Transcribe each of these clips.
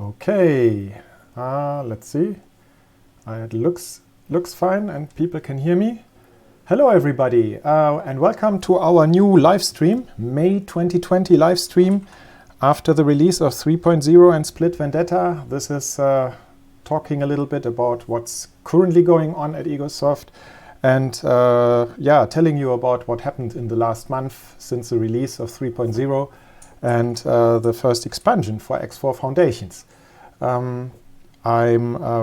Okay, let's see. It looks fine and people can hear me. Hello everybody and welcome to our new live stream, May 2020 live stream after the release of 3.0 and Split Vendetta. This is talking a little bit about what's currently going on at Egosoft and telling you about what happened in the last month since the release of 3.0 and the first expansion for X4 Foundations. I'm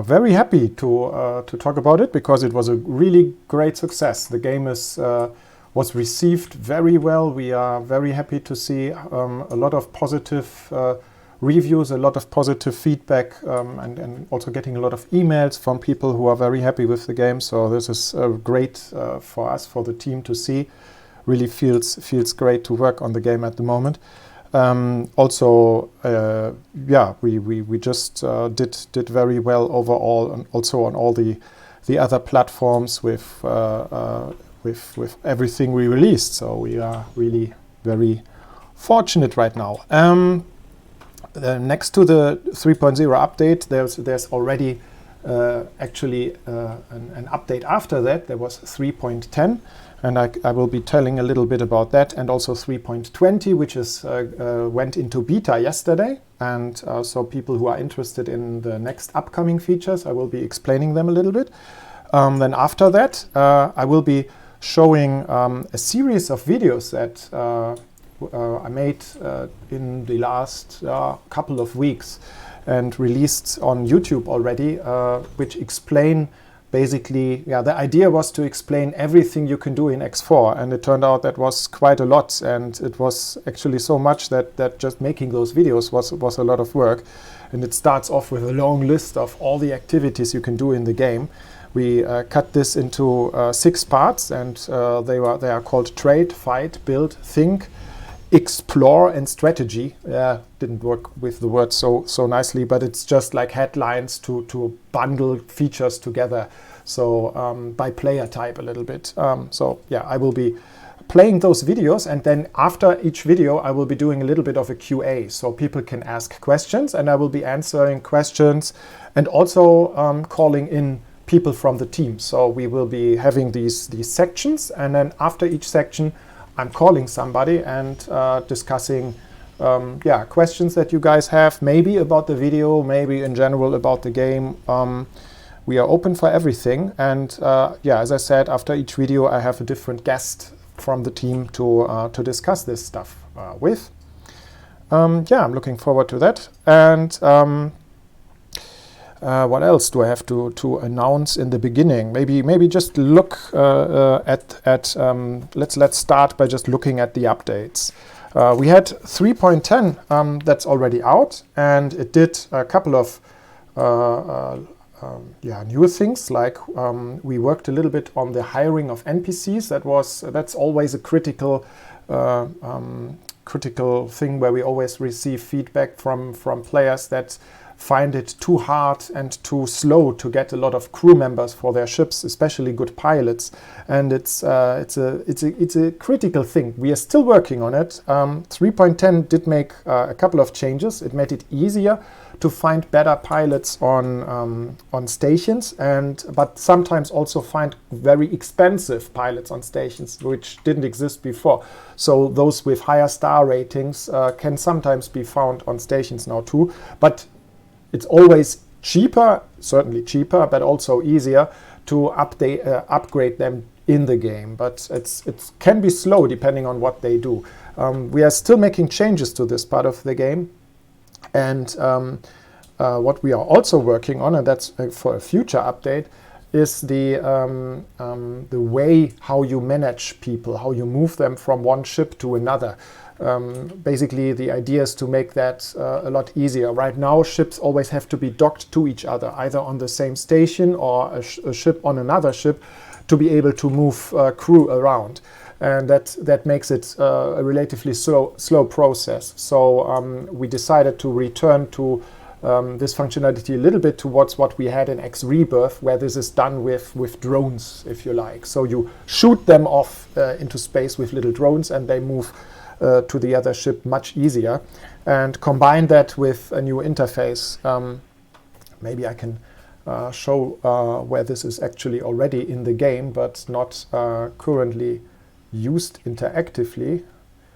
very happy to talk about it because it was a really great success. The game was received very well. We are very happy to see a lot of positive reviews, a lot of positive feedback, and also getting a lot of emails from people who are very happy with the game. So this is great for us, for the team to see. Really feels great to work on the game at the moment. We just did very well overall, and also on all the other platforms with everything we released. So we are really very fortunate right now. Next to the 3.0 update, there's already actually an update after that. There was 3.10. And I will be telling a little bit about that, and also 3.20, which went into beta yesterday. And so people who are interested in the next upcoming features, I will be explaining them a little bit. Then after that, I will be showing a series of videos that I made in the last couple of weeks and released on YouTube already, which explain basically, the idea was to explain everything you can do in X4, and it turned out that was quite a lot, and it was actually so much that just making those videos was a lot of work. And it starts off with a long list of all the activities you can do in the game. We cut this into 6 parts, and they are called Trade, Fight, Build, Think, Explore and Strategy. Didn't work with the words so nicely, but it's just like headlines to bundle features together. So by player type a little bit. I will be playing those videos, and then after each video I will be doing a little bit of a QA, so people can ask questions, and I will be answering questions and also calling in people from the team. So we will be having these sections, and then after each section I'm calling somebody and discussing questions that you guys have, maybe about the video, maybe in general about the game. We are open for everything. And as I said, after each video I have a different guest from the team to discuss this stuff with. I'm looking forward to that. And what else do I have to announce in the beginning? Maybe just look let's start by just looking at the updates. We had 3.10 that's already out, and it did a couple of new things, like we worked a little bit on the hiring of NPCs. That's always a critical thing where we always receive feedback from players that find it too hard and too slow to get a lot of crew members for their ships, especially good pilots. And it's a critical thing. We are still working on it. 3.10 did make a couple of changes. It made it easier to find better pilots on stations, but sometimes also find very expensive pilots on stations, which didn't exist before. So those with higher star ratings can sometimes be found on stations now too. But it's always cheaper, certainly cheaper, but also easier to upgrade them in the game. But it can be slow depending on what they do. We are still making changes to this part of the game. And what we are also working on, and that's for a future update, is the way how you manage people, how you move them from one ship to another. Basically, the idea is to make that a lot easier. Right now, ships always have to be docked to each other, either on the same station or a ship on another ship, to be able to move crew around. And that makes it a relatively slow process. So we decided to return to this functionality a little bit towards what we had in X Rebirth, where this is done with drones, if you like. So you shoot them off into space with little drones, and they move to the other ship much easier. And combine that with a new interface. Maybe I can show where this is actually already in the game, but not currently used interactively.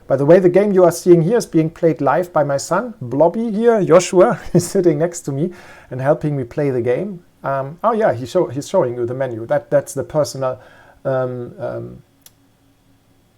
By the way, the game you are seeing here is being played live by my son, Blobby here. Joshua is sitting next to me and helping me play the game. Oh yeah, he's showing you the menu. That's the personal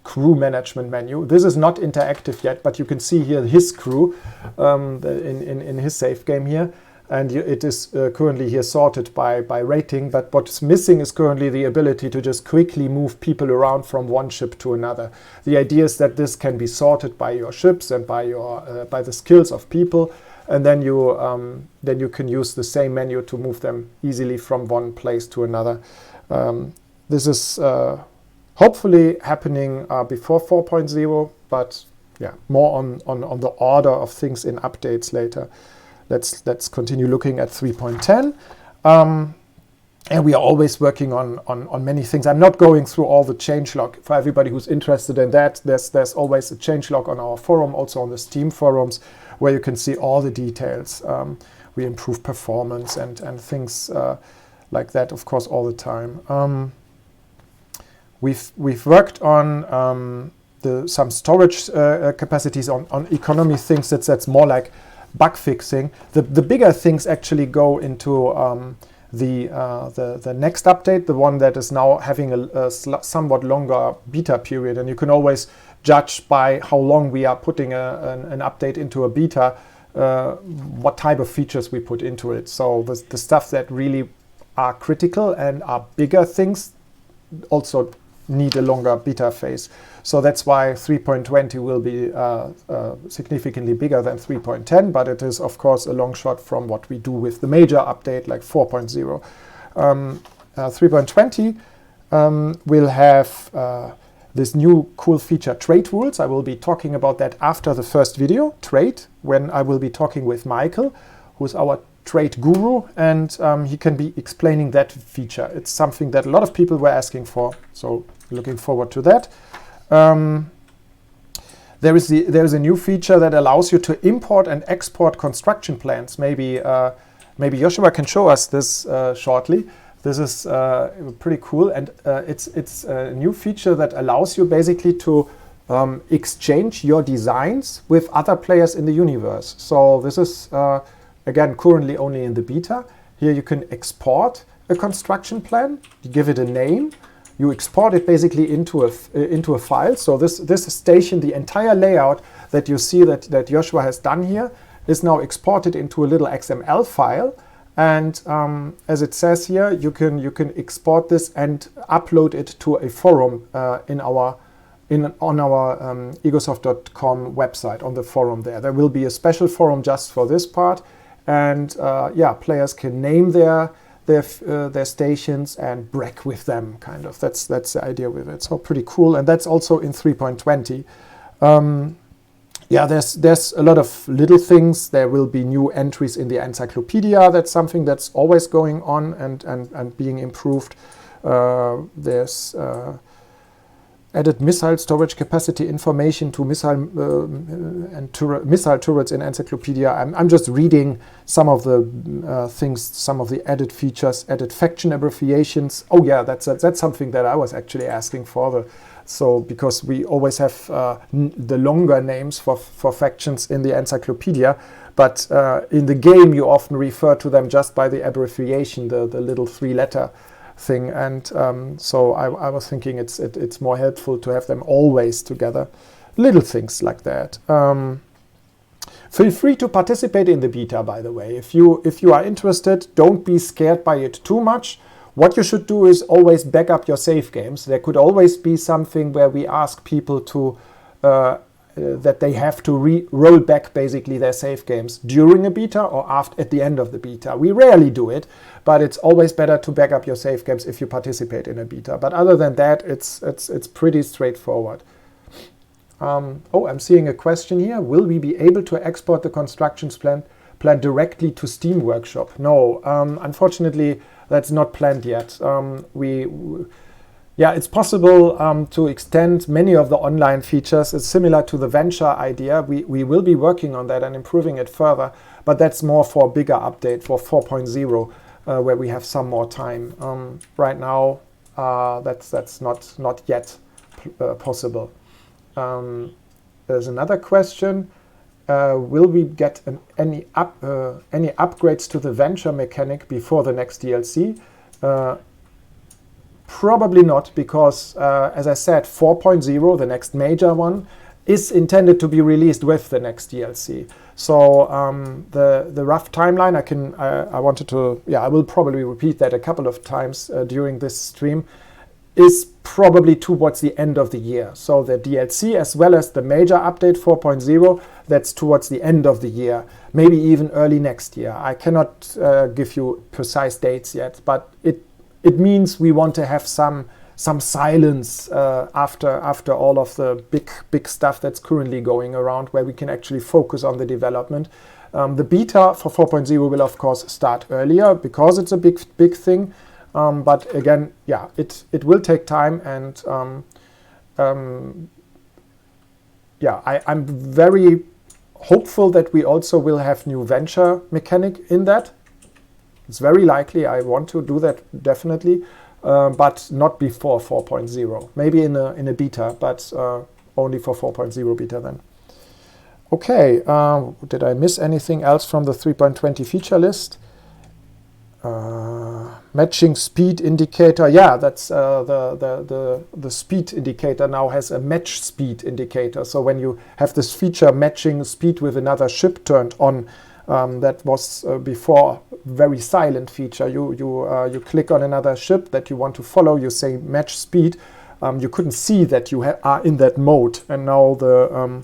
crew management menu. This is not interactive yet, but you can see here his crew in his save game here. And it is currently here sorted by rating, but what's missing is currently the ability to just quickly move people around from one ship to another. The idea is that this can be sorted by your ships and by the skills of people, and then you can use the same menu to move them easily from one place to another. This is hopefully happening before 4.0, but yeah, more on the order of things in updates later. Let's continue looking at 3.10. And we are always working on many things. I'm not going through all the changelog. For everybody who's interested in that, there's always a changelog on our forum, also on the Steam forums, where you can see all the details. We improve performance and things like that, of course, all the time. We've worked on some storage capacities on economy things. That's more like bug fixing. The bigger things actually go into the next update, the one that is now having a somewhat longer beta period, and you can always judge by how long we are putting an update into a beta, what type of features we put into it. So the stuff that really are critical and are bigger things also need a longer beta phase. So that's why 3.20 will be significantly bigger than 3.10, but it is of course a long shot from what we do with the major update like 4.0. 3.20 will have this new cool feature, trade rules. I will be talking about that after the first video, trade, when I will be talking with Michael, who's our trade guru, and he can be explaining that feature. It's something that a lot of people were asking for, so looking forward to that. There is a new feature that allows you to import and export construction plans. Maybe Joshua can show us this shortly. This is pretty cool, and it's a new feature that allows you basically to exchange your designs with other players in the universe. So this is again currently only in the beta. Here you can export a construction plan, you give it a name, you export it basically into a file. So this station, the entire layout that you see that Joshua has done here, is now exported into a little XML file. And as it says here, you can export this and upload it to a forum on our egosoft.com website, on the forum there. There will be a special forum just for this part, and yeah, players can name their stations and brag with them, kind of. That's the idea with it. So pretty cool, and that's also in 3.20. Yeah, there's a lot of little things. There will be new entries in the encyclopedia. That's something that's always going on and being improved. There's added missile storage capacity information to missile missile turrets in encyclopedia. I'm just reading some of the things, some of the added features, added faction abbreviations. Oh yeah, that's something that I was actually asking for. So because we always have the longer names for factions in the encyclopedia, but in the game you often refer to them just by the abbreviation, the little 3-letter thing, and so I was thinking it's more helpful to have them always together. Little things like that. Feel free to participate in the beta, by the way. If you are interested, don't be scared by it too much. What you should do is always back up your save games. There could always be something where we ask people to that they have to roll back basically their save games during a beta or at the end of the beta. We rarely do it, but it's always better to back up your save games if you participate in a beta. But other than that, it's pretty straightforward. Oh, I'm seeing a question here. Will we be able to export the constructions plan directly to Steam Workshop? No, unfortunately, that's not planned yet. Yeah, it's possible to extend many of the online features. It's similar to the venture idea. We will be working on that and improving it further, but that's more for a bigger update for 4.0, where we have some more time. Right now, that's not yet possible. There's another question. Will we get any upgrades to the venture mechanic before the next DLC? Probably not, because as I said, 4.0, the next major one, is intended to be released with the next DLC. So the rough timeline, I will probably repeat that a couple of times during this stream, is probably towards the end of the year. So the DLC as well as the major update 4.0, that's towards the end of the year, maybe even early next year. I cannot give you precise dates yet, but it means we want to have some silence after all of the big stuff that's currently going around, where we can actually focus on the development. The beta for 4.0 will of course start earlier because it's a big thing. But again, yeah, it will take time, and I'm very hopeful that we also will have new venture mechanic in that. It's very likely. I want to do that definitely, but not before 4.0. Maybe in a beta, but only for 4.0 beta then. Okay, did I miss anything else from the 3.20 feature list? Matching speed indicator. Yeah, that's the speed indicator now has a match speed indicator. So when you have this feature matching speed with another ship turned on, that was before very silent feature. You click on another ship that you want to follow, you say match speed. You couldn't see that you are in that mode, and now the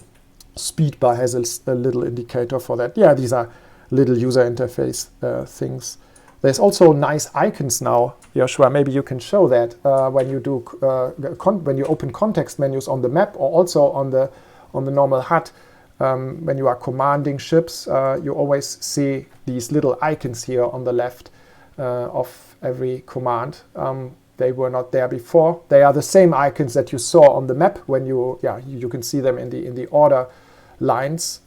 speed bar has a little indicator for that. Yeah, these are little user interface things. There's also nice icons now, Joshua. Maybe you can show that when you do when you open context menus on the map, or also on the normal HUD. When you are commanding ships, you always see these little icons here on the left of every command. They were not there before. They are the same icons that you saw on the map when you can see them in the order lines.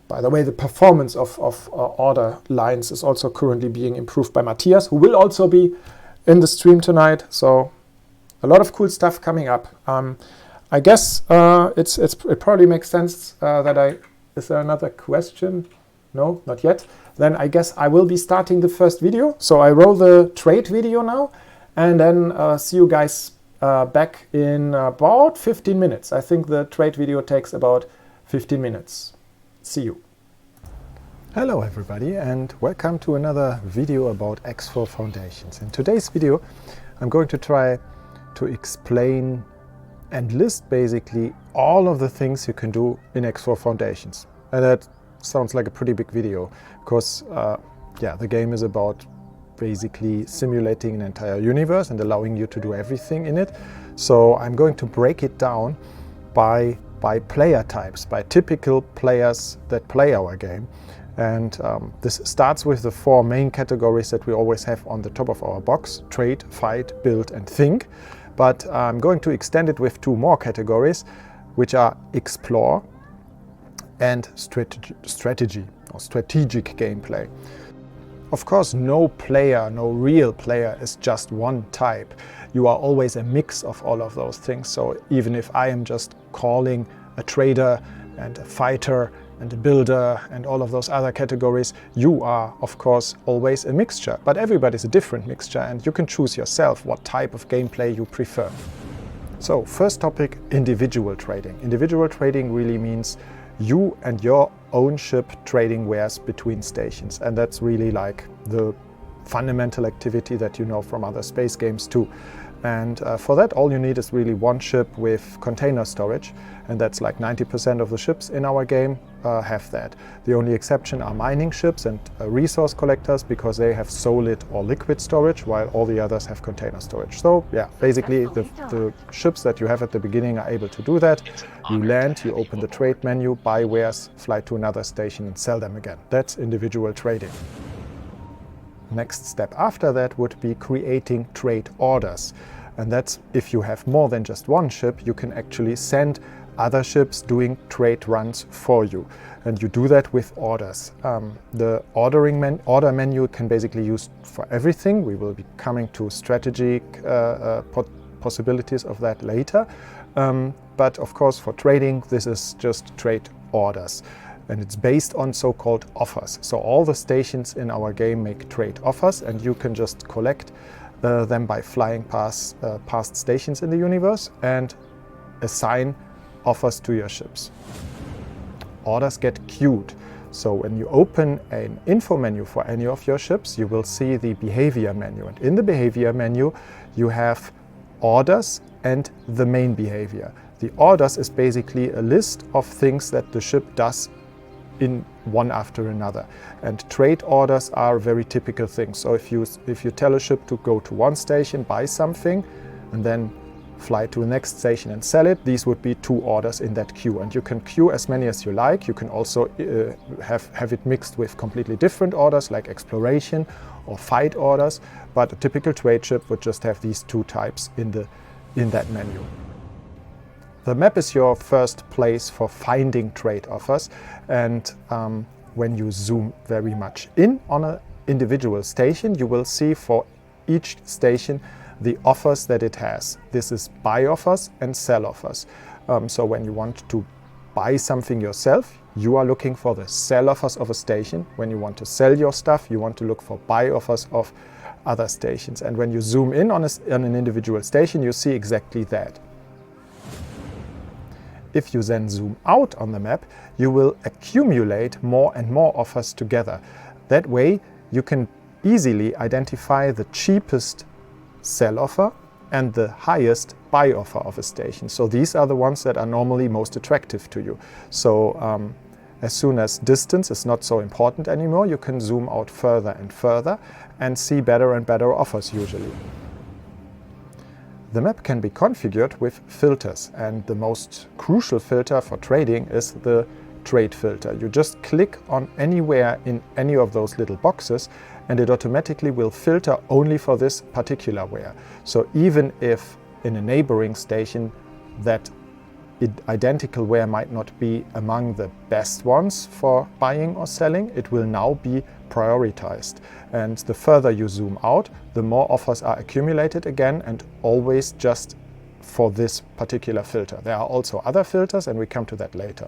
By the way, the performance of order lines is also currently being improved by Matthias, who will also be in the stream tonight. So a lot of cool stuff coming up. I guess it probably makes sense that is there another question? No, not yet. Then I guess I will be starting the first video. So I roll the trade video now, and then see you guys back in about 15 minutes. I think the trade video takes about 15 minutes. See you. Hello everybody, and welcome to another video about X4 Foundations. In today's video I'm going to try to explain and list basically all of the things you can do in X4 Foundations. And that sounds like a pretty big video, because the game is about basically simulating an entire universe and allowing you to do everything in it. So I'm going to break it down by player types, by typical players that play our game. And this starts with the 4 main categories that we always have on the top of our box: trade, fight, build, and think. But I'm going to extend it with 2 more categories, which are explore and strategy or strategic gameplay. Of course, no real player is just one type. You are always a mix of all of those things. So even if I am just calling a trader and a fighter and a builder and all of those other categories, you are of course always a mixture. But everybody's a different mixture, and you can choose yourself what type of gameplay you prefer. So first topic, individual trading. Individual trading really means you and your own ship trading wares between stations, and that's really like the fundamental activity that you know from other space games too. And for that, all you need is really one ship with container storage, and that's like 90% of the ships in our game have that. The only exception are mining ships and resource collectors, because they have solid or liquid storage, while all the others have container storage. So yeah, basically the ships that you have at the beginning are able to do that. You land, you open the trade menu, buy wares, fly to another station and sell them again. That's individual trading. next step after that would be creating trade orders. And that's if you have more than just one ship, you can actually send other ships doing trade runs for you. And you do that with orders. The order menu can basically use for everything. We will be coming to strategic possibilities of that later. But of course, for trading, this is just trade orders. And it's based on so-called offers. So all the stations in our game make trade offers, and you can just collect them by flying past stations in the universe and assign offers to your ships. Orders get queued. So when you open an info menu for any of your ships, you will see the behavior menu. And in the behavior menu, you have orders and the main behavior. The orders is basically a list of things that the ship does in one after another. And trade orders are very typical things. So if you tell a ship to go to one station, buy something, and then fly to the next station and sell it, these would be 2 orders in that queue. And you can queue as many as you like. You can also have it mixed with completely different orders like exploration or fight orders. But a typical trade ship would just have these 2 types in that menu. The map is your first place for finding trade offers, and when you zoom very much in on an individual station, you will see for each station the offers that it has. This is buy offers and sell offers. So when you want to buy something yourself, you are looking for the sell offers of a station. When you want to sell your stuff, you want to look for buy offers of other stations. And when you zoom in on an individual station, you see exactly that. If you then zoom out on the map, you will accumulate more and more offers together. That way, you can easily identify the cheapest sell offer and the highest buy offer of a station. So these are the ones that are normally most attractive to you. So as soon as distance is not so important anymore, you can zoom out further and further and see better and better offers usually. The map can be configured with filters, and the most crucial filter for trading is the trade filter. You just click on anywhere in any of those little boxes and it automatically will filter only for this particular ware. So even if in a neighboring station that identical ware might not be among the best ones for buying or selling, it will now be prioritized. And the further you zoom out, the more offers are accumulated again, and always just for this particular filter. There are also other filters, and we come to that later.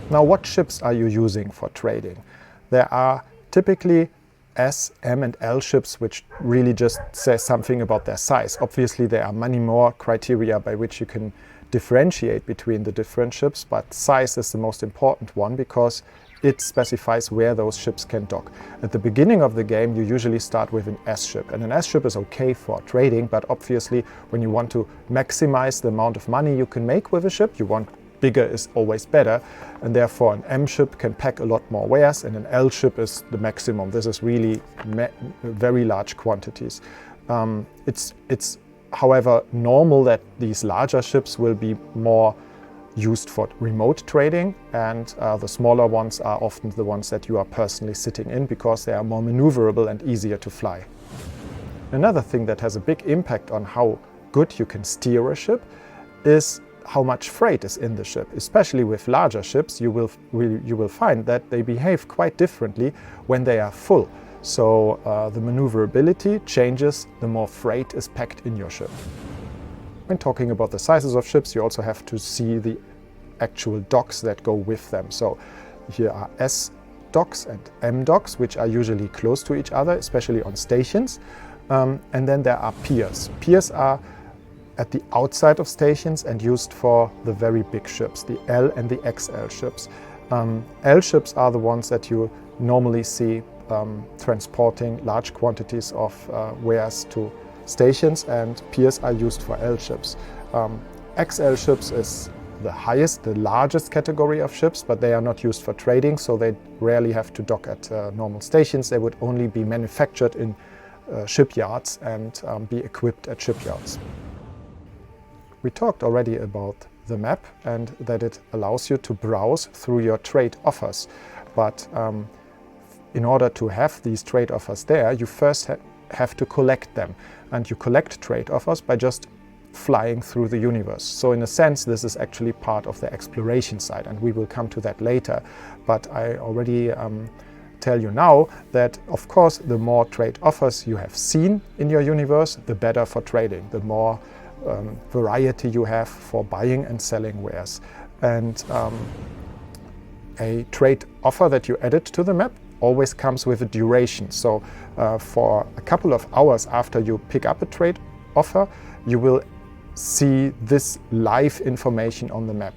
Now, what ships are you using for trading? There are typically S, M and L ships, which really just says something about their size. Obviously, there are many more criteria by which you can differentiate between the different ships, but size is the most important one because it specifies where those ships can dock. At the beginning of the game, you usually start with an S ship, and an S ship is okay for trading, but obviously when you want to maximize the amount of money you can make with a ship, you want bigger is always better, and therefore an M ship can pack a lot more wares, and an L ship is the maximum. This is really very large quantities. It's however normal that these larger ships will be more used for remote trading, and the smaller ones are often the ones that you are personally sitting in because they are more maneuverable and easier to fly. Another thing that has a big impact on how good you can steer a ship is how much freight is in the ship. Especially with larger ships, you will find that they behave quite differently when they are full. So the maneuverability changes the more freight is packed in your ship. When talking about the sizes of ships, you also have to see the actual docks that go with them. So here are S docks and M docks, which are usually close to each other, especially on stations. And then there are piers. Piers are at the outside of stations and used for the very big ships, the L and the XL ships. L ships are the ones that you normally see transporting large quantities of wares to stations, and piers are used for L ships. XL ships is the largest category of ships, but they are not used for trading, so they rarely have to dock at normal stations. They would only be manufactured in shipyards and be equipped at shipyards. We talked already about the map and that it allows you to browse through your trade offers, but in order to have these trade offers there, you first have to collect them. And you collect trade offers by just flying through the universe. So in a sense, this is actually part of the exploration side, and we will come to that later. But I already tell you now that, of course, the more trade offers you have seen in your universe, the better for trading, the more variety you have for buying and selling wares. And a trade offer that you added to the map always comes with a duration. So for a couple of hours after you pick up a trade offer, you will see this live information on the map.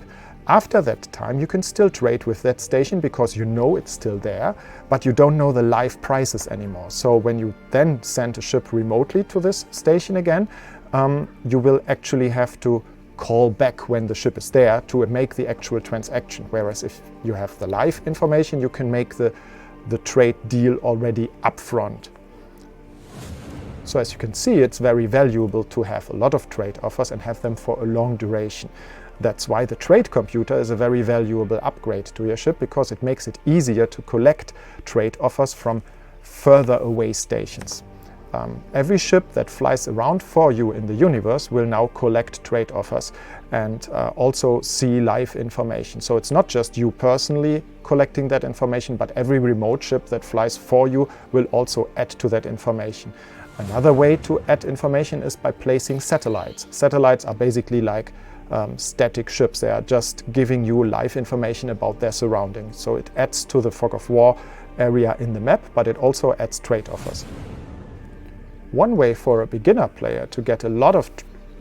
After that time, you can still trade with that station because you know it's still there, but you don't know the live prices anymore. So when you then send a ship remotely to this station again, you will actually have to call back when the ship is there to make the actual transaction. Whereas if you have the live information, you can make the trade deal already upfront. So as you can see, it's very valuable to have a lot of trade offers and have them for a long duration. That's why the trade computer is a very valuable upgrade to your ship, because it makes it easier to collect trade offers from further away stations. Every ship that flies around for you in the universe will now collect trade offers and also see live information. So it's not just you personally collecting that information, but every remote ship that flies for you will also add to that information. Another way to add information is by placing satellites. Satellites are basically like static ships. They are just giving you live information about their surroundings. So it adds to the fog of war area in the map, but it also adds trade offers. One way for a beginner player to get a lot of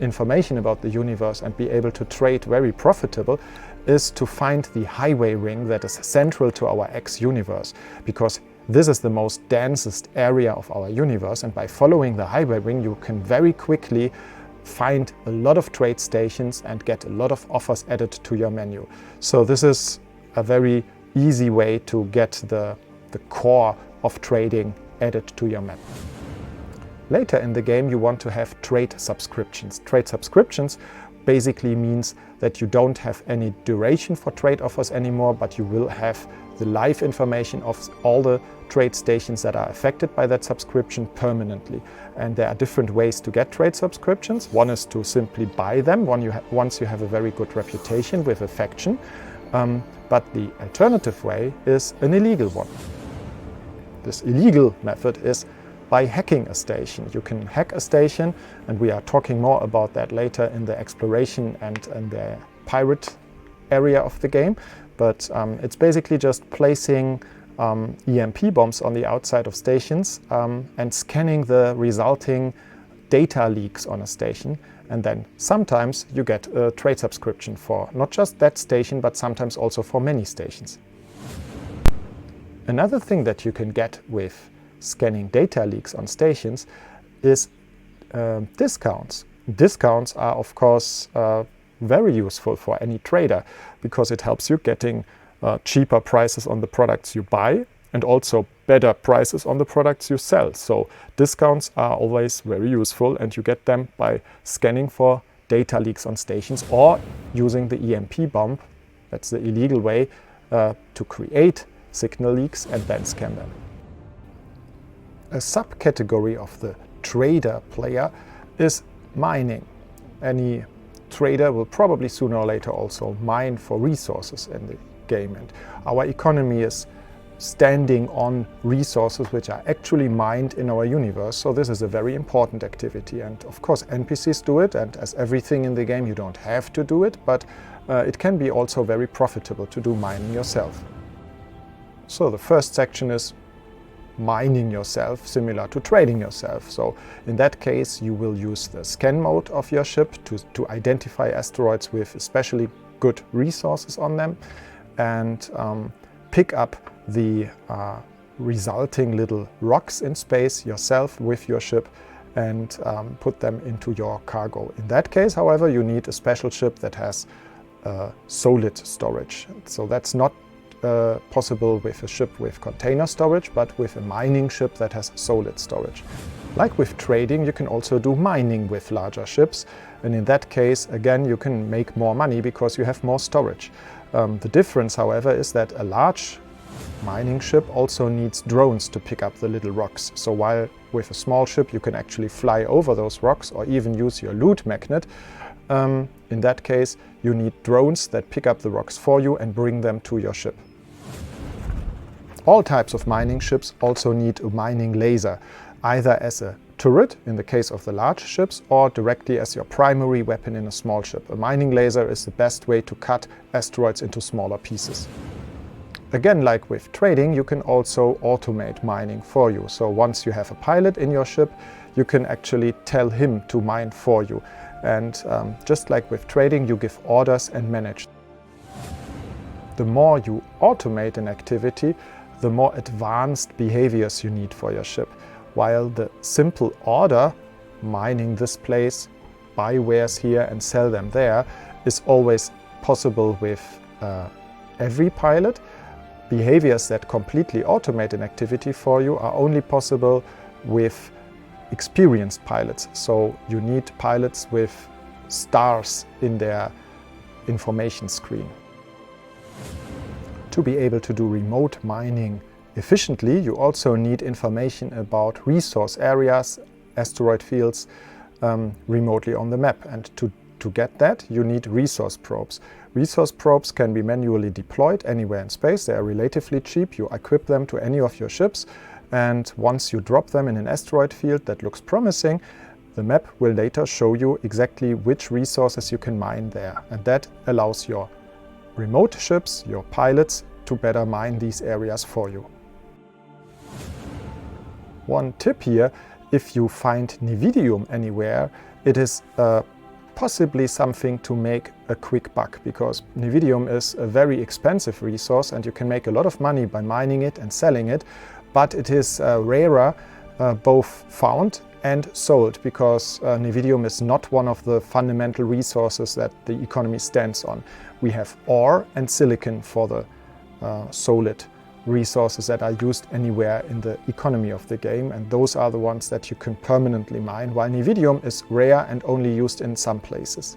information about the universe and be able to trade very profitable is to find the highway ring that is central to our X universe, because this is the most densest area of our universe, and by following the highway ring you can very quickly find a lot of trade stations and get a lot of offers added to your menu. So this is a very easy way to get the core of trading added to your map. Later in the game you want to have trade subscriptions. Trade subscriptions basically means that you don't have any duration for trade offers anymore, but you will have the live information of all the trade stations that are affected by that subscription permanently. And there are different ways to get trade subscriptions. One is to simply buy them once you have a very good reputation with a faction. But the alternative way is an illegal one. This illegal method is by hacking a station. You can hack a station, and we are talking more about that later in the exploration and in the pirate area of the game. But it's basically just placing EMP bombs on the outside of stations and scanning the resulting data leaks on a station. And then sometimes you get a trade subscription for not just that station, but sometimes also for many stations. Another thing that you can get with scanning data leaks on stations is discounts. Discounts are, of course, very useful for any trader, because it helps you getting cheaper prices on the products you buy and also better prices on the products you sell. So discounts are always very useful, and you get them by scanning for data leaks on stations or using the EMP bomb. That's the illegal way to create signal leaks and then scan them. A subcategory of the trader player is mining. Any trader will probably sooner or later also mine for resources in the game, and our economy is standing on resources which are actually mined in our universe. So this is a very important activity, and of course NPCs do it, and as everything in the game you don't have to do it, but it can be also very profitable to do mining yourself. So the first section is mining yourself, similar to trading yourself. So in that case you will use the scan mode of your ship to identify asteroids with especially good resources on them, and pick up the resulting little rocks in space yourself with your ship and put them into your cargo. In that case, however, you need a special ship that has solid storage. So that's not possible with a ship with container storage, but with a mining ship that has solid storage. Like with trading, you can also do mining with larger ships, and in that case, again, you can make more money because you have more storage. The difference, however, is that a large Mining ship also needs drones to pick up the little rocks. So while with a small ship you can actually fly over those rocks or even use your loot magnet, in that case you need drones that pick up the rocks for you and bring them to your ship. All types of mining ships also need a mining laser, either as a turret in the case of the large ships or directly as your primary weapon in a small ship. A mining laser is the best way to cut asteroids into smaller pieces. Again, like with trading, you can also automate mining for you. So once you have a pilot in your ship, you can actually tell him to mine for you. And just like with trading, you give orders and manage. The more you automate an activity, the more advanced behaviors you need for your ship. While the simple order, mining this place, buy wares here and sell them there, is always possible with every pilot, behaviors that completely automate an activity for you are only possible with experienced pilots. So you need pilots with stars in their information screen. To be able to do remote mining efficiently, you also need information about resource areas, asteroid fields, remotely on the map. And to get that, you need resource probes. Resource probes can be manually deployed anywhere in space. They are relatively cheap. You equip them to any of your ships, and once you drop them in an asteroid field that looks promising, the map will later show you exactly which resources you can mine there. And that allows your remote ships, your pilots, to better mine these areas for you. One tip here, if you find Nividium anywhere, it is possibly something to make a quick buck, because Nividium is a very expensive resource and you can make a lot of money by mining it and selling it, but it is rarer, both found and sold, because Nividium is not one of the fundamental resources that the economy stands on. We have ore and silicon for the solid resources that are used anywhere in the economy of the game, and those are the ones that you can permanently mine, while Nividium is rare and only used in some places.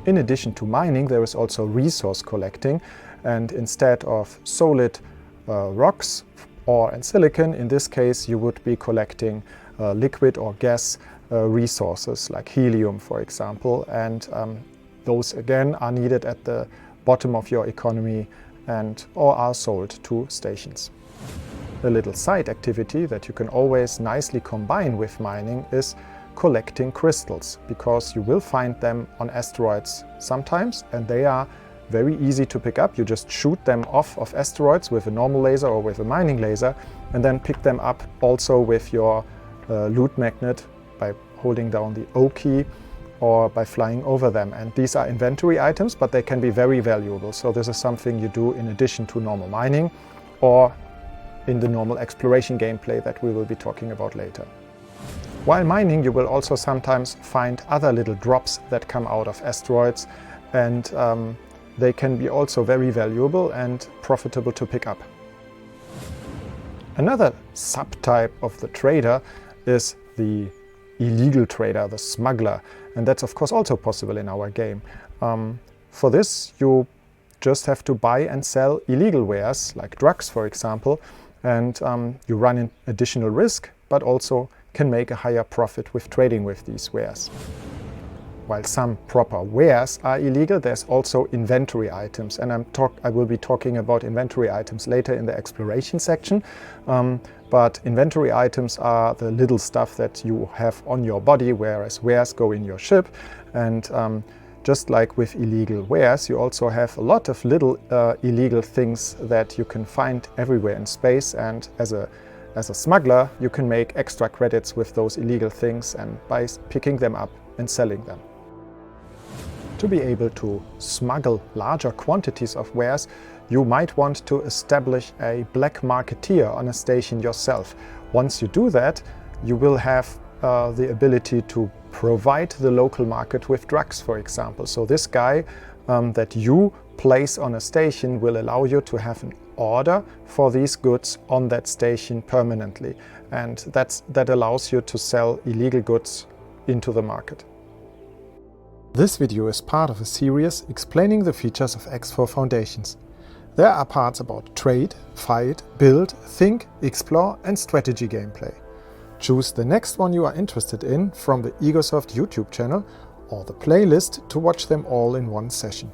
In addition to mining, there is also resource collecting, and instead of solid rocks, ore and silicon, in this case you would be collecting liquid or gas resources like helium, for example, and those again are needed at the bottom of your economy or are sold to stations. A little side activity that you can always nicely combine with mining is collecting crystals, because you will find them on asteroids sometimes, and they are very easy to pick up. You just shoot them off of asteroids with a normal laser or with a mining laser, and then pick them up also with your loot magnet by holding down the O key or by flying over them. And these are inventory items, but they can be very valuable. So this is something you do in addition to normal mining or in the normal exploration gameplay that we will be talking about later. While mining, you will also sometimes find other little drops that come out of asteroids, and they can be also very valuable and profitable to pick up. Another subtype of the trader is the illegal trader, the smuggler, and that's of course also possible in our game. For this, you just have to buy and sell illegal wares, like drugs for example, and you run in additional risk, but also can make a higher profit with trading with these wares. While some proper wares are illegal, there's also inventory items, and I will be talking about inventory items later in the exploration section. But inventory items are the little stuff that you have on your body, whereas wares go in your ship. And just like with illegal wares, you also have a lot of little illegal things that you can find everywhere in space. And as a smuggler, you can make extra credits with those illegal things and by picking them up and selling them. To be able to smuggle larger quantities of wares, you might want to establish a black marketeer on a station yourself. Once you do that, you will have the ability to provide the local market with drugs, for example. So this guy that you place on a station will allow you to have an order for these goods on that station permanently. And that allows you to sell illegal goods into the market. This video is part of a series explaining the features of X4 Foundations. There are parts about trade, fight, build, think, explore and strategy gameplay. Choose the next one you are interested in from the Egosoft YouTube channel or the playlist to watch them all in one session.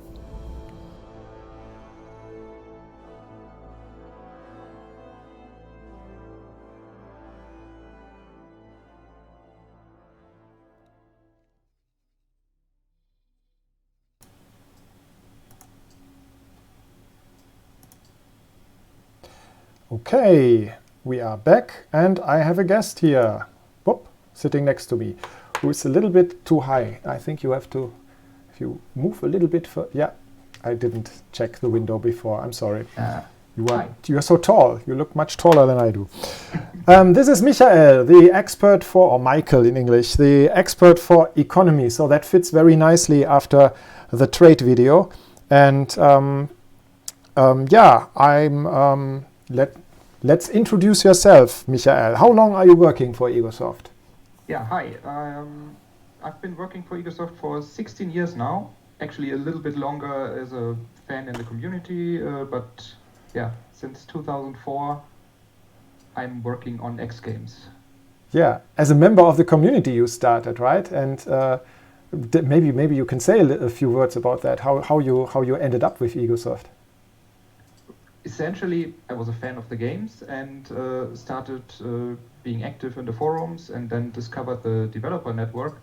Okay, we are back and I have a guest here, whoop, sitting next to me, who is a little bit too high. I think you have to, if you move a little bit, yeah, I didn't check the window before, I'm sorry. You are so tall, you look much taller than I do. This is Michael, the expert for, or Michael in English, the expert for economy. So that fits very nicely after the trade video. And yeah, let's introduce yourself, Michael. How long are you working for Egosoft? Yeah, hi. I've been working for Egosoft for 16 years now. Actually, a little bit longer as a fan in the community, but yeah, since 2004, I'm working on X Games. Yeah, as a member of the community you started, right? And maybe you can say a few words about that. How you ended up with Egosoft. Essentially, I was a fan of the games and started being active in the forums, and then discovered the developer network,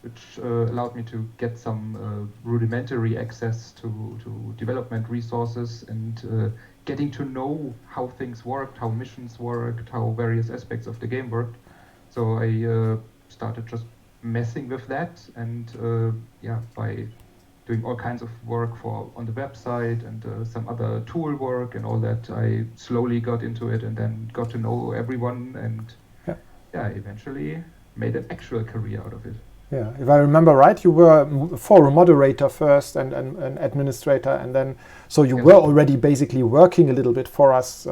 which allowed me to get some rudimentary access to development resources and getting to know how things worked, how missions worked, how various aspects of the game worked. So I started just messing with that, and yeah, by doing all kinds of work on the website and some other tool work and all that, I slowly got into it and then got to know everyone, and yeah, eventually made an actual career out of it. Yeah, if I remember right, you were a forum moderator first and an administrator, and then so you were already basically working a little bit for us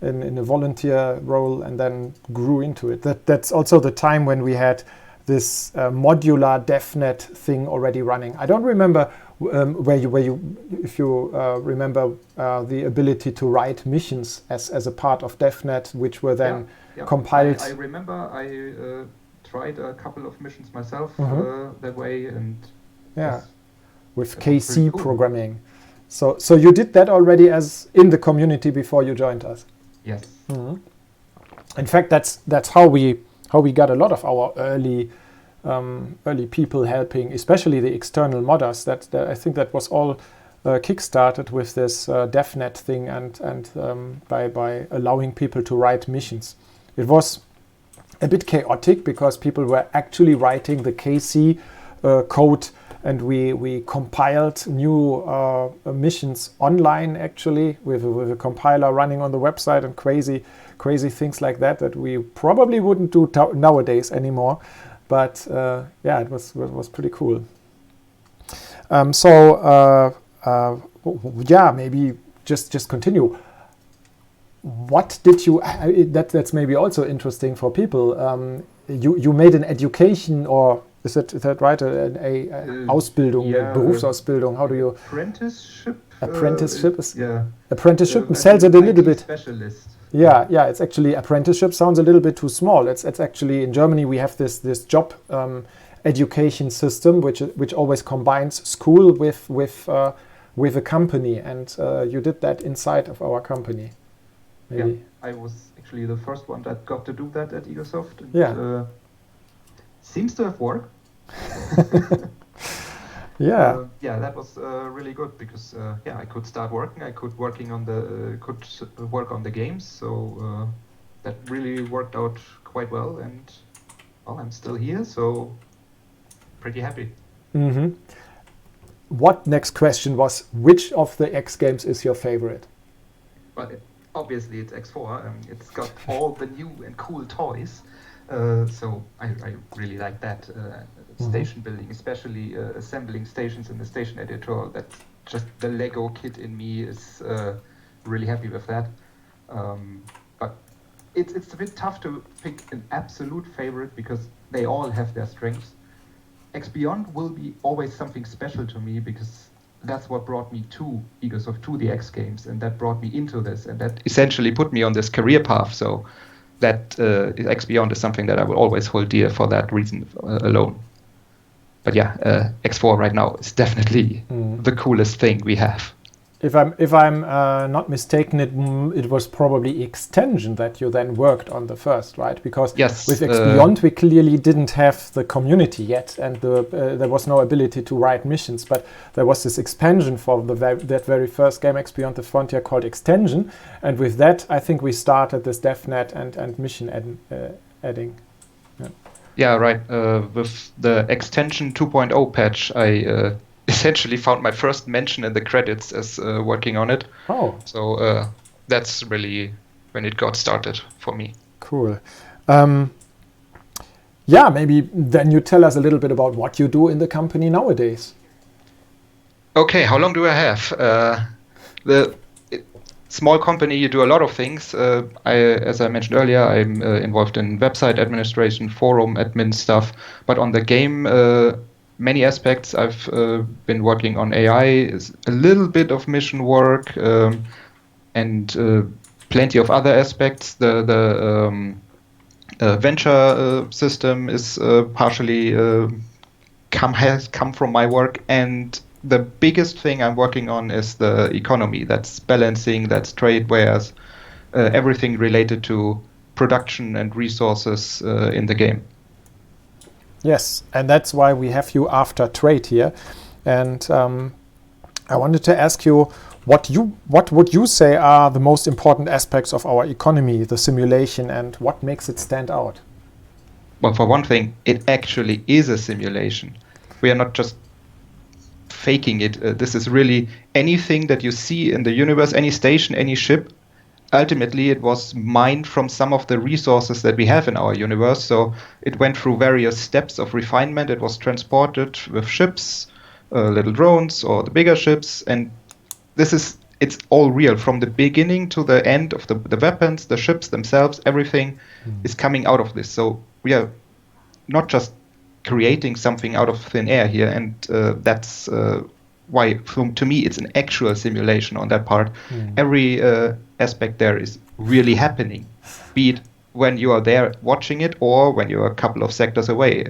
in a volunteer role, and then grew into it. That's also the time when we had this modular DevNet thing already running. I don't remember where you if you remember the ability to write missions as a part of DevNet, which were then compiled. I remember I tried a couple of missions myself that way, and with KC programming. So you did that already as in the community before you joined us. Yes. In fact, that's how we got a lot of our early people helping, especially the external modders. That I think that was all kickstarted with this DevNet thing, and by allowing people to write missions. It was a bit chaotic because people were actually writing the KC code, and we compiled new missions online actually with a compiler running on the website, and crazy things like that we probably wouldn't do nowadays anymore. But yeah, it was pretty cool. Yeah, maybe just continue. What did you? That's maybe also interesting for people. You made an education, or is that right? A Ausbildung, Berufsausbildung. How do you? Apprenticeship. Apprenticeship is apprenticeship sells it a little bit. Specialist. Yeah, it's actually apprenticeship sounds a little bit too small. It's actually in Germany we have this job education system which always combines school with a company, and you did that inside of our company. Maybe. Yeah, I was actually the first one that got to do that at Egosoft. And, seems to have worked. Yeah, that was really good because I could start working. I could work on the games, so that really worked out quite well. And well, I'm still here, so pretty happy. What next question was? Which of the X games is your favorite? Well, obviously it's X4. It's got all the new and cool toys. So I really like that. Station building, especially assembling stations in the station editor. That's just the Lego kid in me is really happy with that. But it's a bit tough to pick an absolute favorite because they all have their strengths. X Beyond will be always something special to me because that's what brought me to Egosoft, to the X Games, and that brought me into this, and that essentially put me on this career path. So that X Beyond is something that I will always hold dear for that reason alone. But yeah, X4 right now is definitely the coolest thing we have. If I'm not mistaken, it was probably Extension that you then worked on the first, right? Because yes, with X Beyond we clearly didn't have the community yet, and there was no ability to write missions. But there was this expansion for that very first game, X Beyond the Frontier, called Extension, and with that I think we started this DevNet and mission adding. Yeah, right. With the Extension 2.0 patch, I essentially found my first mention in the credits as working on it. Oh. So that's really when it got started for me. Cool. Yeah, maybe then you tell us a little bit about what you do in the company nowadays. Okay, how long do I have? Small company, you do a lot of things. As I mentioned earlier, I'm involved in website administration, forum admin stuff, but on the game, many aspects. I've been working on AI, a little bit of mission work, and plenty of other aspects. The venture system is partially has come from my work, and the biggest thing I'm working on is the economy. That's balancing, that's trade wares, everything related to production and resources in the game. Yes, and that's why we have you after trade here. And I wanted to ask you, what would you say are the most important aspects of our economy, the simulation, and what makes it stand out? Well, for one thing, it actually is a simulation. We are not just faking it. This is really anything that you see in the universe, any station, any ship. Ultimately, it was mined from some of the resources that we have in our universe. So it went through various steps of refinement. It was transported with ships, little drones, or the bigger ships. And it's all real from the beginning to the end of the weapons, the ships themselves, everything is coming out of this. So we are not just creating something out of thin air here, and that's why, to me, it's an actual simulation on that part. Every aspect there is really happening, be it when you are there watching it or when you're a couple of sectors away.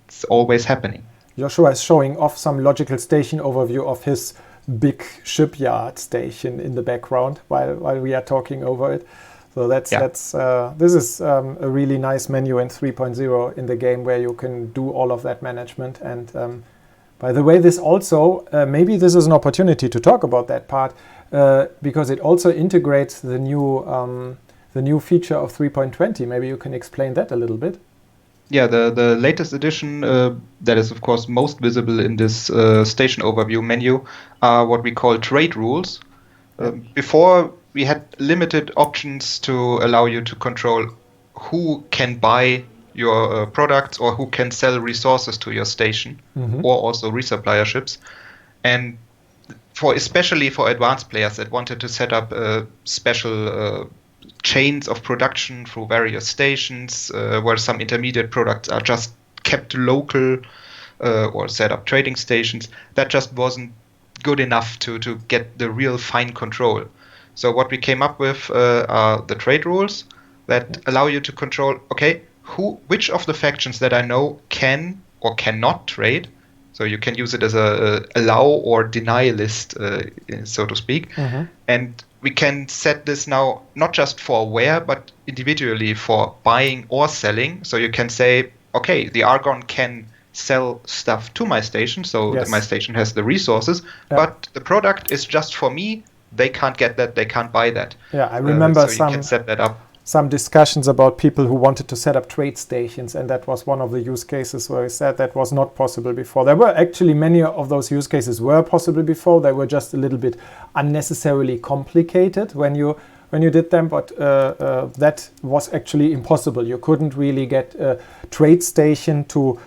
It's always happening. Joshua is showing off some logical station overview of his big shipyard station in the background while we are talking over it. So this is a really nice menu in 3.0 in the game where you can do all of that management. And by the way, this also, maybe this is an opportunity to talk about that part because it also integrates the new feature of 3.20. Maybe you can explain that a little bit. Yeah, the latest edition that is, of course, most visible in this station overview menu are what we call trade rules. Before, we had limited options to allow you to control who can buy your products or who can sell resources to your station, or also resupplier ships. And especially for advanced players that wanted to set up special chains of production through various stations, where some intermediate products are just kept local, or set up trading stations, that just wasn't good enough to get the real fine control. So what we came up with are the trade rules that allow you to control, which of the factions that I know can or cannot trade. So you can use it as a allow or deny list, so to speak. And we can set this now not just for where, but individually for buying or selling. So you can say, okay, the Argon can sell stuff to my station, so that my station has the resources, but the product is just for me. They can't get that, they can't buy that. Yeah, I remember so you can set that up. Some discussions about people who wanted to set up trade stations, and that was one of the use cases where I said that was not possible before. There were actually many of those use cases were possible before. They were just a little bit unnecessarily complicated when you did them, but that was actually impossible. You couldn't really get a trade station to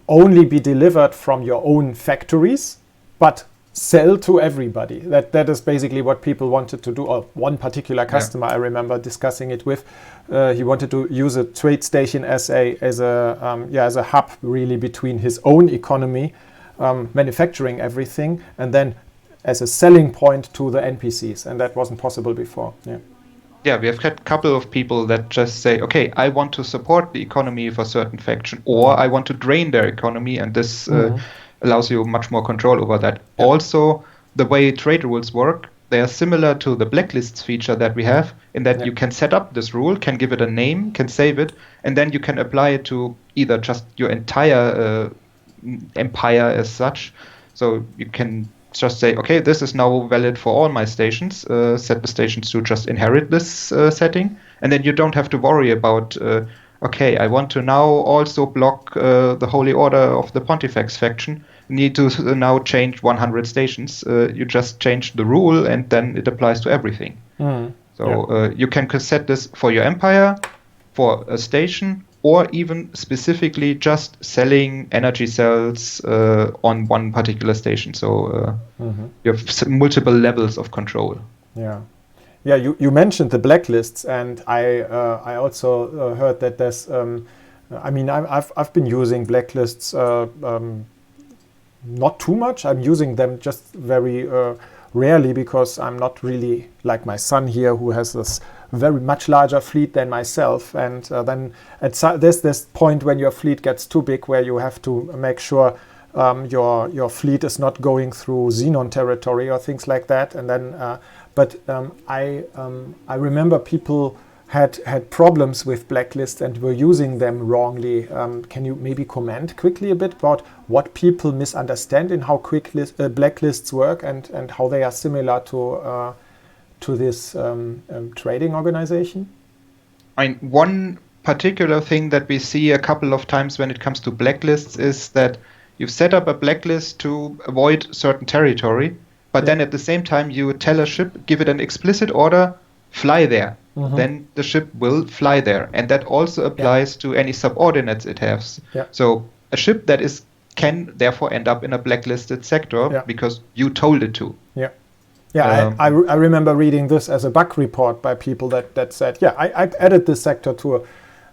only be delivered from your own factories, but sell to everybody. That is basically what people wanted to do. Or one particular customer I remember discussing it with. He wanted to use a trade station as a hub really between his own economy, manufacturing everything, and then as a selling point to the NPCs, and that wasn't possible before. Yeah, we have had a couple of people that just say, okay, I want to support the economy of a certain faction, or I want to drain their economy, and this allows you much more control over that. Also, the way trade rules work, they are similar to the blacklists feature that we have, in that you can set up this rule, can give it a name, can save it, and then you can apply it to either just your entire empire as such. So you can just say, okay, this is now valid for all my stations, set the stations to just inherit this setting, and then you don't have to worry about, okay, I want to now also block the Holy Order of the Pontifex faction, need to now change 100 stations. You just change the rule and then it applies to everything. You can set this for your empire, for a station, or even specifically just selling energy cells on one particular station. So you have multiple levels of control. Yeah, you mentioned the blacklists, and I also heard that there's. I've been using blacklists not too much. I'm using them just very rarely because I'm not really like my son here, who has this very much larger fleet than myself, and then there's this point when your fleet gets too big where you have to make sure your fleet is not going through Xenon territory or things like that. And then I remember people had problems with blacklists and were using them wrongly. Can you maybe comment quickly a bit about what people misunderstand in how blacklists work and how they are similar to this trading organization? One particular thing that we see a couple of times when it comes to blacklists is that you've set up a blacklist to avoid certain territory, but then at the same time you tell a ship, give it an explicit order, fly there. Then the ship will fly there, and that also applies to any subordinates it has. So a ship that can therefore end up in a blacklisted sector because you told it to. I remember reading this as a bug report by people that said, I added this sector to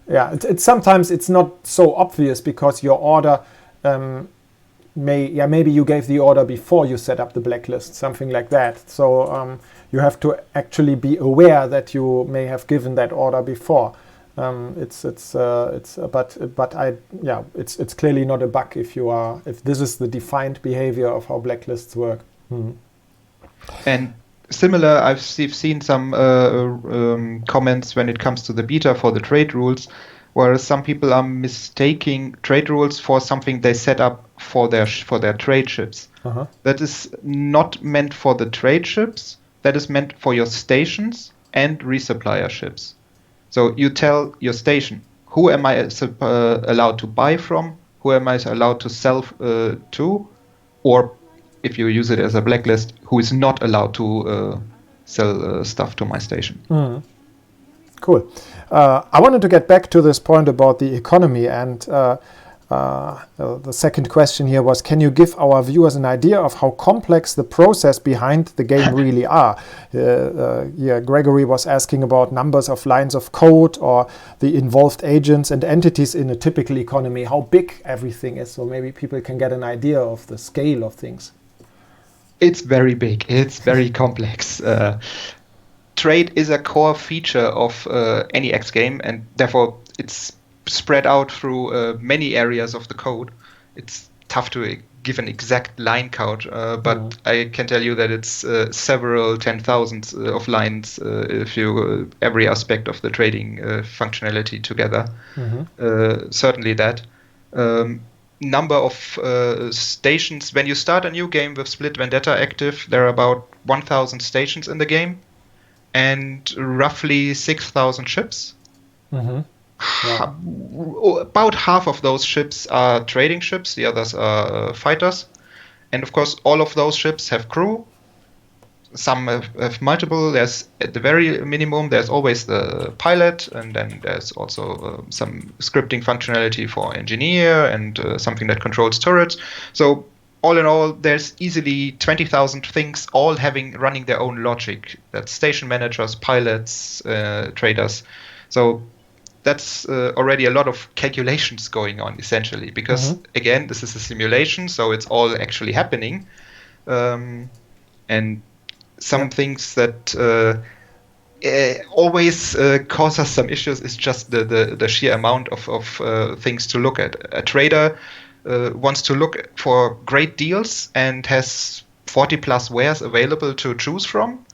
it's sometimes it's not so obvious because your order maybe you gave the order before you set up the blacklist, something like that. So you have to actually be aware that you may have given that order before. It's clearly not a bug if this is the defined behavior of how blacklists work. And similar, I've seen some comments when it comes to the beta for the trade rules, where some people are mistaking trade rules for something they set up for their trade ships. That is not meant for the trade ships. That is meant for your stations and resupplier ships. So you tell your station, who am I allowed to buy from? Who am I allowed to sell to? Or if you use it as a blacklist, who is not allowed to sell stuff to my station. Cool. I wanted to get back to this point about the economy, and the second question here was, can you give our viewers an idea of how complex the process behind the game really are? Gregory was asking about numbers of lines of code or the involved agents and entities in a typical economy, how big everything is, so maybe people can get an idea of the scale of things. It's very big. It's very complex. Trade is a core feature of any X game, and therefore it's spread out through many areas of the code. It's tough to give an exact line count, but I can tell you that it's several 10,000s of lines if you every aspect of the trading functionality together. Certainly that. Number of stations. When you start a new game with Split Vendetta active, there are about 1,000 stations in the game and roughly 6,000 ships. About half of those ships are trading ships, the others are fighters. And of course, all of those ships have crew. Some have multiple. There's at the very minimum, there's always the pilot, and then there's also some scripting functionality for engineer and something that controls turrets. So all in all, there's easily 20,000 things all running their own logic. That's station managers, pilots, traders. So that's already a lot of calculations going on, essentially, because again, this is a simulation, so it's all actually happening. And some things that always cause us some issues is just the sheer amount of things to look at. A trader wants to look for great deals and has 40 plus wares available to choose from.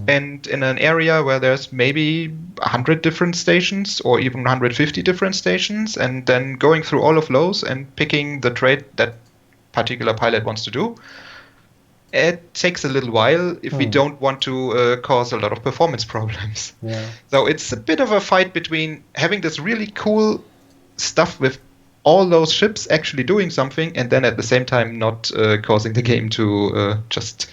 And in an area where there's maybe 100 different stations or even 150 different stations, and then going through all of those and picking the trade that particular pilot wants to do, it takes a little while if we don't want to cause a lot of performance problems. Yeah. So it's a bit of a fight between having this really cool stuff with all those ships actually doing something, and then at the same time not causing the game to just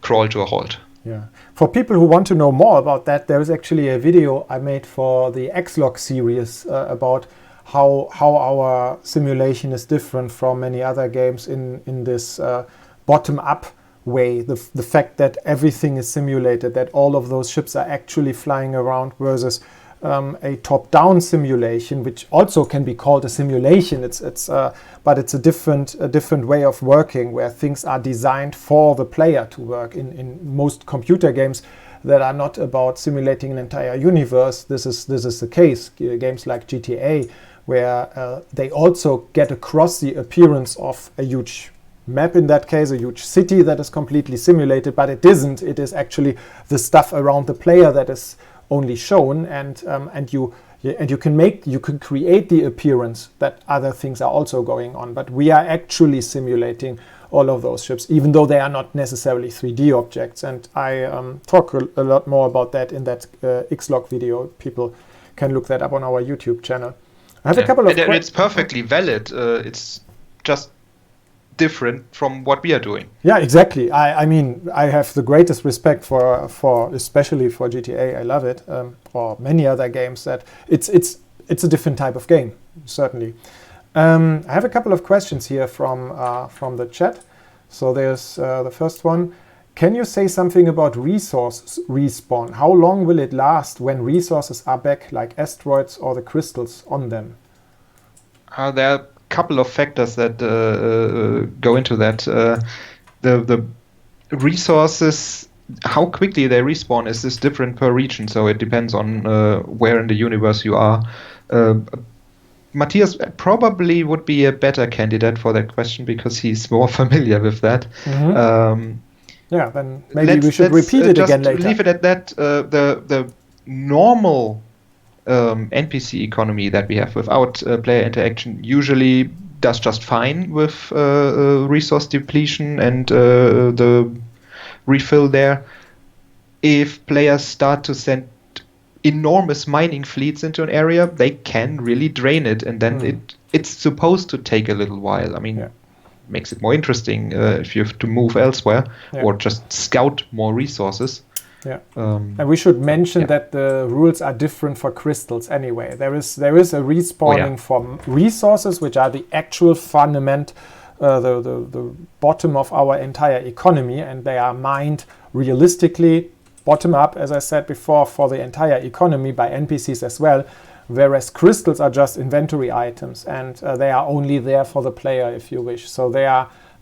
crawl to a halt. Yeah. For people who want to know more about that, there is actually a video I made for the X-Log series about how our simulation is different from many other games in this bottom-up way. The fact that everything is simulated, that all of those ships are actually flying around versus a top-down simulation, which also can be called a simulation. But it's a different way of working, where things are designed for the player to work. In most computer games that are not about simulating an entire universe, this is the case. Games like GTA, where they also get across the appearance of a huge map, in that case a huge city that is completely simulated, but it isn't. It is actually the stuff around the player that is only shown, and you can create the appearance that other things are also going on. But we are actually simulating all of those ships, even though they are not necessarily 3D objects. And I talk a lot more about that in that X-Log video. People can look that up on our YouTube channel. I have a couple of questions. It's perfectly valid. It's just different from what we are doing. Yeah, exactly. I mean, I have the greatest respect for especially for GTA. I love it, or many other games. That it's a different type of game, certainly. I have a couple of questions here from the chat. So there's the first one. Can you say something about resource respawn? How long will it last when resources are back, like asteroids or the crystals on them? There are couple of factors that go into that. The resources, how quickly they respawn is different per region, so it depends on where in the universe you are. Matthias probably would be a better candidate for that question because he's more familiar with that. Then maybe we should repeat it again later. Leave it at that. The normal NPC economy that we have without player interaction usually does just fine with resource depletion and the refill there. If players start to send enormous mining fleets into an area, they can really drain it, and then it's supposed to take a little while. I mean, makes it more interesting if you have to move elsewhere or just scout more resources. And we should mention that the rules are different for crystals anyway. There is a respawning for resources, which are the actual fundament, the bottom of our entire economy, and they are mined realistically, bottom up, as I said before, for the entire economy by NPCs as well. Whereas crystals are just inventory items, and they are only there for the player if you wish. So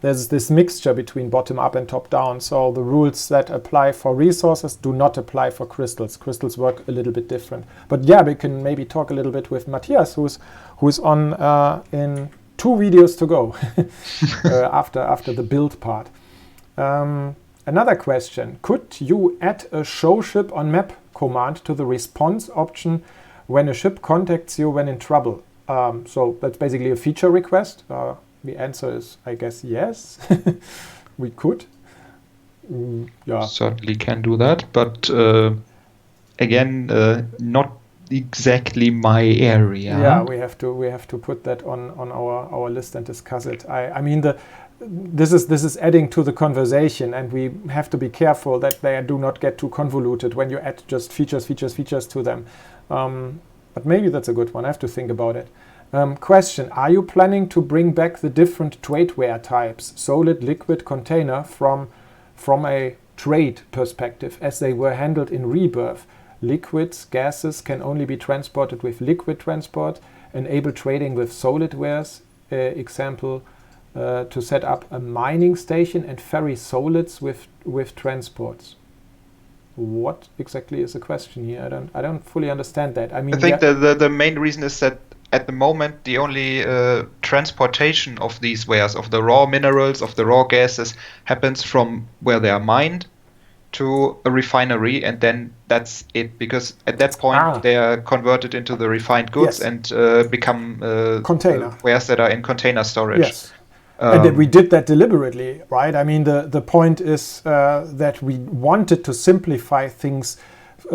there's this mixture between bottom up and top down. So the rules that apply for resources do not apply for crystals. Crystals work a little bit different. But we can maybe talk a little bit with Matthias, who's on in 2 videos to go after the build part. Another question: could you add a show ship on map command to the response option when a ship contacts you when in trouble? So that's basically a feature request. The answer is, I guess, yes. We could. Certainly can do that, but again, not exactly my area. Yeah, we have to put that on our list and discuss it. I mean, this is adding to the conversation, and we have to be careful that they do not get too convoluted when you add just features to them. But maybe that's a good one. I have to think about it. Question: are you planning to bring back the different tradeware types, solid, liquid, container, from a trade perspective, as they were handled in Rebirth? Liquids, gases can only be transported with liquid transport. Enable trading with solid wares. Example: to set up a mining station and ferry solids with transports. What exactly is the question here? I don't fully understand that. I mean, I think the main reason is that at the moment the only transportation of these wares, of the raw minerals, of the raw gases, happens from where they are mined to a refinery, and then that's it. Because at that point they are converted into the refined goods and become container wares that are in container storage. Yes. And we did that deliberately, right? I mean, the point is that we wanted to simplify things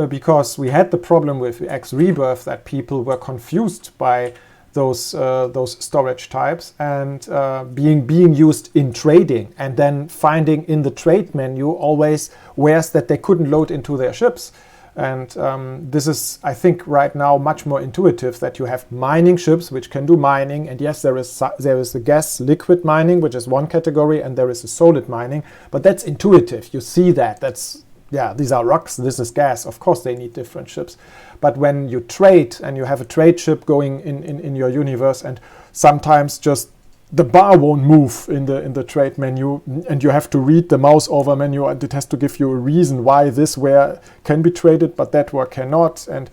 because we had the problem with X Rebirth that people were confused by those storage types and being used in trading, and then finding in the trade menu always wares that they couldn't load into their ships. And this is, I think, right now much more intuitive, that you have mining ships which can do mining. And yes, there is the gas liquid mining, which is one category, and there is the solid mining. But that's intuitive. You see that. These are rocks, this is gas. Of course, they need different ships. But when you trade and you have a trade ship going in your universe, and sometimes just the bar won't move in the trade menu, and you have to read the mouse over menu, and it has to give you a reason why this ware can be traded but that ware cannot, and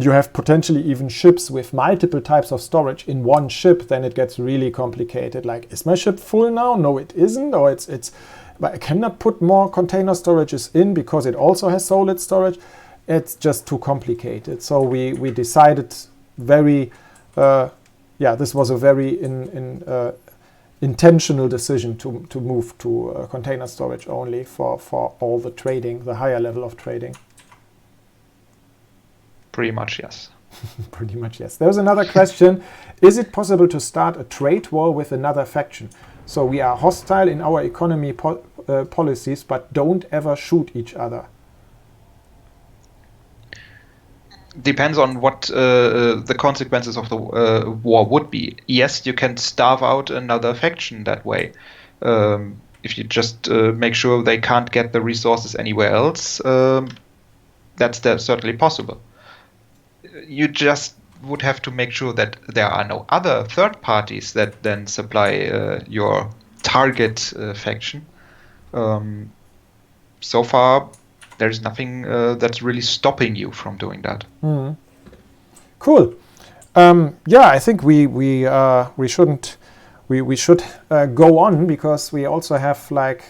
you have potentially even ships with multiple types of storage in one ship, then it gets really complicated. Like, is my ship full now? No, it isn't. Or it's but I cannot put more container storages in because it also has solid storage. It's just too complicated. So we decided this was a very intentional decision to move to container storage only for all the trading, the higher level of trading. Pretty much, yes. Pretty much, yes. There's another question. Is it possible to start a trade war with another faction? So we are hostile in our economy policies, but don't ever shoot each other. Depends on what the consequences of the war would be. Yes, you can starve out another faction that way. If you just make sure they can't get the resources anywhere else, that's certainly possible. You just would have to make sure that there are no other third parties that then supply your target faction. So far, there's nothing that's really stopping you from doing that. Mm. Cool. I think we should go on, because we also have like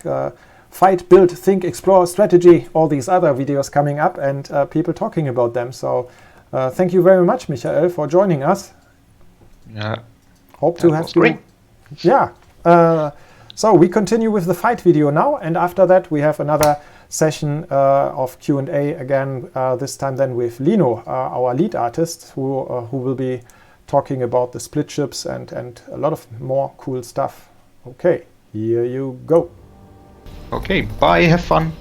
fight, build, think, explore, strategy, all these other videos coming up, and people talking about them. So thank you very much, Michael, for joining us. Yeah. Hope to have you. Great. Yeah. So we continue with the fight video now, and after that we have another session of Q&A again, this time then with Lino, our lead artist, who will be talking about the split ships and a lot of more cool stuff. Okay, here you go. Okay, bye, have fun.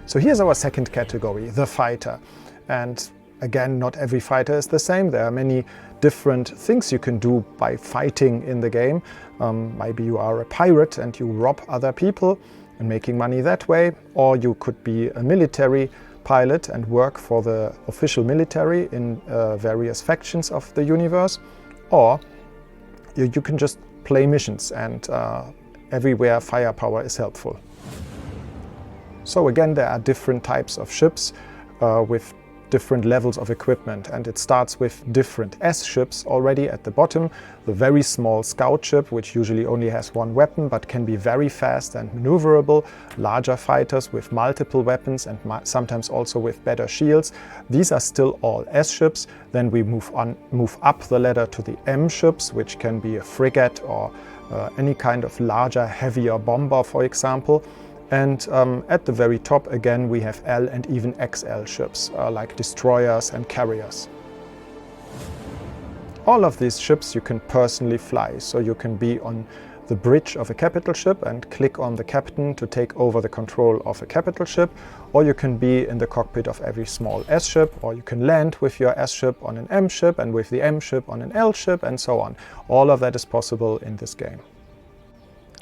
So here's our second category, the fighter. And again, not every fighter is the same. There are many different things you can do by fighting in the game. Maybe you are a pirate and you rob other people and making money that way. Or you could be a military pilot and work for the official military in various factions of the universe. Or you can just play missions, and everywhere firepower is helpful. So again, there are different types of ships with different levels of equipment, and it starts with different S ships already at the bottom. The very small scout ship, which usually only has one weapon but can be very fast and maneuverable. Larger fighters with multiple weapons and sometimes also with better shields. These are still all S ships. Then we move up the ladder to the M ships, which can be a frigate or any kind of larger, heavier bomber, for example. And at the very top, again, we have L and even XL ships, like destroyers and carriers. All of these ships you can personally fly, so you can be on the bridge of a capital ship and click on the captain to take over the control of a capital ship, or you can be in the cockpit of every small S ship, or you can land with your S ship on an M ship and with the M ship on an L ship, and so on. All of that is possible in this game.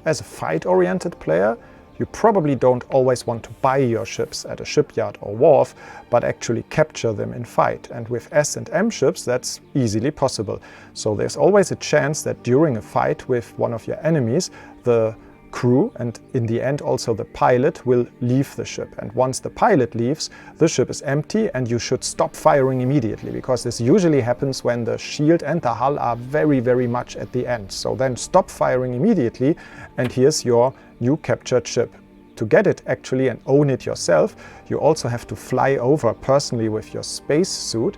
As a fight-oriented player, you probably don't always want to buy your ships at a shipyard or wharf, but actually capture them in fight. And with S and M ships, that's easily possible. So there's always a chance that during a fight with one of your enemies, the crew and in the end also the pilot will leave the ship. And once the pilot leaves, the ship is empty and you should stop firing immediately, because this usually happens when the shield and the hull are very much at the end. So then stop firing immediately, and here's your new captured ship. To get it actually and own it yourself, you also have to fly over personally with your space suit,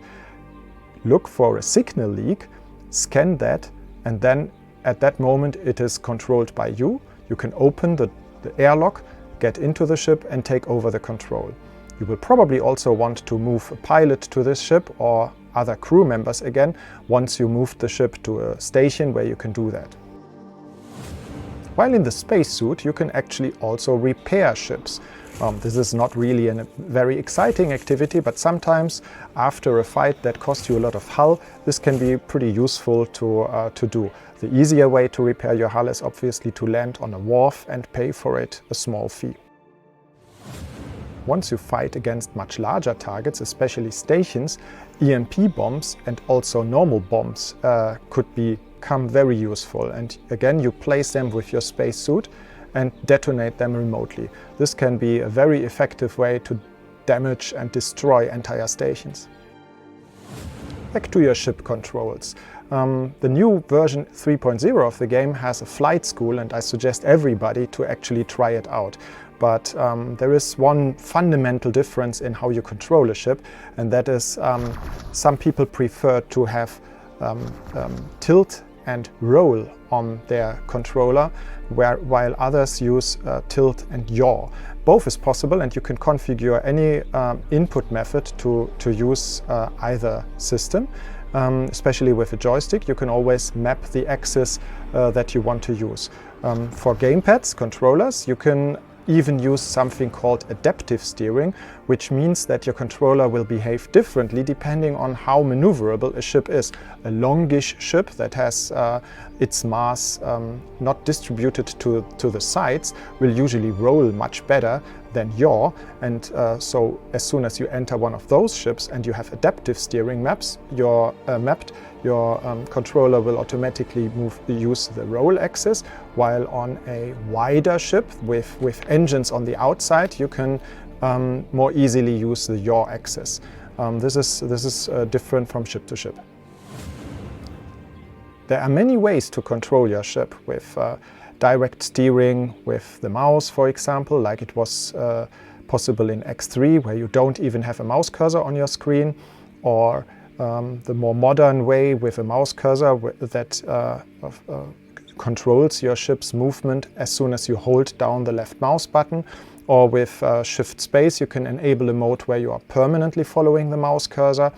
look for a signal leak, scan that, and then at that moment it is controlled by you. You can open the airlock, get into the ship and take over the control. You will probably also want to move a pilot to this ship or other crew members again once you move the ship to a station where you can do that. While in the spacesuit, you can actually also repair ships. This is not really a very exciting activity, but sometimes after a fight that costs you a lot of hull, this can be pretty useful to do. The easier way to repair your hull is obviously to land on a wharf and pay for it a small fee. Once you fight against much larger targets, especially stations, EMP bombs and also normal bombs could become very useful. And again, you place them with your spacesuit and detonate them remotely. This can be a very effective way to damage and destroy entire stations. Back to your ship controls. The new version 3.0 of the game has a flight school, and I suggest everybody to actually try it out. But there is one fundamental difference in how you control a ship, and that is some people prefer to have tilt and roll on their controller, while others use tilt and yaw. Both is possible, and you can configure any input method to use either system. Especially with a joystick, you can always map the axis that you want to use. For gamepads, controllers, you can even use something called adaptive steering, which means that your controller will behave differently depending on how maneuverable a ship is. A longish ship that has its mass not distributed to the sides will usually roll much better than yaw, and so as soon as you enter one of those ships and you have adaptive steering mapped, your controller will automatically use the roll axis, while on a wider ship with engines on the outside, you can more easily use the yaw axis. This is different from ship to ship. There are many ways to control your ship, with direct steering with the mouse, for example, like it was possible in X3, where you don't even have a mouse cursor on your screen, or the more modern way with a mouse cursor that controls your ship's movement as soon as you hold down the left mouse button, or with shift space you can enable a mode where you are permanently following the mouse cursor.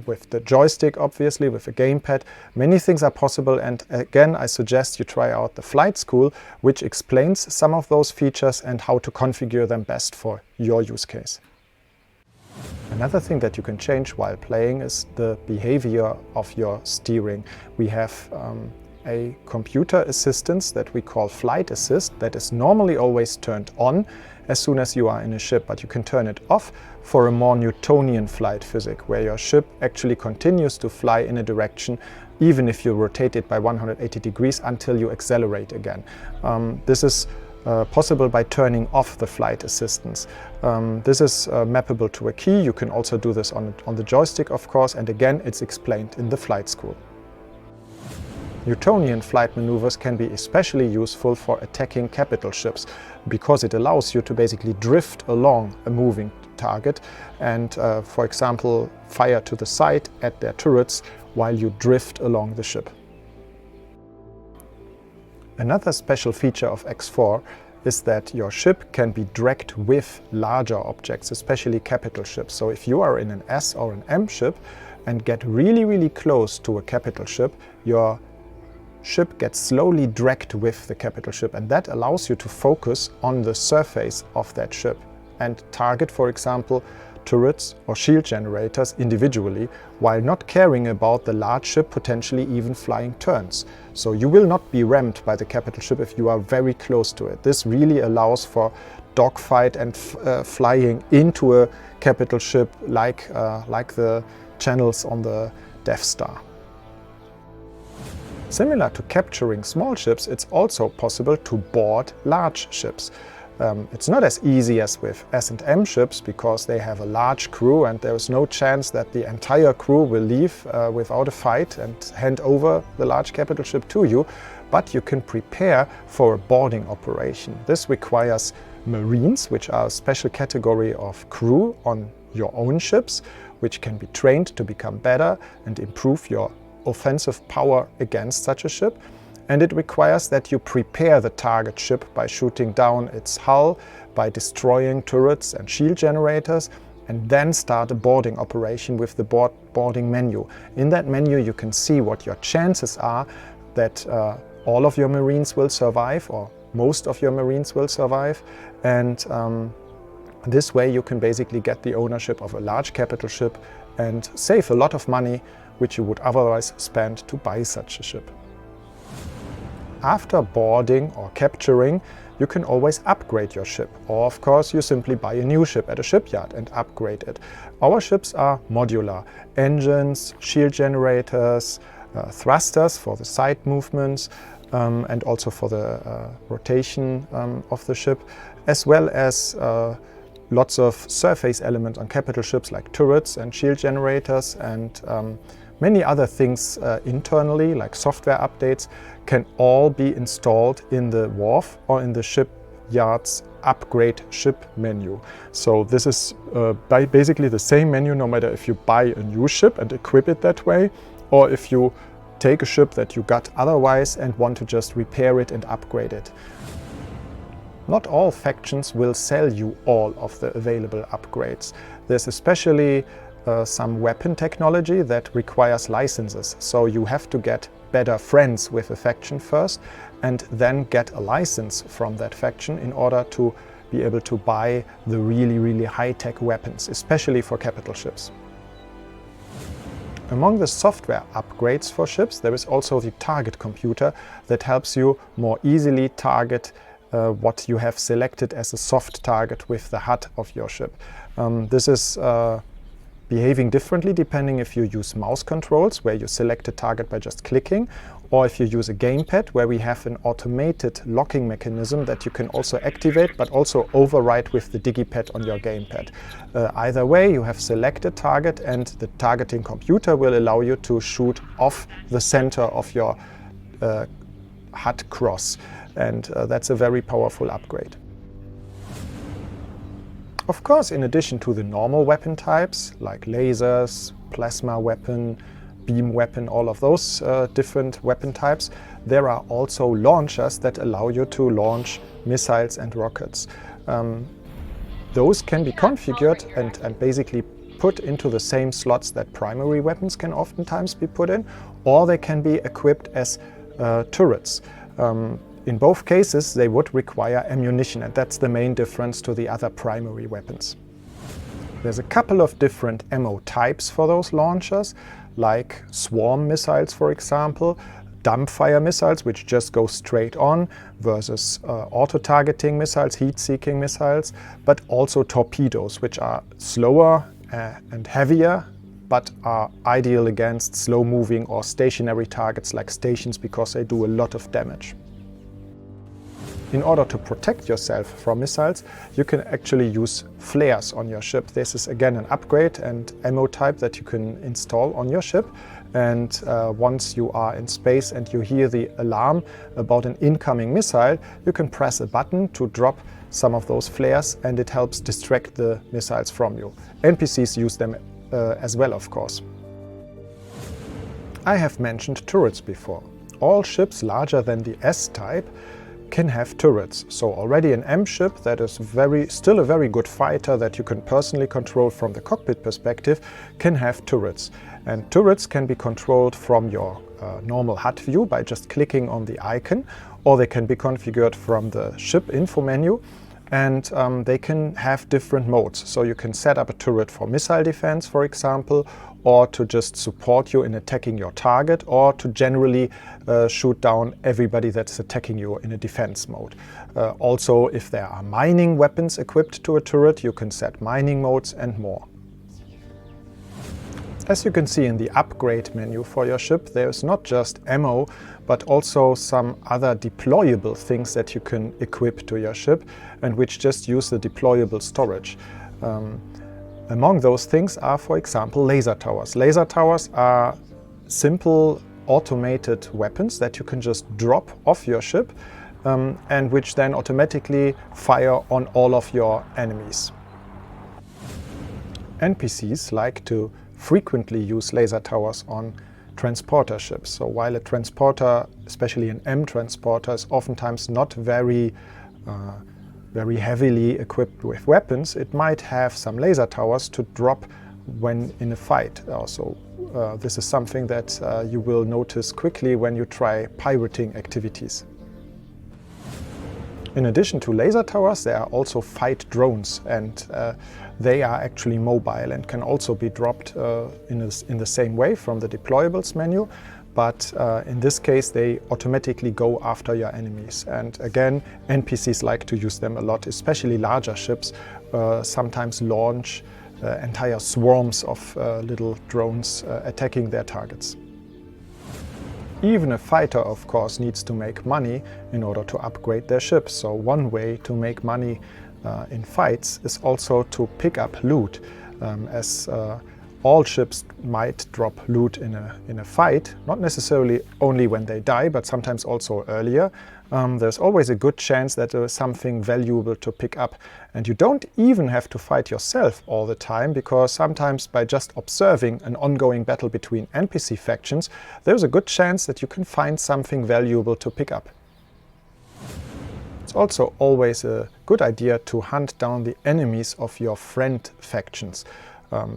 With the joystick, obviously, with a gamepad, many things are possible, and again I suggest you try out the flight school, which explains some of those features and how to configure them best for your use case. Another thing that you can change while playing is the behavior of your steering. We have a computer assistance that we call Flight Assist that is normally always turned on as soon as you are in a ship, but you can turn it off for a more Newtonian flight physics, where your ship actually continues to fly in a direction even if you rotate it by 180 degrees until you accelerate again. This is possible by turning off the flight assistance. This is mappable to a key. You can also do this on the joystick, of course, and again it's explained in the flight school. Newtonian flight maneuvers can be especially useful for attacking capital ships, because it allows you to basically drift along a moving target and, for example, fire to the side at their turrets while you drift along the ship. Another special feature of X4 is that your ship can be dragged with larger objects, especially capital ships. So if you are in an S or an M ship and get really close to a capital ship, your ship gets slowly dragged with the capital ship, and that allows you to focus on the surface of that ship and target, for example, turrets or shield generators individually, while not caring about the large ship potentially even flying turns. So you will not be rammed by the capital ship if you are very close to it. This really allows for dogfight and flying into a capital ship like the channels on the Death Star. Similar to capturing small ships, it's also possible to board large ships. It's not as easy as with S&M ships because they have a large crew and there is no chance that the entire crew will leave without a fight and hand over the large capital ship to you, but you can prepare for a boarding operation. This requires Marines, which are a special category of crew on your own ships, which can be trained to become better and improve your offensive power against such a ship. And it requires that you prepare the target ship by shooting down its hull, by destroying turrets and shield generators, and then start a boarding operation with the boarding menu. In that menu you can see what your chances are that all of your Marines will survive, or most of your Marines will survive, and this way you can basically get the ownership of a large capital ship and save a lot of money which you would otherwise spend to buy such a ship. After boarding or capturing, you can always upgrade your ship, or of course you simply buy a new ship at a shipyard and upgrade it. Our ships are modular: engines, shield generators, thrusters for the side movements, and also for the rotation of the ship, as well as lots of surface elements on capital ships like turrets and shield generators, and many other things internally, like software updates, can all be installed in the wharf or in the shipyard's upgrade ship menu. So this is basically the same menu no matter if you buy a new ship and equip it that way, or if you take a ship that you got otherwise and want to just repair it and upgrade it. Not all factions will sell you all of the available upgrades. There's especially some weapon technology that requires licenses, so you have to get better friends with a faction first and then get a license from that faction in order to be able to buy the really high-tech weapons, especially for capital ships. Among the software upgrades for ships, there is also the target computer that helps you more easily target what you have selected as a soft target with the HUD of your ship. This is behaving differently depending if you use mouse controls, where you select a target by just clicking, or if you use a gamepad, where we have an automated locking mechanism that you can also activate but also override with the digipad on your gamepad. Either way, you have selected target and the targeting computer will allow you to shoot off the center of your HUD cross, and that's a very powerful upgrade. Of course, in addition to the normal weapon types like lasers, plasma weapon, beam weapon, all of those different weapon types, there are also launchers that allow you to launch missiles and rockets. Those can be configured and basically put into the same slots that primary weapons can oftentimes be put in, or they can be equipped as turrets. In both cases, they would require ammunition, and that's the main difference to the other primary weapons. There's a couple of different ammo types for those launchers, like swarm missiles, for example, dumbfire missiles, which just go straight on, versus auto-targeting missiles, heat-seeking missiles, but also torpedoes, which are slower and heavier, but are ideal against slow-moving or stationary targets like stations because they do a lot of damage. In order to protect yourself from missiles, you can actually use flares on your ship. This is again an upgrade and ammo type that you can install on your ship. And once you are in space and you hear the alarm about an incoming missile, you can press a button to drop some of those flares, and it helps distract the missiles from you. NPCs use them as well, of course. I have mentioned turrets before. All ships larger than the S-type can have turrets. So already an M ship that is still a very good fighter that you can personally control from the cockpit perspective can have turrets. And turrets can be controlled from your normal HUD view by just clicking on the icon, or they can be configured from the ship info menu. and they can have different modes. So you can set up a turret for missile defense, for example, or to just support you in attacking your target, or to generally shoot down everybody that's attacking you in a defense mode. Also, if there are mining weapons equipped to a turret, you can set mining modes and more. As you can see in the upgrade menu for your ship, there's not just ammo, but also some other deployable things that you can equip to your ship and which just use the deployable storage. Among those things are, for example, laser towers. Laser towers are simple automated weapons that you can just drop off your ship and which then automatically fire on all of your enemies. NPCs like to frequently use laser towers on transporter ships. So while a transporter, especially an M transporter, is oftentimes not very heavily equipped with weapons, it might have some laser towers to drop when in a fight. Also, this is something that you will notice quickly when you try pirating activities. In addition to laser towers, there are also fight drones, and they are actually mobile and can also be dropped in the same way from the deployables menu, but in this case they automatically go after your enemies. And again, NPCs like to use them a lot, especially larger ships sometimes launch entire swarms of little drones attacking their targets. Even a fighter, of course, needs to make money in order to upgrade their ship. So one way to make money in fights is also to pick up loot, as all ships might drop loot in a fight, not necessarily only when they die, but sometimes also earlier. There's always a good chance that there is something valuable to pick up. And you don't even have to fight yourself all the time, because sometimes by just observing an ongoing battle between NPC factions, there's a good chance that you can find something valuable to pick up. It's also always a good idea to hunt down the enemies of your friend factions,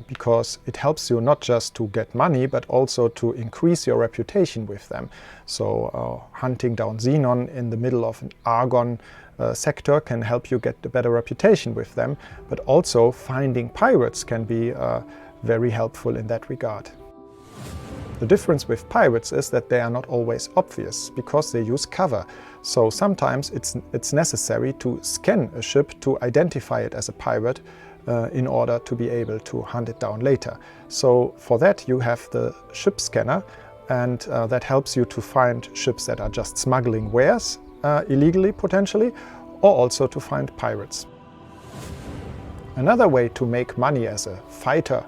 because it helps you not just to get money, but also to increase your reputation with them. So hunting down Xenon in the middle of an Argon sector can help you get a better reputation with them, but also finding pirates can be very helpful in that regard. The difference with pirates is that they are not always obvious, because they use cover. So sometimes it's necessary to scan a ship to identify it as a pirate in order to be able to hunt it down later. So for that you have the ship scanner, and that helps you to find ships that are just smuggling wares illegally potentially, or also to find pirates. Another way to make money as a fighter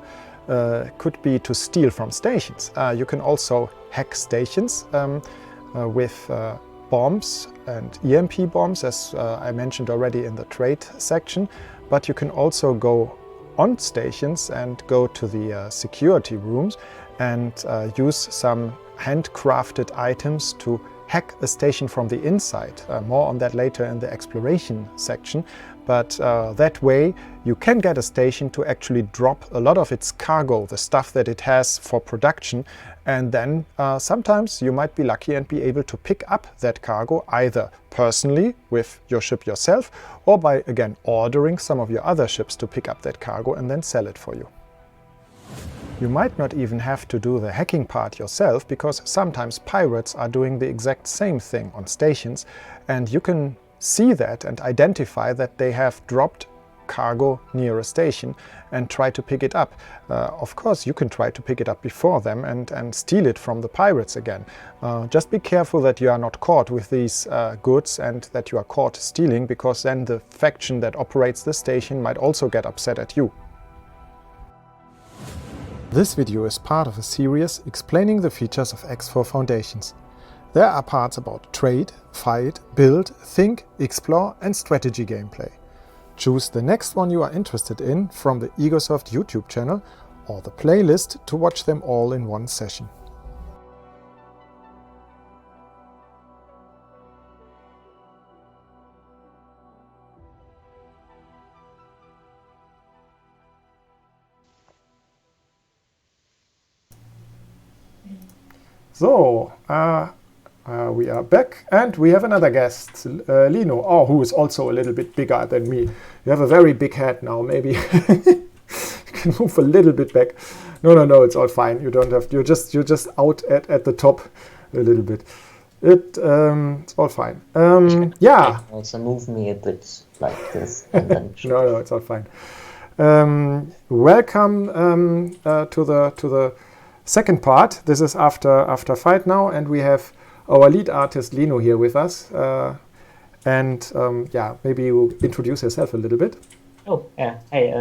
could be to steal from stations. You can also hack stations with bombs and EMP bombs, as I mentioned already in the trade section. But you can also go on stations and go to the security rooms and use some handcrafted items to hack a station from the inside. More on that later in the exploration section. But that way you can get a station to actually drop a lot of its cargo, the stuff that it has for production, and then sometimes you might be lucky and be able to pick up that cargo either personally with your ship yourself, or by again ordering some of your other ships to pick up that cargo and then sell it for you. You might not even have to do the hacking part yourself, because sometimes pirates are doing the exact same thing on stations, and you can see that and identify that they have dropped cargo near a station and try to pick it up. Of course, you can try to pick it up before them and steal it from the pirates again. Just be careful that you are not caught with these goods and that you are caught stealing, because then the faction that operates the station might also get upset at you. This video is part of a series explaining the features of X4 Foundations. There are parts about trade, fight, build, think, explore and strategy gameplay. Choose the next one you are interested in from the Egosoft YouTube channel or the playlist to watch them all in one session. So, We are back, and we have another guest, Lino, who is also a little bit bigger than me. You have a very big head now. Maybe you can move a little bit back. No, it's all fine. You don't have. You're just out at the top a little bit. It's all fine. Yeah. Also move me a bit like this, and then No, it's all fine. Welcome to the second part. This is after fight now, and we have our lead artist Lino here with us. Maybe you introduce yourself a little bit. Oh, yeah. Hey,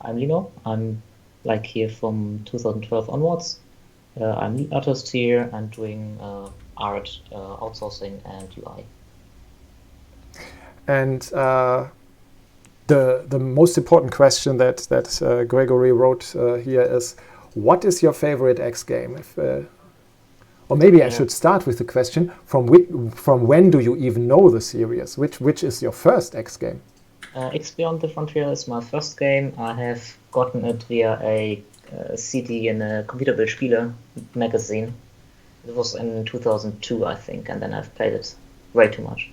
I'm Lino. I'm like here from 2012 onwards. I'm lead artist here. I'm doing art, outsourcing, and UI. And the most important question that Gregory wrote here is, what is your favorite X game? Or maybe I should start with the question, from when do you even know the series? Which is your first X game? X Beyond the Frontier is my first game. I have gotten it via a CD in a Computerbild Spiele magazine. It was in 2002, I think, and then I've played it way too much.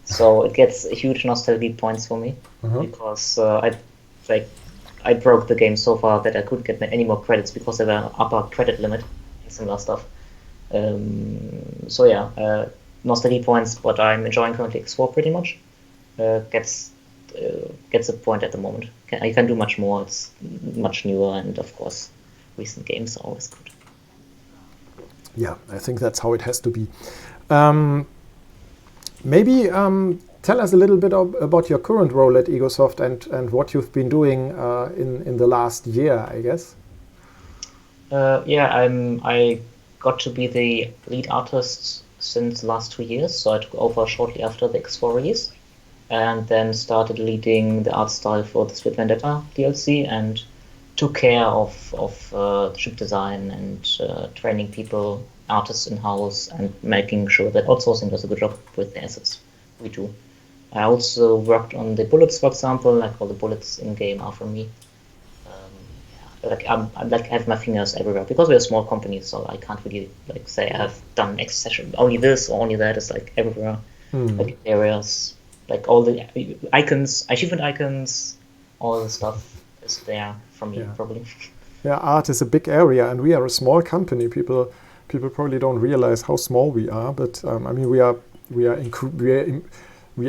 So it gets huge nostalgia points for me, because I broke the game so far that I couldn't get any more credits because there were upper credit limit and similar stuff. Nostalgia points, but I'm enjoying currently X4 pretty much. Gets a point at the moment. I can do much more. It's much newer, and of course, recent games are always good. Yeah, I think that's how it has to be. Maybe tell us a little bit about your current role at Egosoft and what you've been doing in the last year, I guess. I got to be the lead artist since the last 2 years, so I took over shortly after the X4 release, and then started leading the art style for the Split Vendetta DLC, and took care of ship design and training people, artists in-house, and making sure that outsourcing does a good job with the assets we do. I also worked on the bullets, for example, like all the bullets in-game are from me. I have my fingers everywhere because we're a small company, so I can't really say I have done X session, only this or only that. It's like everywhere, like areas, like all the icons, achievement icons, all the stuff is there from me, probably. Yeah, art is a big area, and we are a small company. People probably don't realize how small we are, but we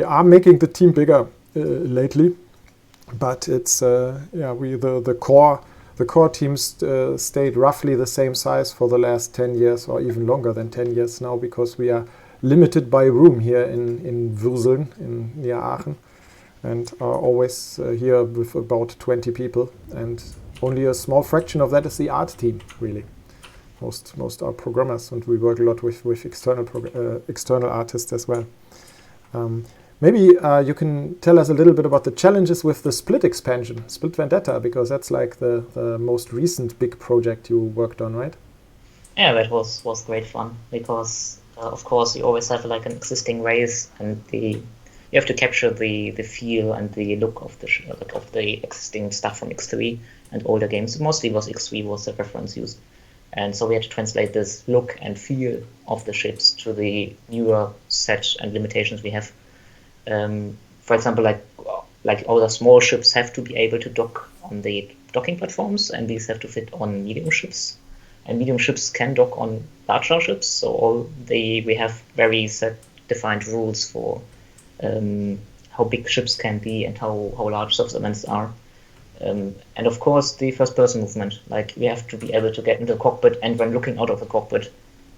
are making the team bigger lately. But it's the core teams stayed roughly the same size for the last 10 years, or even longer than 10 years now, because we are limited by room here in Würseln, near Aachen, and are always here with about 20 people, and only a small fraction of that is the art team, really. Most are programmers, and we work a lot with external artists as well. Maybe you can tell us a little bit about the challenges with the Split expansion, Split Vendetta, because that's like the most recent big project you worked on, right? Yeah, that was great fun, because of course you always have like an existing race, and you have to capture the feel and the look of the existing stuff from X3 and older games. Mostly was X3 was the reference used. And so we had to translate this look and feel of the ships to the newer set and limitations we have. For example, like all the small ships have to be able to dock on the docking platforms, and these have to fit on medium ships. And medium ships can dock on larger ships, so we have very set defined rules for how big ships can be and how large subsegments are. And of course, the first-person movement. Like, we have to be able to get into the cockpit, and when looking out of the cockpit,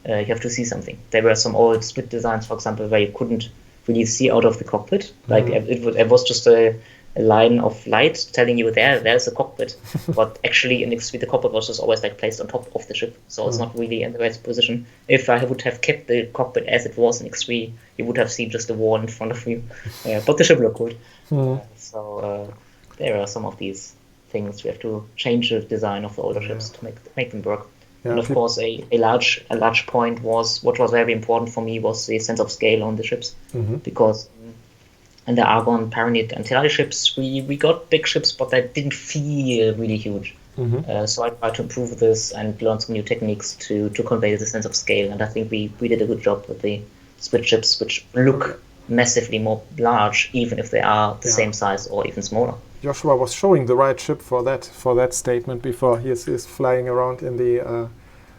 you have to see something. There were some old Split designs, for example, where you couldn't really see out of the cockpit. Like, it was just a line of light telling you there's a cockpit. But actually, in X3, the cockpit was just always like placed on top of the ship, so it's not really in the right position. If I would have kept the cockpit as it was in X3, you would have seen just a wall in front of you. But the ship looked good. There are some of these things. We have to change the design of the older ships to make them work. Yeah, and of course, a large point was what was very important for me was the sense of scale on the ships, because in the Argon, Paranid, and Telai ships, we got big ships, but they didn't feel really huge. So I tried to improve this and learn some new techniques to convey the sense of scale. And I think we did a good job with the split chips, which look massively more large, even if they are the same size or even smaller. Joshua was showing the right chip for that statement before. He is flying around in the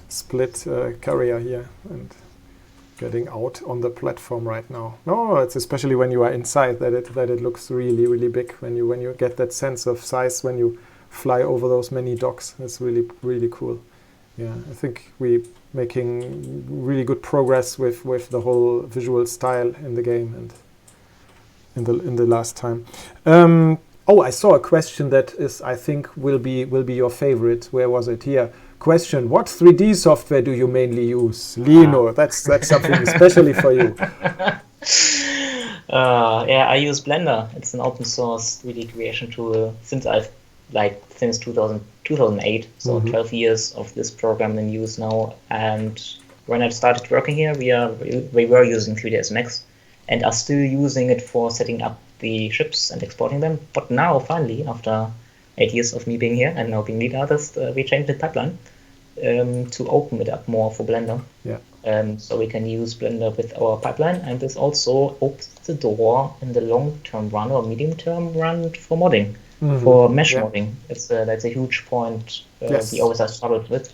split carrier here and getting out on the platform right now. No, it's especially when you are inside that it looks really, really big. When you get that sense of size when you fly over those many docks, it's really, really cool. Yeah, I think we're making really good progress with the whole visual style in the game and in the last time. I saw a question that is, I think, will be your favorite. Where was it? Here. Question: what 3D software do you mainly use? Lino, that's something especially for you. I use Blender. It's an open source 3D creation tool since 2008, so 12 years of this program in use now. And when I started working here, we were using 3ds Max and are still using it for setting up the ships and exporting them. But now, finally, after 8 years of me being here and now being lead artist, we changed the pipeline to open it up more for Blender. So we can use Blender with our pipeline, and this also opens the door in the long-term run or medium-term run for modding, for mesh modding. That's a huge point we always have struggled with.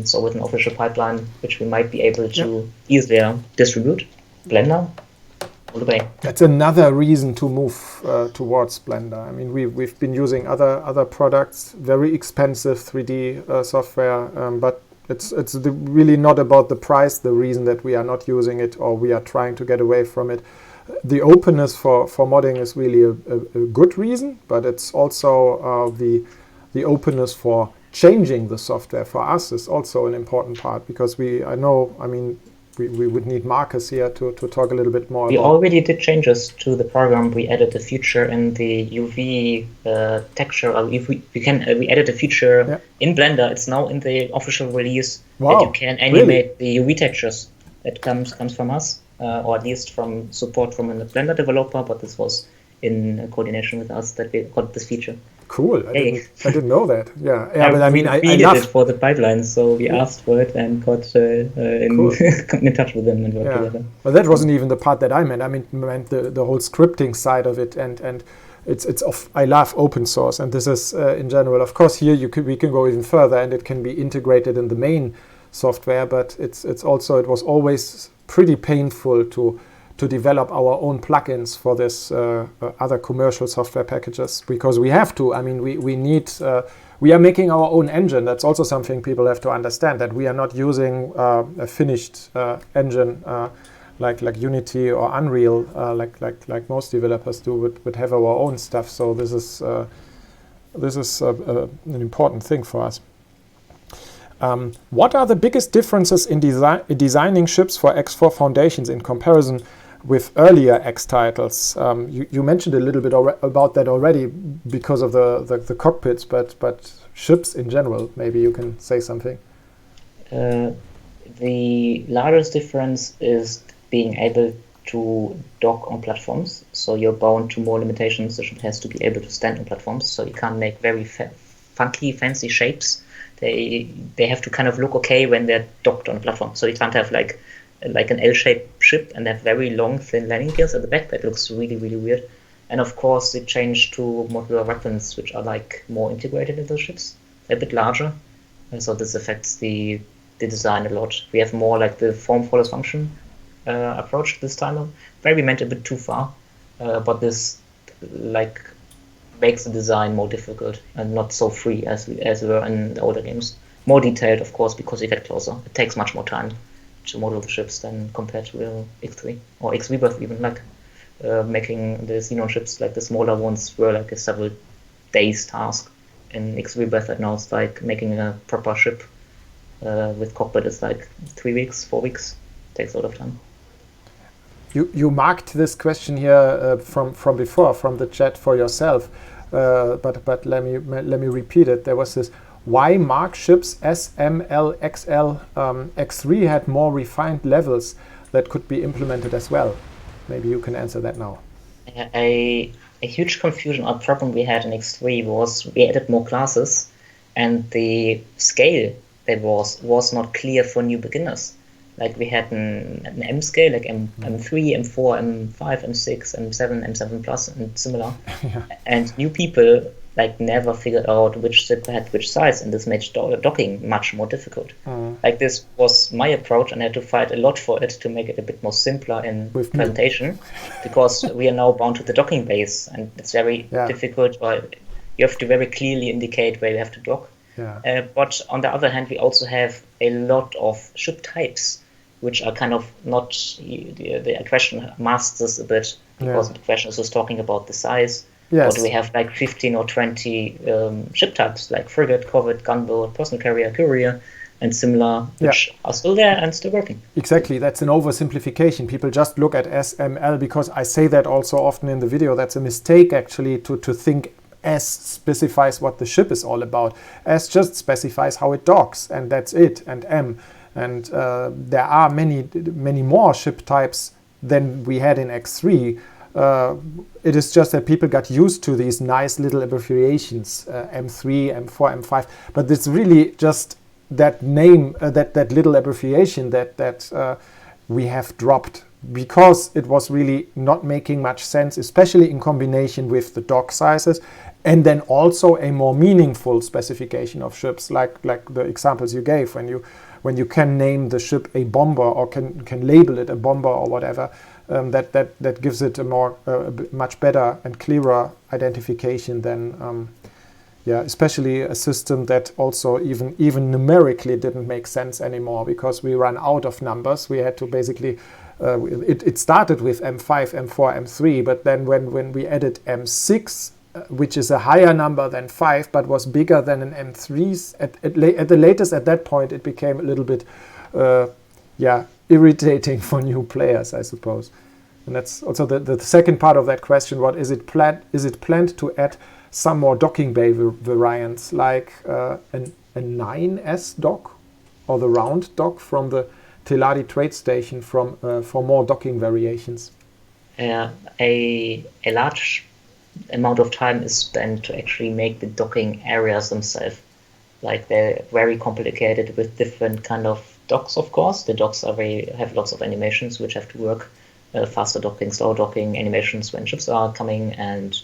So with an official pipeline, which we might be able to easier distribute, Blender, all the way. That's another reason to move towards Blender. I mean, we've been using other products, very expensive 3D software, but it's really not about the price, the reason that we are not using it or we are trying to get away from it. The openness for modding is really a good reason, but it's also the openness for changing the software for us is also an important part, because we would need Marcus here to talk a little bit more. We already did changes to the program. We added a feature in the UV texture. We added a feature in Blender. It's now in the official release that you can animate the UV textures. That comes from us, or at least from support from a Blender developer. But this was in coordination with us that we got this feature. Cool. I didn't know that. But I mean, we did it for the pipeline, so we asked for it and got in touch with them and worked together. Well, that wasn't even the part that I meant. I meant the whole scripting side of it, and I love open source, and this is in general. Of course, here we can go even further, and it can be integrated in the main software. But it was always pretty painful to develop our own plugins for this other commercial software packages, because we have to. I mean, we are making our own engine. That's also something people have to understand, that we are not using a finished engine like Unity or Unreal, like most developers do. Would have our own stuff. So this is an important thing for us. What are the biggest differences in designing ships for X4 Foundations in comparison with earlier X titles? You mentioned a little bit about that already because of the cockpits, but ships in general, maybe you can say something. The largest difference is being able to dock on platforms. So you're bound to more limitations. The ship has to be able to stand on platforms, so you can't make very funky, fancy shapes. They have to kind of look okay when they're docked on a platform. So you can't have like an L-shaped ship and have very long, thin landing gears at the back. That looks really, really weird. And of course, it changed to modular weapons, which are like more integrated into ships, a bit larger. And so this affects the design a lot. We have more like the form follows function approach this time. Maybe went a bit too far, but this like makes the design more difficult and not so free as we were in the older games. More detailed, of course, because you get closer. It takes much more time to model the ships than compared to X3 or X Rebirth even. Like making the Xenon ships, like the smaller ones, were like a several days task. In X Rebirth, I know it's like making a proper ship with cockpit is like 3 weeks, 4 weeks. Takes a lot of time. You marked this question here from before, from the chat for yourself, but let me repeat it. There was this: why mark ships S, M, L, XL? X3 had more refined levels that could be implemented as well. Maybe you can answer that now. A huge confusion or problem we had in X3 was we added more classes, and the scale that was not clear for new beginners. Like we had an M scale, like M3, M4, M5, M6, M7, M7 Plus, and similar. Yeah. And new people like never figured out which chip had which size, and this made docking much more difficult. Like this was my approach, and I had to fight a lot for it to make it a bit more simpler in presentation, because we are now bound to the docking base, and it's very difficult. Or you have to very clearly indicate where you have to dock. Yeah. But on the other hand, we also have a lot of ship types, which are kind of not, the question masks this a bit, because the question is just talking about the size. Yes. Or do we have like 15 or 20 ship types, like frigate, corvette, gunboat, personal carrier, courier, and similar, which are still there and still working. Exactly, that's an oversimplification. People just look at SML, because I say that also often in the video. That's a mistake, actually, to think S specifies what the ship is all about. S just specifies how it docks, and that's it, and M. And there are many more ship types than we had in X3. It is just that people got used to these nice little abbreviations, M3, M4, M5. But it's really just that name, that little abbreviation that we have dropped, because it was really not making much sense, especially in combination with the dock sizes, and then also a more meaningful specification of ships, like the examples you gave, when you can name the ship a bomber, or can label it a bomber or whatever. That gives it a much better and clearer identification than, especially a system that also even numerically didn't make sense anymore, because we ran out of numbers. We had to basically, it started with M5, M4, M3, but then when we added M6, which is a higher number than 5, but was bigger than an M3, at the latest at that point, it became a little bit, irritating for new players, I suppose. And that's also the second part of that question. What is it planned? Is it planned to add some more docking bay variants, like a 9S dock, or the round dock from the Teladi trade station, for more docking variations? A large amount of time is spent to actually make the docking areas themselves. Like, they're very complicated with different kind of docks, of course. The docks have lots of animations which have to work. Faster docking, slow docking, animations when ships are coming, and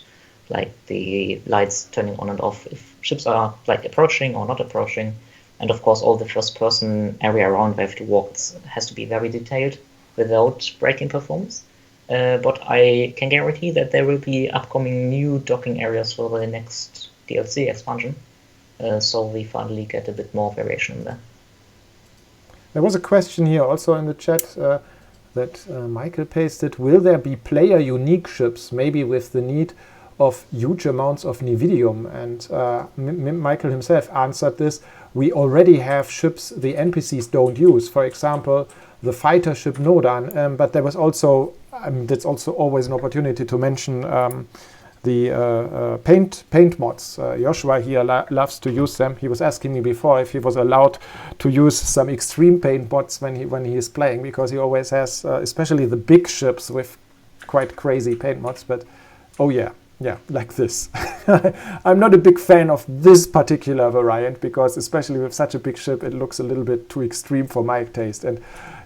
like the lights turning on and off if ships are like approaching or not approaching. And of course, all the first person area around where you have to walk has to be very detailed without breaking performance. But I can guarantee that there will be upcoming new docking areas for the next DLC expansion. So we finally get a bit more variation in there. There was a question here also in the chat that Michael pasted. Will there be player unique ships, maybe with the need of huge amounts of Nividium? And Michael himself answered this. We already have ships the NPCs don't use. For example, the fighter ship Nodan. But there was also, that's also always an opportunity to mention the paint mods. Joshua here loves to use them. He was asking me before if he was allowed to use some extreme paint mods when he is playing, because he always has, especially the big ships with quite crazy paint mods. But like this. I'm not a big fan of this particular variant, because especially with such a big ship, it looks a little bit too extreme for my taste, and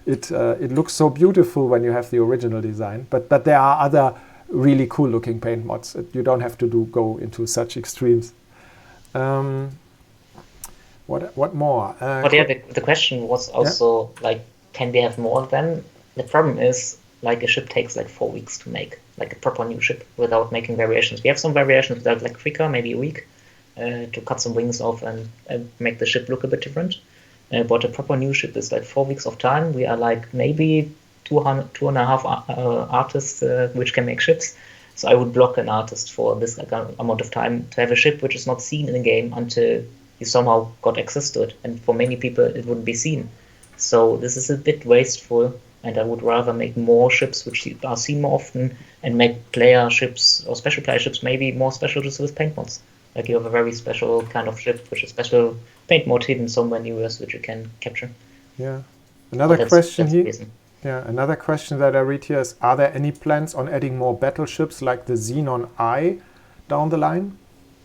it looks so beautiful when you have the original design. But there are other really cool looking paint mods. You don't have to go into such extremes. What more? The question was also like, can we have more of them? The problem is, like, a ship takes like 4 weeks to make, like a proper new ship, without making variations. We have some variations that are like quicker, maybe a week, to cut some wings off and make the ship look a bit different. But a proper new ship is like 4 weeks of time. We are like maybe 2.5 artists which can make ships. So I would block an artist for this amount of time to have a ship which is not seen in the game until you somehow got access to it. And for many people, it wouldn't be seen. So this is a bit wasteful, and I would rather make more ships which are seen more often, and make player ships or special player ships maybe more special just with paint mods. Like, you have a very special kind of ship which is special paint mod hidden somewhere in the US which you can capture. Yeah. Another question here. Yeah, another question that I read here is, are there any plans on adding more battleships like the Xenon I down the line?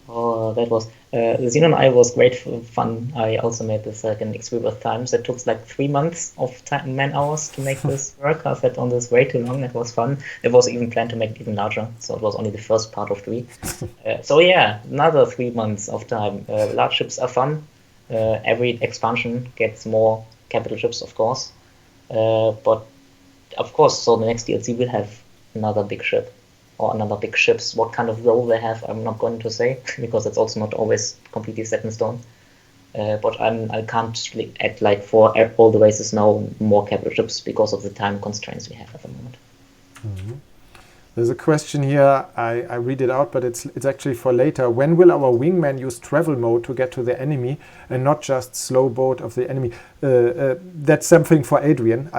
Oh, that was... The Xenon Eye was great fun. I also made this like in XP with times. It took like 3 months of man hours to make this work. I sat on this way too long. It was fun. It was even planned to make it even larger, so it was only the first part of 3. So yeah, another 3 months of time. Large ships are fun. Every expansion gets more capital ships, of course. But of course, so the next DLC will have another big ship. Or another big ships. What kind of role they have, I'm not going to say, because it's also not always completely set in stone. But I can't add like for all the races now more capital ships because of the time constraints we have at the moment. Mm-hmm. There's a question here. I read it out, but it's actually for later. When will our wingman use travel mode to get to the enemy and not just slow boat of the enemy? That's something for Adrian.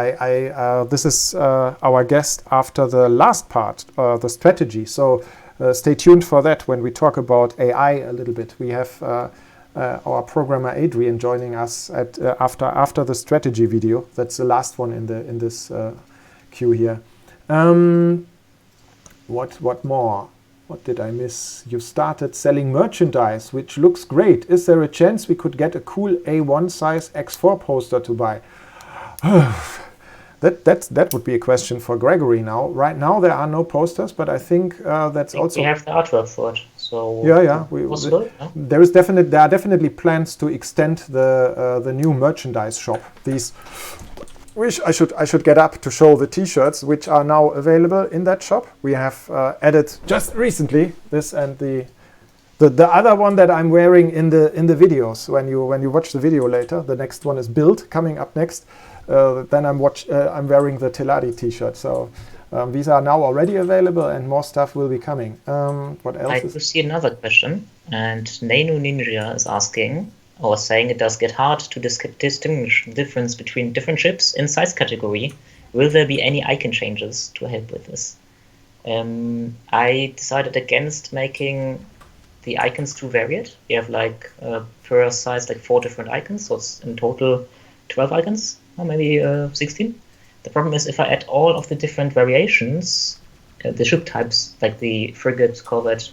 This is our guest after the last part, the strategy. So stay tuned for that when we talk about AI a little bit. We have our programmer Adrian joining us at after the strategy video. That's the last one in this queue here. What more? What did I miss? You started selling merchandise, which looks great. Is there a chance we could get a cool A1 size X4 poster to buy? That would be a question for Gregory now. Right now there are no posters, but I think that's also... We have the artwork for it, so... Yeah. There are definitely plans to extend the new merchandise shop. These... I should get up to show the t-shirts which are now available in that shop. We have added just recently this and the other one that I'm wearing in the videos. When you watch the video later, the next one is Build coming up next. Then I'm wearing the Teladi t-shirt. So these are now already available and more stuff will be coming. What else? I do see another question, and Nano Ninja is asking, or saying it does get hard to distinguish the difference between different ships in size category. Will there be any icon changes to help with this? I decided against making the icons too varied. We have like per size like 4 different icons, so it's in total 12 icons, or maybe 16. The problem is if I add all of the different variations, the ship types, like the frigate, corvette,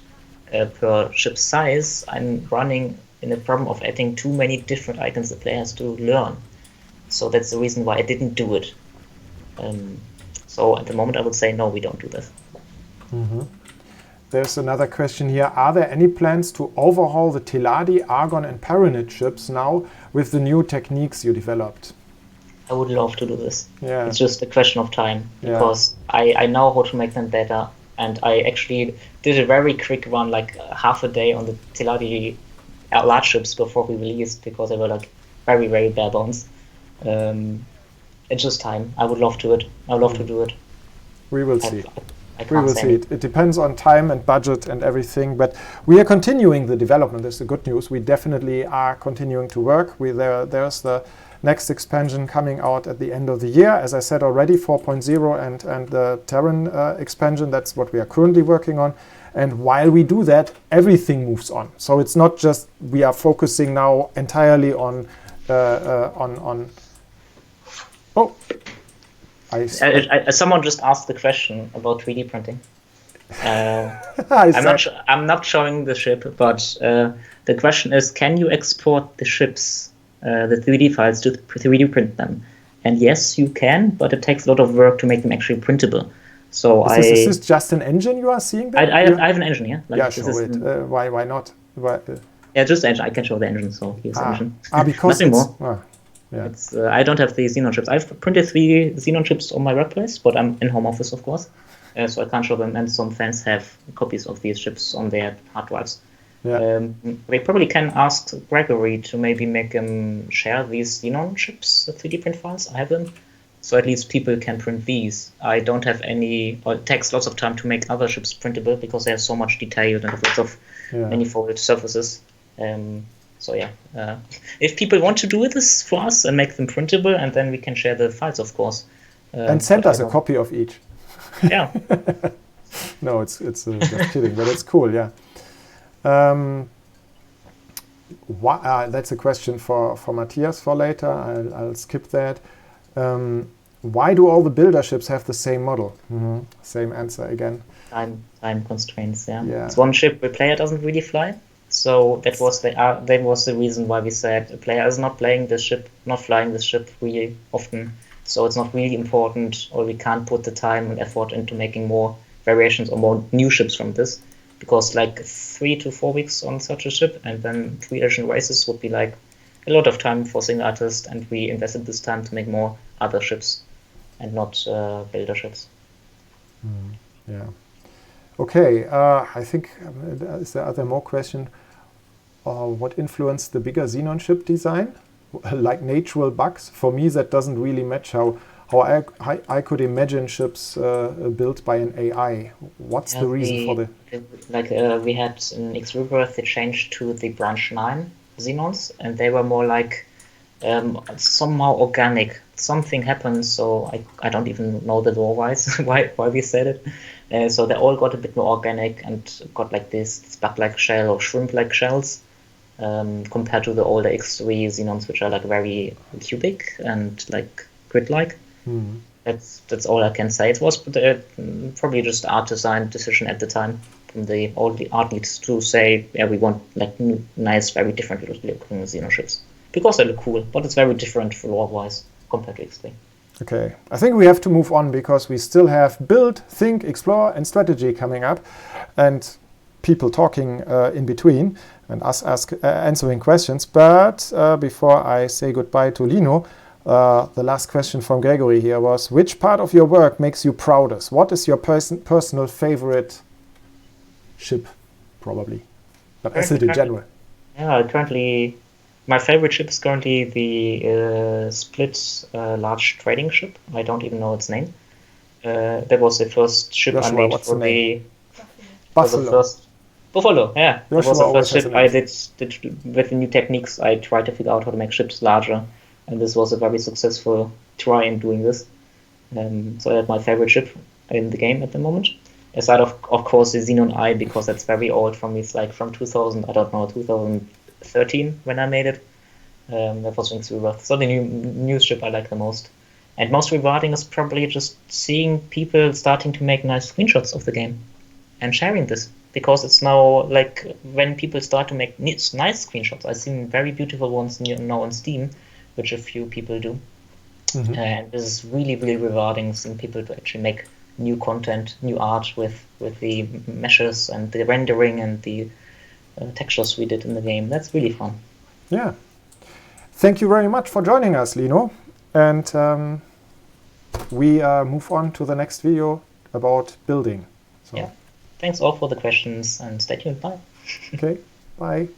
per ship size, I'm running in the problem of adding too many different icons the player has to learn. So that's the reason why I didn't do it. So at the moment I would say no, we don't do this. Mm-hmm. There's another question here. Are there any plans to overhaul the Teladi, Argon and Paranid ships now with the new techniques you developed? I would love to do this. Yeah. It's just a question of time, because I know how to make them better, and I actually did a very quick run, like half a day on the Teladi large ships before we released, because they were like very, very bare bones. It's just time. I would love to it. I would love to do it. We will see. We will see it. It depends on time and budget and everything, but we are continuing the development. That's the good news. We definitely are continuing to work. There's the next expansion coming out at the end of the year. As I said already, 4.0 and the Terran expansion. That's what we are currently working on. And while we do that, everything moves on. So it's not just we are focusing now entirely on. Someone just asked the question about 3D printing. I'm not showing the ship, but the question is: can you export the ships, the 3D files, to 3D print them? And yes, you can, but it takes a lot of work to make them actually printable. So is this just an engine you are seeing there? I have an engine, yeah. Like, show it. Why not? Yeah, just the engine. I can show the engine, so here's the engine. Because nothing more. It's, I don't have the Xenon chips. I've printed 3 Xenon chips on my workplace, but I'm in home office, of course, so I can't show them. And some fans have copies of these chips on their hard drives. Yeah. We probably can ask Gregory to maybe make him share these Xenon chips, the 3D print files. I have them, so at least people can print these. I don't have any. Or it takes lots of time to make other chips printable because they have so much detail and lots of manifold surfaces. So yeah, if people want to do this for us and make them printable, and then we can share the files, of course. And send us a copy of each. Yeah. No, it's just kidding, but it's cool, yeah. That's a question for Matthias for later. I'll skip that. Why do all the builder ships have the same model? Mm-hmm. Same answer again. Time constraints, yeah. It's one ship per player doesn't really fly. So that was the reason why we said a player is not flying this ship really often. So it's not really important, or we can't put the time and effort into making more variations or more new ships from this, because like 3 to 4 weeks on such a ship and then 3 additional races would be like a lot of time for single artist, and we invested this time to make more other ships and not builder ships. Yeah. Okay. I think is there more question? What influenced the bigger Xenon ship design? Like natural bugs? For me, that doesn't really match how I could imagine ships built by an AI. What's the reason for the... We had in X Rebirth, they changed to the branch 9 Xenons, and they were more like somehow organic. Something happened, so I don't even know the lore-wise why we said it. So they all got a bit more organic and got like this bug-like shell or shrimp-like shells, compared to the older X3 Xenons, which are like very cubic and like grid-like. That's all I can say. It was probably just art design decision at the time. All the art needs to say, yeah, we want like nice, very different looking Xeno ships, because they look cool, but it's very different lore-wise compared to X3. Okay, I think we have to move on, because we still have build, think, explore, and strategy coming up, and people talking in between, and us answering questions. But before I say goodbye to Lino, the last question from Gregory here was, which part of your work makes you proudest? What is your personal favorite ship, probably, but asset in general? Yeah, currently, my favorite ship is currently the split large trading ship. I don't even know its name. That was the first ship I made for the first Buffalo. Yeah, that was the first ship I did with the new techniques. I tried to figure out how to make ships larger, and this was a very successful try in doing this. So that's my favorite ship in the game at the moment. Aside of course the Xenon I, because that's very old from me. It's like from 2013 when I made it. That was Wings Rebirth. So the new ship I like the most. And most rewarding is probably just seeing people starting to make nice screenshots of the game and sharing this. Because it's now like when people start to make nice screenshots, I've seen very beautiful ones now on Steam, which a few people do. And this is really, really rewarding, seeing people to actually make new content, new art with the meshes and the rendering and the textures we did in the game. That's really fun. Yeah. Thank you very much for joining us, Lino. And we move on to the next video about building. So. Yeah. Thanks all for the questions, and stay tuned. Bye. Okay. Bye.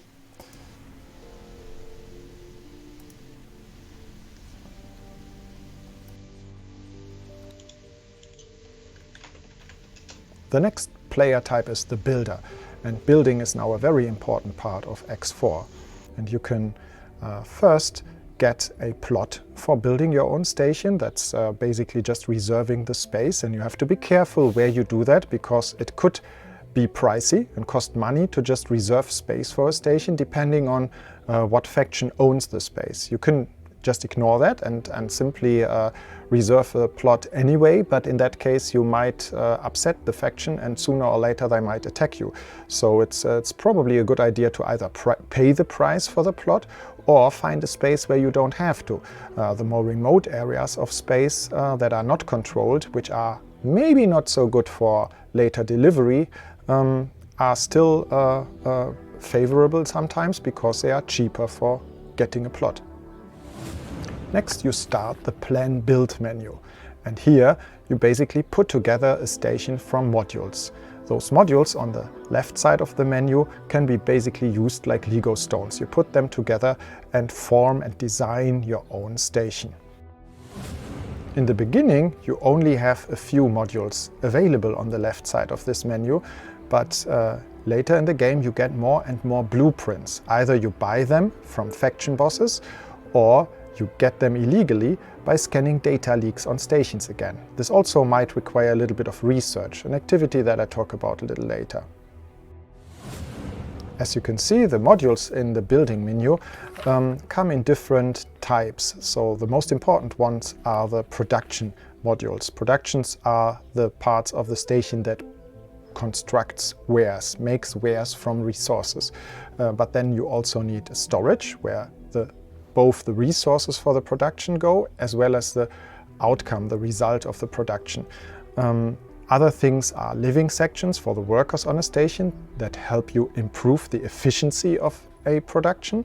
The next player type is the builder, and building is now a very important part of X4. And you can first get a plot for building your own station. That's basically just reserving the space, and you have to be careful where you do that, because it could be pricey and cost money to just reserve space for a station, depending on what faction owns the space. You can just ignore that and simply reserve a plot anyway, but in that case you might upset the faction, and sooner or later they might attack you. So it's probably a good idea to either pay the price for the plot or find a space where you don't have to. The more remote areas of space that are not controlled, which are maybe not so good for later delivery, are still favorable sometimes, because they are cheaper for getting a plot. Next, you start the Plan Build menu, and here you basically put together a station from modules. Those modules on the left side of the menu can be basically used like Lego stones. You put them together and form and design your own station. In the beginning, you only have a few modules available on the left side of this menu, but later in the game you get more and more blueprints. Either you buy them from faction bosses, or you get them illegally by scanning data leaks on stations again. This also might require a little bit of research, an activity that I talk about a little later. As you can see, the modules in the building menu come in different types. So the most important ones are the production modules. Productions are the parts of the station that constructs wares, makes wares from resources. But then you also need storage where both the resources for the production go, as well as the outcome, the result of the production. Other things are living sections for the workers on a station that help you improve the efficiency of a production.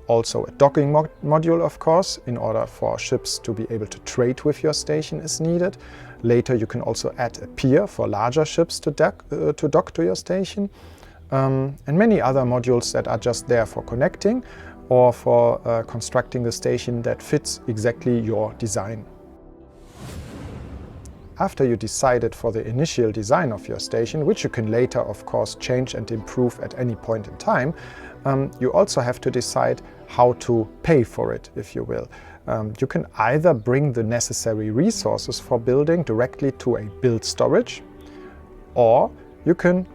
Also a docking module, of course, in order for ships to be able to trade with your station is needed. Later you can also add a pier for larger ships to dock to your station. And many other modules that are just there for connecting or for constructing the station that fits exactly your design. After you decided for the initial design of your station, which you can later of course change and improve at any point in time, you also have to decide how to pay for it, if you will. You can either bring the necessary resources for building directly to a build storage, or you can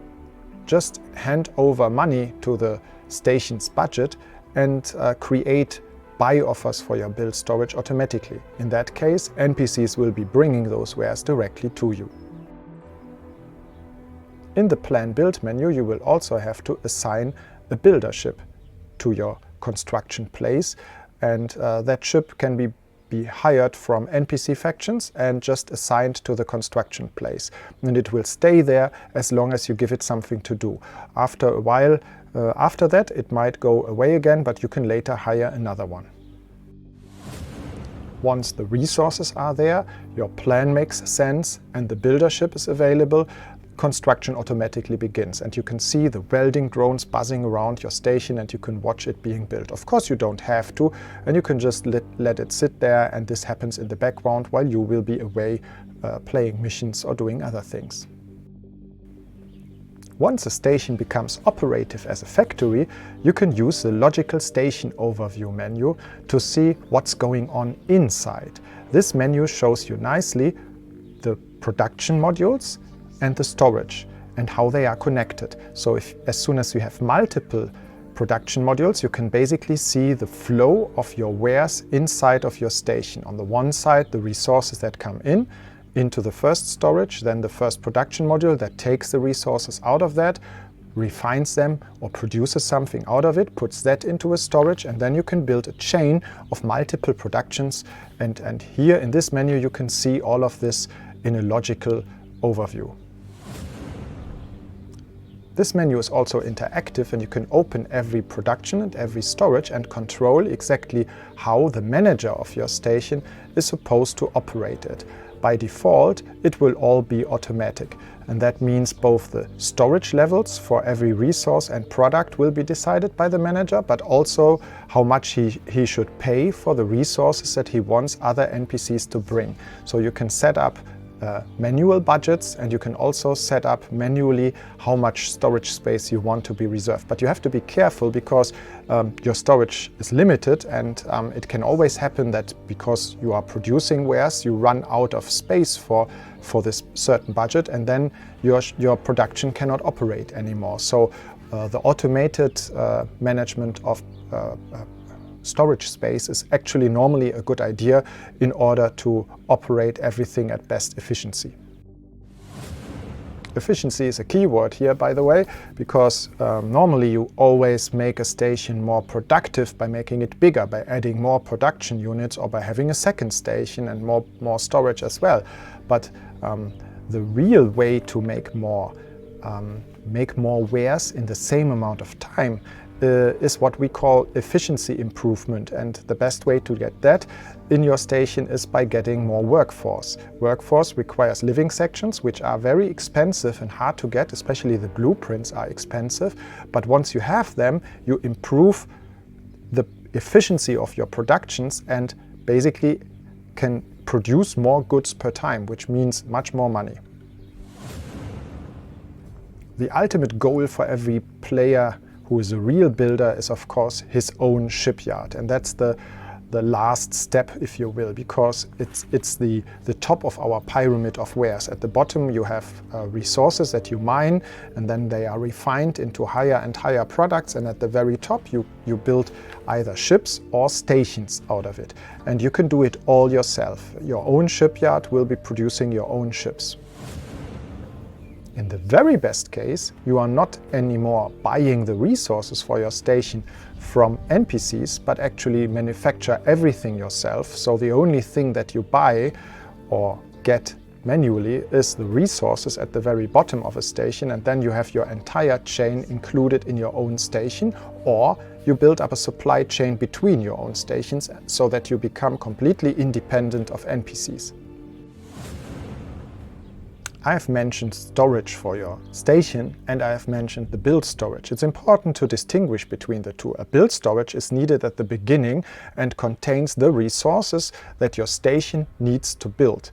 just hand over money to the station's budget and create buy offers for your build storage automatically. In that case, NPCs will be bringing those wares directly to you. In the Plan Build menu, you will also have to assign a builder ship to your construction place, and that ship can be hired from NPC factions and just assigned to the construction place. And it will stay there as long as you give it something to do. After a while, after that, it might go away again, but you can later hire another one. Once the resources are there, your plan makes sense, and the builder ship is available, construction automatically begins, and you can see the welding drones buzzing around your station and you can watch it being built. Of course you don't have to, and you can just let it sit there, and this happens in the background while you will be away playing missions or doing other things. Once a station becomes operative as a factory, you can use the Logical Station Overview menu to see what's going on inside. This menu shows you nicely the production modules and the storage and how they are connected. So as soon as you have multiple production modules, you can basically see the flow of your wares inside of your station. On the one side, the resources that come into the first storage, then the first production module that takes the resources out of that, refines them or produces something out of it, puts that into a storage, and then you can build a chain of multiple productions. And here in this menu you can see all of this in a logical overview. This menu is also interactive, and you can open every production and every storage and control exactly how the manager of your station is supposed to operate it. By default, it will all be automatic, and that means both the storage levels for every resource and product will be decided by the manager, but also how much he should pay for the resources that he wants other NPCs to bring. So you can set up manual budgets, and you can also set up manually how much storage space you want to be reserved. But you have to be careful because your storage is limited, and it can always happen that because you are producing wares, you run out of space for this certain budget, and then your production cannot operate anymore. So the automated management of storage space is actually normally a good idea in order to operate everything at best efficiency. Efficiency is a key word here, by the way, because normally you always make a station more productive by making it bigger, by adding more production units, or by having a second station and more storage as well. But the real way to make more wares in the same amount of time is what we call efficiency improvement, and the best way to get that in your station is by getting more workforce. Workforce requires living sections, which are very expensive and hard to get, especially the blueprints are expensive, but once you have them, you improve the efficiency of your productions and basically can produce more goods per time, which means much more money. The ultimate goal for every player who is a real builder is of course his own shipyard, and that's the last step, if you will, because it's the top of our pyramid of wares. At the bottom you have resources that you mine, and then they are refined into higher and higher products, and at the very top you build either ships or stations out of it, and you can do it all yourself. Your own shipyard will be producing your own ships. In the very best case, you are not anymore buying the resources for your station from NPCs, but actually manufacture everything yourself. So the only thing that you buy or get manually is the resources at the very bottom of a station, and then you have your entire chain included in your own station, or you build up a supply chain between your own stations so that you become completely independent of NPCs. I have mentioned storage for your station, and I have mentioned the build storage. It's important to distinguish between the two. A build storage is needed at the beginning and contains the resources that your station needs to build,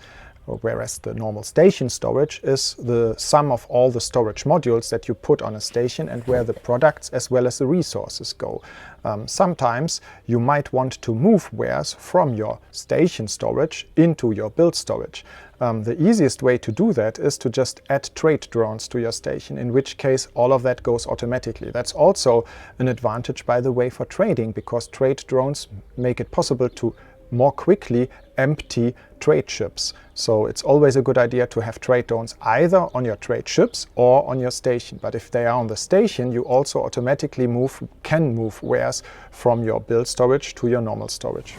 whereas the normal station storage is the sum of all the storage modules that you put on a station and where the products as well as the resources go. Sometimes you might want to move wares from your station storage into your build storage. The easiest way to do that is to just add trade drones to your station, in which case all of that goes automatically. That's also an advantage, by the way, for trading, because trade drones make it possible to more quickly empty trade ships. So it's always a good idea to have trade drones either on your trade ships or on your station. But if they are on the station, you also automatically can move wares from your build storage to your normal storage.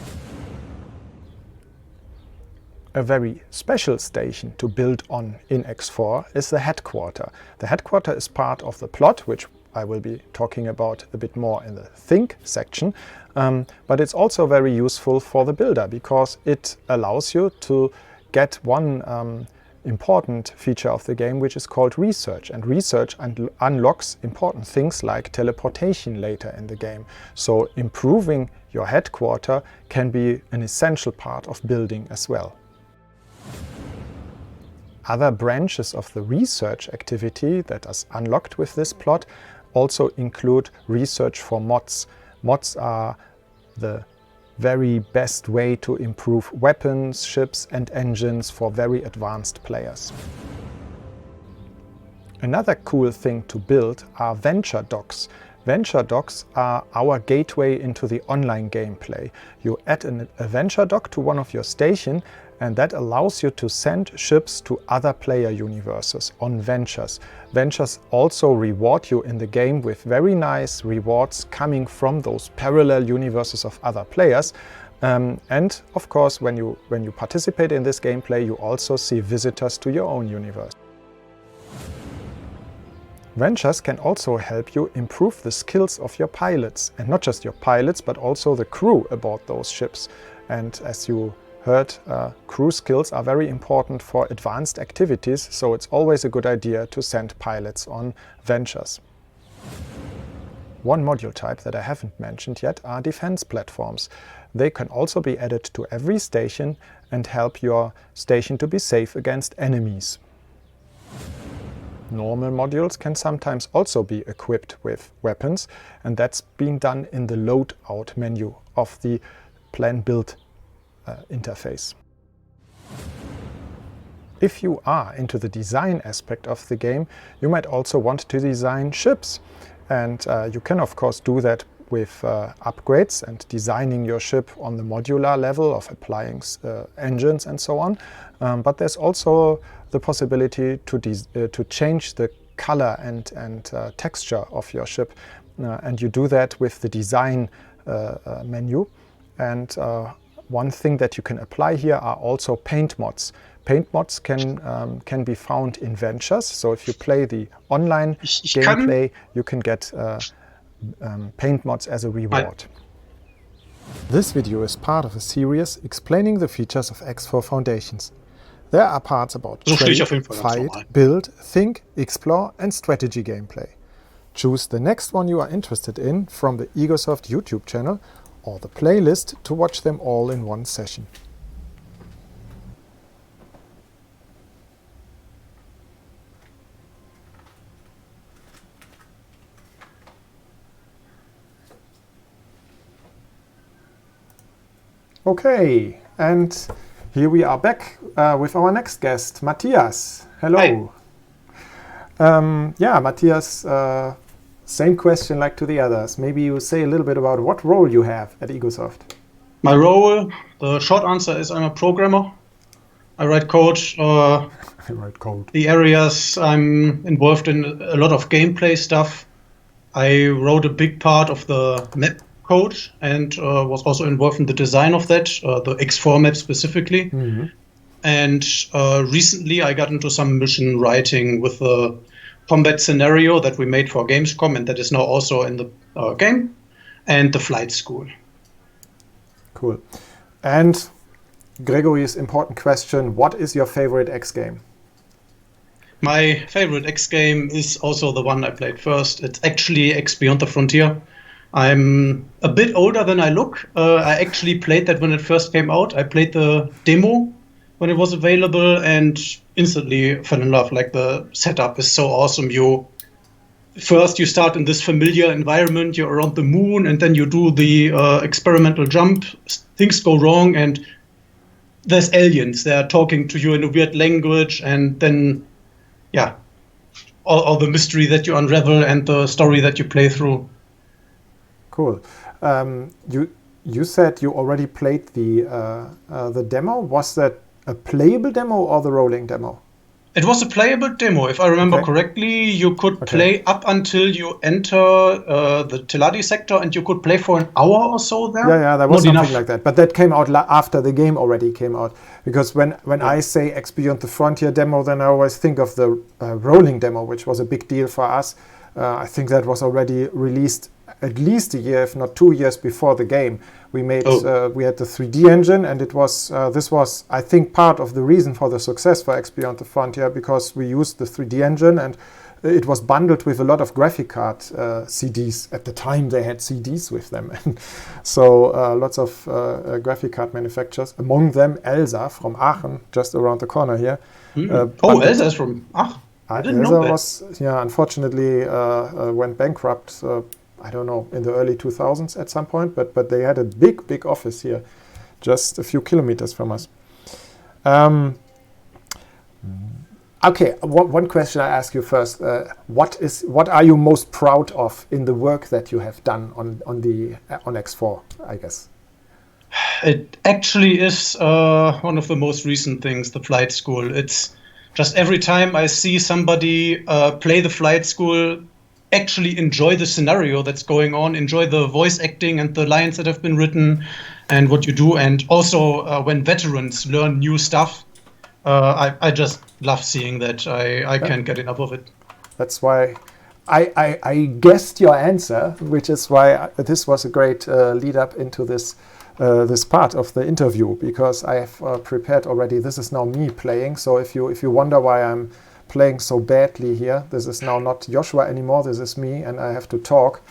A very special station to build on in X4 is the headquarter. The headquarter is part of the plot, which I will be talking about a bit more in the think section, but it's also very useful for the builder because it allows you to get one important feature of the game, which is called research, and research unlocks important things like teleportation later in the game. So improving your headquarter can be an essential part of building as well. Other branches of the research activity that is unlocked with this plot also include research for mods. Mods are the very best way to improve weapons, ships and engines for very advanced players. Another cool thing to build are venture docks. Venture docks are our gateway into the online gameplay. You add a venture dock to one of your stations, and that allows you to send ships to other player universes on ventures. Ventures also reward you in the game with very nice rewards coming from those parallel universes of other players. And of course, when you participate in this gameplay, you also see visitors to your own universe. Ventures can also help you improve the skills of your pilots, and not just your pilots, but also the crew aboard those ships. And as you heard, crew skills are very important for advanced activities, so it's always a good idea to send pilots on ventures. One module type that I haven't mentioned yet are defense platforms. They can also be added to every station and help your station to be safe against enemies. Normal modules can sometimes also be equipped with weapons, and that's been done in the loadout menu of the plan build interface. If you are into the design aspect of the game, you might also want to design ships, and you can of course do that with upgrades and designing your ship on the modular level of applying engines and so on. But there's also the possibility to change the color and texture of your ship, and you do that with the design menu. And one thing that you can apply here are also paint mods. Paint mods can be found in ventures. So if you play the online gameplay, you can get paint mods as a reward. This video is part of a series explaining the features of X4 Foundations. There are parts about trade, fight, build, think, explore and strategy gameplay. Choose the next one you are interested in from the Egosoft YouTube channel or the playlist to watch them all in one session. Okay, and here we are back with our next guest, Matthias. Hello. Yeah, Matthias, same question like to the others. Maybe you say a little bit about what role you have at Egosoft. My role, the short answer is I'm a programmer. I write code. I write code. The areas I'm involved in a lot of gameplay stuff. I wrote a big part of the map code and was also involved in the design of that, the X4 map specifically. Mm-hmm. And recently I got into some mission writing with the combat scenario that we made for Gamescom, and that is now also in the game, and the flight school. Cool. And Gregory's important question, what is your favorite X game? My favorite X game is also the one I played first. It's actually X Beyond the Frontier. I'm a bit older than I look. I actually played that when it first came out. I played the demo when it was available and instantly fell in love. Like, the setup is so awesome. You start in this familiar environment, you're around the moon, and then you do the experimental jump. Things go wrong, and there's aliens. They're talking to you in a weird language, and then, yeah, all the mystery that you unravel and the story that you play through. Cool. You said you already played the demo. Was that a playable demo or the rolling demo? It was a playable demo. If I remember correctly, you could play up until you enter the Teladi sector, and you could play for an hour or so there. Yeah, there was something like that. But that came out after the game already came out. Because when I say X Beyond the Frontier demo, then I always think of the rolling demo, which was a big deal for us. I think that was already released at least a year, if not 2 years before the game. We made we had the 3D engine, and it was this was, I think, part of the reason for the success for X Beyond the Frontier, because we used the 3D engine and it was bundled with a lot of graphic card CDs. At the time they had CDs with them. So lots of graphic card manufacturers, among them Elsa from Aachen, just around the corner here. Elsa is from Aachen. I didn't know that. Unfortunately went bankrupt, I don't know, in the early 2000s at some point, but they had a big office here, just a few kilometers from us. Okay, one question I ask you first. What are you most proud of in the work that you have done on X4, I guess? It actually is one of the most recent things, the flight school. It's just every time I see somebody play the flight school, actually enjoy the scenario that's going on, enjoy the voice acting and the lines that have been written and what you do. And also when veterans learn new stuff, I just love seeing that. I can't get enough of it. That's why I guessed your answer, which is why this was a great lead up into this part of the interview, because I have prepared already. This is now me playing. So if you wonder why I'm playing so badly here, this is now not Joshua anymore, this is me, and I have to talk.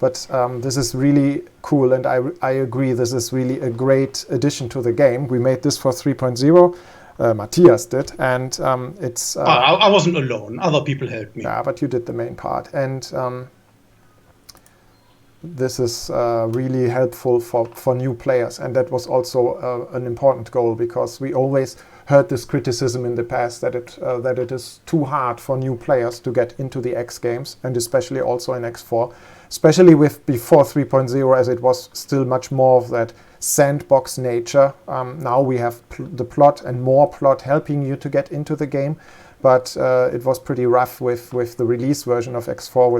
But this is really cool, and I agree, this is really a great addition to the game. We made this for 3.0, Matthias did, and it's... I wasn't alone, other people helped me. Yeah, but you did the main part, and this is really helpful for new players, and that was also an important goal, because we always heard this criticism in the past that it is too hard for new players to get into the X games, and especially also in X4, especially with before 3.0, as it was still much more of that sandbox nature. Now we have the plot and more plot helping you to get into the game, but it was pretty rough with the release version of X4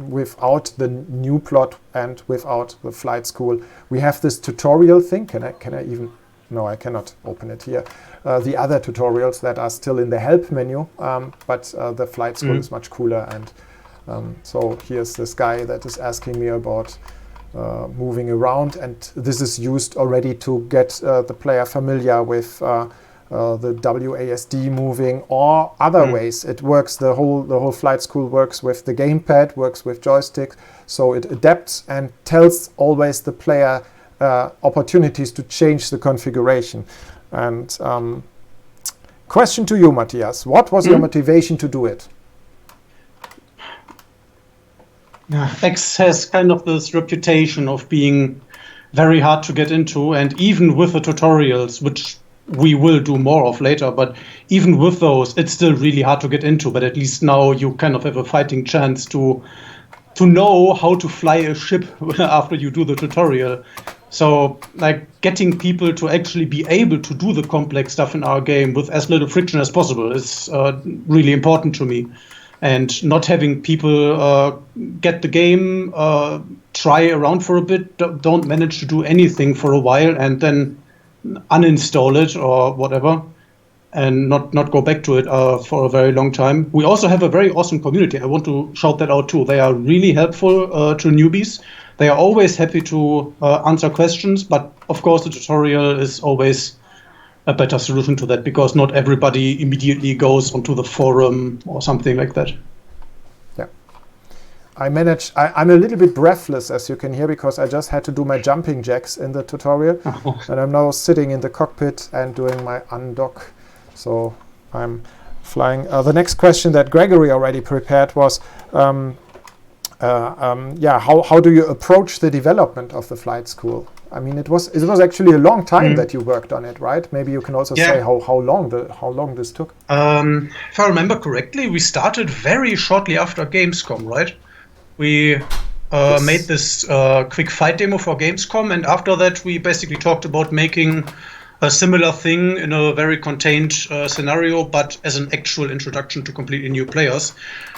without the new plot and without the flight school. We have this tutorial thing. Can I even? No, I cannot open it here. The other tutorials that are still in the help menu, but the flight school is much cooler. And so here's this guy that is asking me about moving around, and this is used already to get the player familiar with the WASD moving or other ways. It works. The whole flight school works with the gamepad, works with joystick, so it adapts and tells always the player opportunities to change the configuration. And question to you, Matthias, what was your motivation to do it? X has kind of this reputation of being very hard to get into, and even with the tutorials, which we will do more of later, but even with those, it's still really hard to get into. But at least now you kind of have a fighting chance to know how to fly a ship after you do the tutorial. So, like, getting people to actually be able to do the complex stuff in our game with as little friction as possible is really important to me. And not having people get the game, try around for a bit, don't manage to do anything for a while, and then uninstall it or whatever, and not go back to it for a very long time. We also have a very awesome community. I want to shout that out too. They are really helpful to newbies. They are always happy to answer questions, but of course the tutorial is always a better solution to that, because not everybody immediately goes onto the forum or something like that. Yeah. I'm a little bit breathless, as you can hear, because I just had to do my jumping jacks in the tutorial. And I'm now sitting in the cockpit and doing my undock. So I'm flying. The next question that Gregory already prepared was, how do you approach the development of the flight school? I mean, it was actually a long time that you worked on it, right? Maybe you can also say how long this took. If I remember correctly, we started very shortly after Gamescom, right? We made this quick fight demo for Gamescom, and after that we basically talked about making a similar thing in a very contained scenario, but as an actual introduction to completely new players.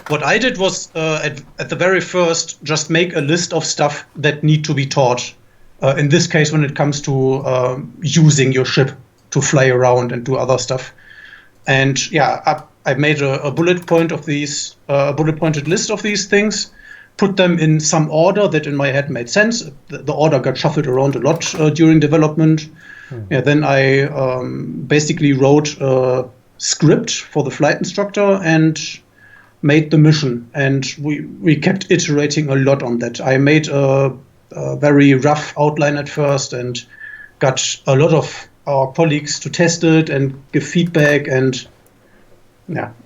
What I did was, at the very first, just make a list of stuff that need to be taught. In this case, when it comes to using your ship to fly around and do other stuff. And I made a bullet point of these, a bullet pointed list of these things, put them in some order that in my head made sense. The order got shuffled around a lot during development. Then I basically wrote a script for the flight instructor and made the mission. And we kept iterating a lot on that. I made a very rough outline at first and got a lot of our colleagues to test it and give feedback. And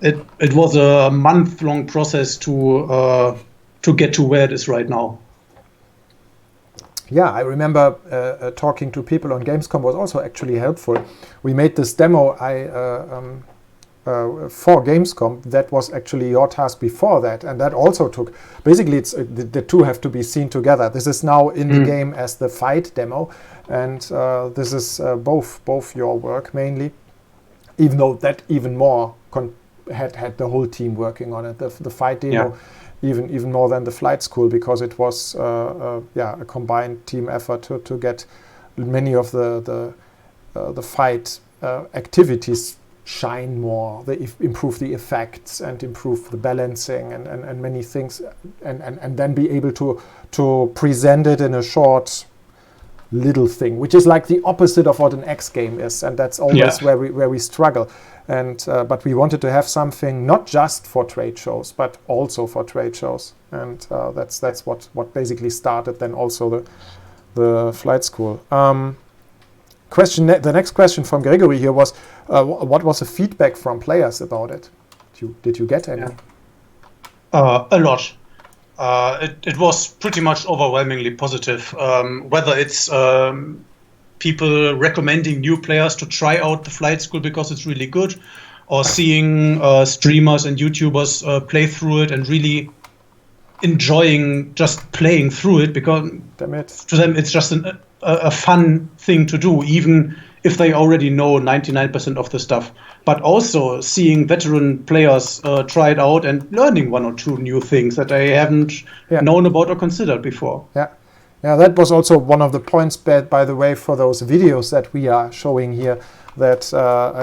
it was a month-long process to get to where it is right now. Yeah, I remember talking to people on Gamescom was also actually helpful. We made this demo for Gamescom. That was actually your task before that, and that also took. Basically, it's the two have to be seen together. This is now in the game as the fight demo, and this is both your work mainly. Even though that even more had the whole team working on it. The fight demo. Yeah. Even more than the flight school, because it was a combined team effort to get many of the fight activities shine more, improve the effects and improve the balancing and many things, and then be able to present it in a short little thing, which is like the opposite of what an X game is, and that's always where we struggle. And but we wanted to have something not just for trade shows, but also for trade shows, and that's what basically started then also the flight school. The next question from Gregory here was, what was the feedback from players about it? Did you get any? A lot. It was pretty much overwhelmingly positive. Whether it's people recommending new players to try out the flight school because it's really good, or seeing streamers and YouTubers play through it and really enjoying just playing through it, because to them it's just a fun thing to do, even if they already know 99% of the stuff. But also seeing veteran players try it out and learning one or two new things that they haven't known about or considered before. Yeah, that was also one of the points, by the way, for those videos that we are showing here, that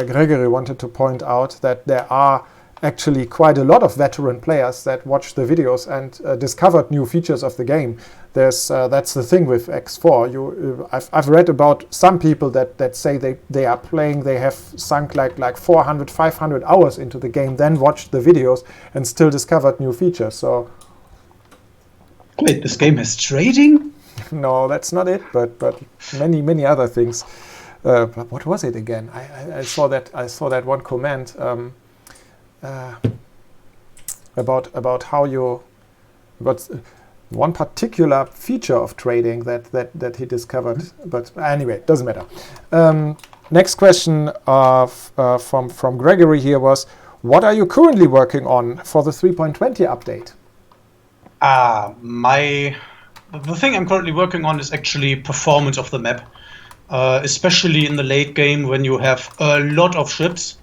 Gregory wanted to point out that there are actually quite a lot of veteran players that watched the videos and discovered new features of the game. That's the thing with X4. I've read about some people that say they are playing, they have sunk like 400, 500 hours into the game, then watched the videos and still discovered new features. So, wait, this game has trading? No, that's not it, but many other things. What was it again? I saw that one comment about how you got one particular feature of trading that he discovered. But anyway, doesn't matter. Next question from Gregory here was, what are you currently working on for the 3.20 update? My the thing I'm currently working on is actually performance of the map, especially in the late game when you have a lot of ships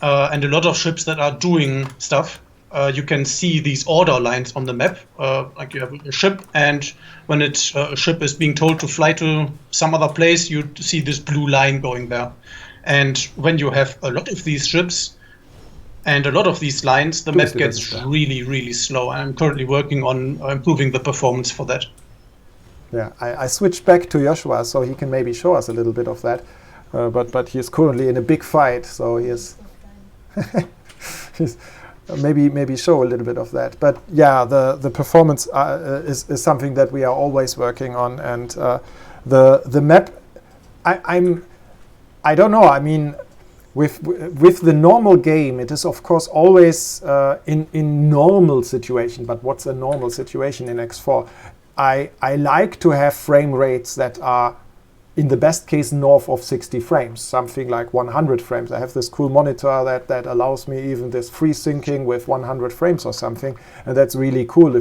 and a lot of ships that are doing stuff. You can see these order lines on the map, like you have a ship, and when a ship is being told to fly to some other place, you see this blue line going there. And when you have a lot of these ships and a lot of these lines, the map gets really, really slow. I'm currently working on improving the performance for that. Yeah, I switched back to Joshua so he can maybe show us a little bit of that. But he is currently in a big fight, so he is maybe show a little bit of that. But yeah, the performance is something that we are always working on, and the map. I don't know. I mean, with the normal game, it is of course always in normal situation. But what's a normal situation in X4? I like to have frame rates that are, in the best case, north of 60 frames, something like 100 frames. I have this cool monitor that allows me even this free syncing with 100 frames or something, and that's really cool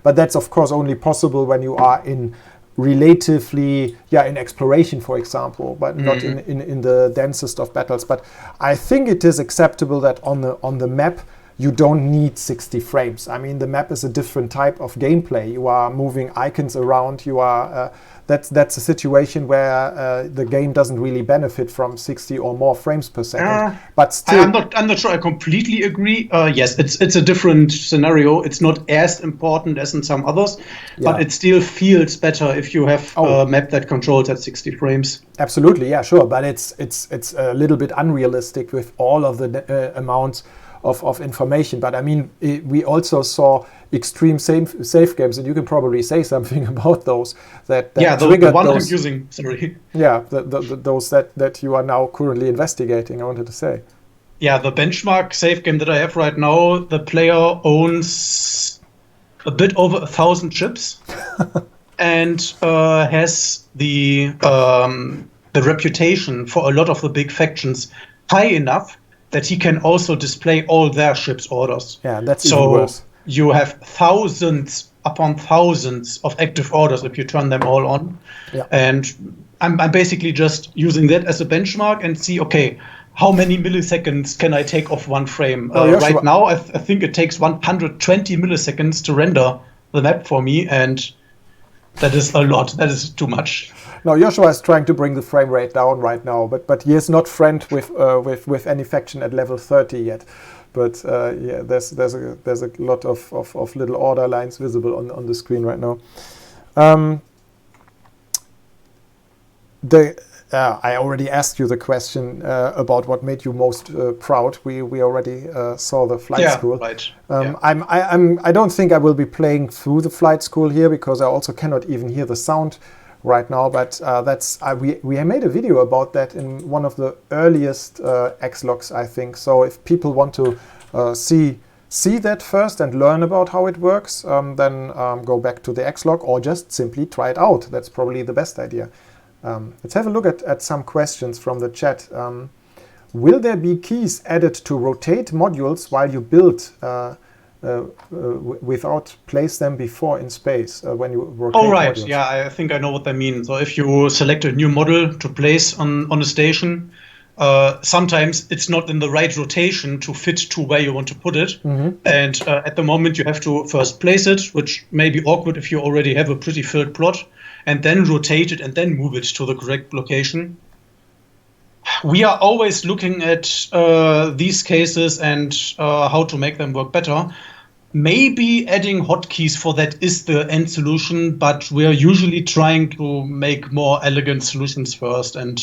but that's of course only possible when you are in relatively, in exploration, for example, but not in the densest of battles. But I think it is acceptable that on the map you don't need 60 frames. I mean, the map is a different type of gameplay. You are moving icons around. You are that's a situation where the game doesn't really benefit from 60 or more frames per second. But still, I'm not sure I completely agree. Yes, it's a different scenario. It's not as important as in some others, but it still feels better if you have a map that controls at 60 frames. Absolutely, yeah, sure. But it's a little bit unrealistic with all of the amounts of information. But I mean, we also saw extreme safe games, and you can probably say something about those that triggered the one those, I'm using. Sorry. Yeah, those that you are now currently investigating. I wanted to say. Yeah, the benchmark safe game that I have right now, the player owns a bit over 1,000 ships and has the reputation for a lot of the big factions high enough that he can also display all their ships' orders. Yeah, that's even worse. You have thousands upon thousands of active orders if you turn them all on. Yeah. And I'm basically just using that as a benchmark and see, okay, how many milliseconds can I take off one frame? Right now, I think it takes 120 milliseconds to render the map for me, and that is a lot. That is too much. No, Joshua is trying to bring the frame rate down right now, but he is not friend with any faction at level 30 yet. But there's a lot of little order lines visible on the screen right now. I already asked you the question about what made you most proud. We already saw the flight school. Right. I don't think I will be playing through the flight school here because I also cannot even hear the sound right now. But we made a video about that in one of the earliest X-Logs, I think. So if people want to see that first and learn about how it works, then go back to the X-Log or just simply try it out. That's probably the best idea. Let's have a look at some questions from the chat. Will there be keys added to rotate modules while you build without place them before in space when you rotate modules? Yeah, I think I know what they mean. So if you select a new model to place on a station, sometimes it's not in the right rotation to fit to where you want to put it. Mm-hmm. And at the moment you have to first place it, which may be awkward if you already have a pretty filled plot, and then rotate it and then move it to the correct location. We are always looking at these cases and how to make them work better. Maybe adding hotkeys for that is the end solution, but we are usually trying to make more elegant solutions first. And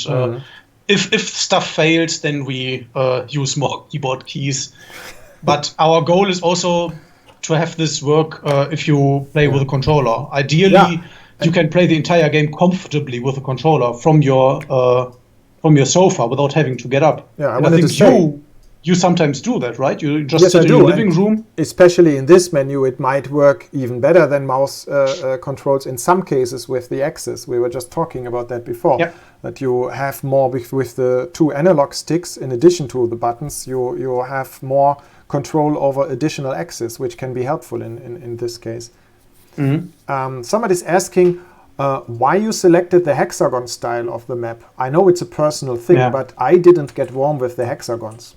if stuff fails, then we use more keyboard keys. But our goal is also to have this work if you play with a controller. Ideally, you can play the entire game comfortably with a controller from your sofa without having to get up. Yeah, I think you sometimes do that, right? You just sit in your living room. Especially in this menu, it might work even better than mouse controls in some cases with the axis. We were just talking about that before. Yep. That you have more with the two analog sticks in addition to the buttons. You have more control over additional axes, which can be helpful in this case. Somebody's asking why you selected the hexagon style of the map. I know it's a personal thing, but I didn't get warm with the hexagons.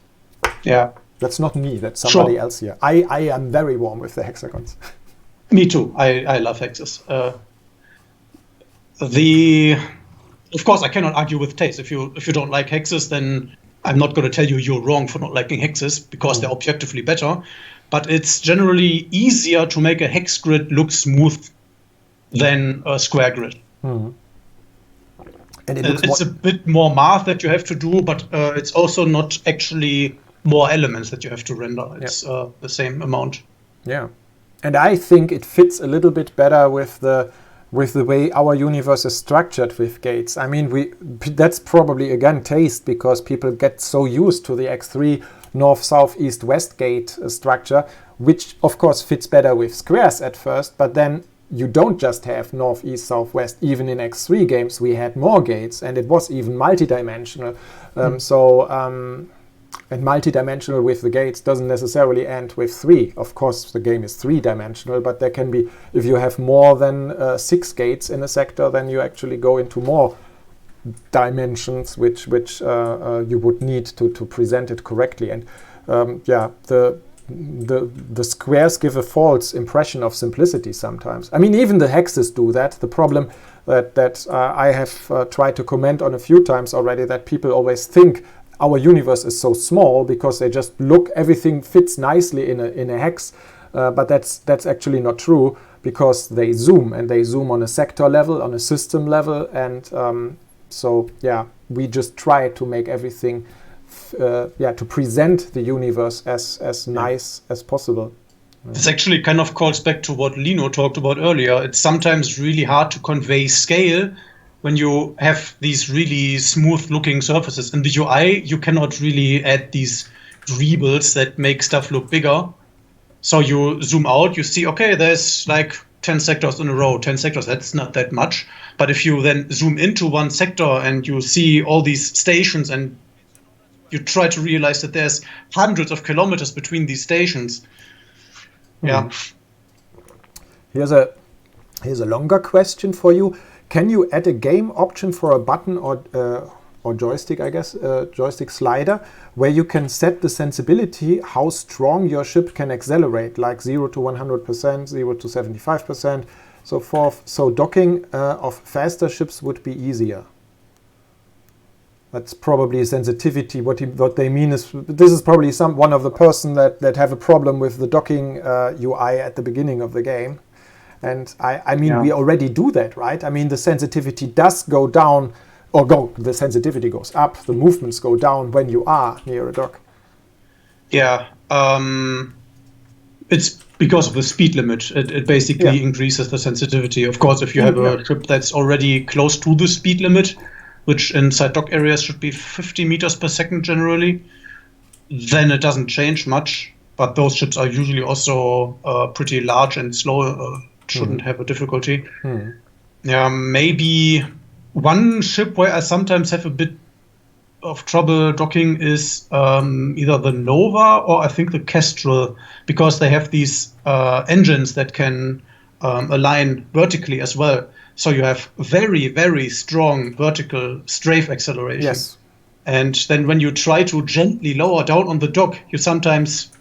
Yeah. That's not me, that's somebody else here. I am very warm with the hexagons. Me too. I love hexes. Of course, I cannot argue with taste. If you don't like hexes, then I'm not going to tell you you're wrong for not liking hexes, because they're objectively better. But it's generally easier to make a hex grid look smooth than a square grid. And it's a bit more math that you have to do, but it's also not actually more elements that you have to render. It's the same amount. Yeah, and I think it fits a little bit better with the way our universe is structured with gates. I mean, that's probably again taste, because people get so used to the X3 north, south, east, west gate structure, which of course fits better with squares at first, but then you don't just have north, east, south, west. Even in X3 games we had more gates, and it was even multidimensional. And multi-dimensional with the gates doesn't necessarily end with 3. Of course, the game is 3-dimensional, but there can be, if you have more than 6 gates in a sector, then you actually go into more dimensions, which you would need to present it correctly. And the squares give a false impression of simplicity sometimes. I mean, even the hexes do that. The problem that I have tried to comment on a few times already, that people always think our universe is so small because they just look, everything fits nicely in a hex, but that's actually not true, because they zoom, and they zoom on a sector level, on a system level, and we just try to make everything to present the universe as nice as possible. This actually kind of calls back to what Lino talked about earlier. It's sometimes really hard to convey scale when you have these really smooth-looking surfaces. In the UI, you cannot really add these dribbles that make stuff look bigger. So you zoom out, you see, okay, there's like 10 sectors in a row. 10 sectors, that's not that much. But if you then zoom into one sector and you see all these stations, and you try to realize that there's hundreds of kilometers between these stations. Yeah. Here's a longer question for you. Can you add a game option for a button or joystick, I guess, joystick slider, where you can set the sensibility, how strong your ship can accelerate, like 0 to 100%, 0 to 75%, so forth. So docking of faster ships would be easier. That's probably a sensitivity. What they mean is, this is probably one of the person that have a problem with the docking UI at the beginning of the game. And I mean, we already do that, right? I mean, the sensitivity does go down, the sensitivity goes up, the movements go down when you are near a dock. Yeah, it's because of the speed limit. It basically increases the sensitivity. Of course, if you have a ship that's already close to the speed limit, which inside dock areas should be 50 meters per second generally, then it doesn't change much. But those ships are usually also pretty large and slow. Shouldn't have a difficulty. Yeah, maybe one ship where I sometimes have a bit of trouble docking is either the Nova or I think the Kestrel, because they have these engines that can align vertically as well. So you have very, very strong vertical strafe acceleration. Yes. And then when you try to gently lower down on the dock, you sometimes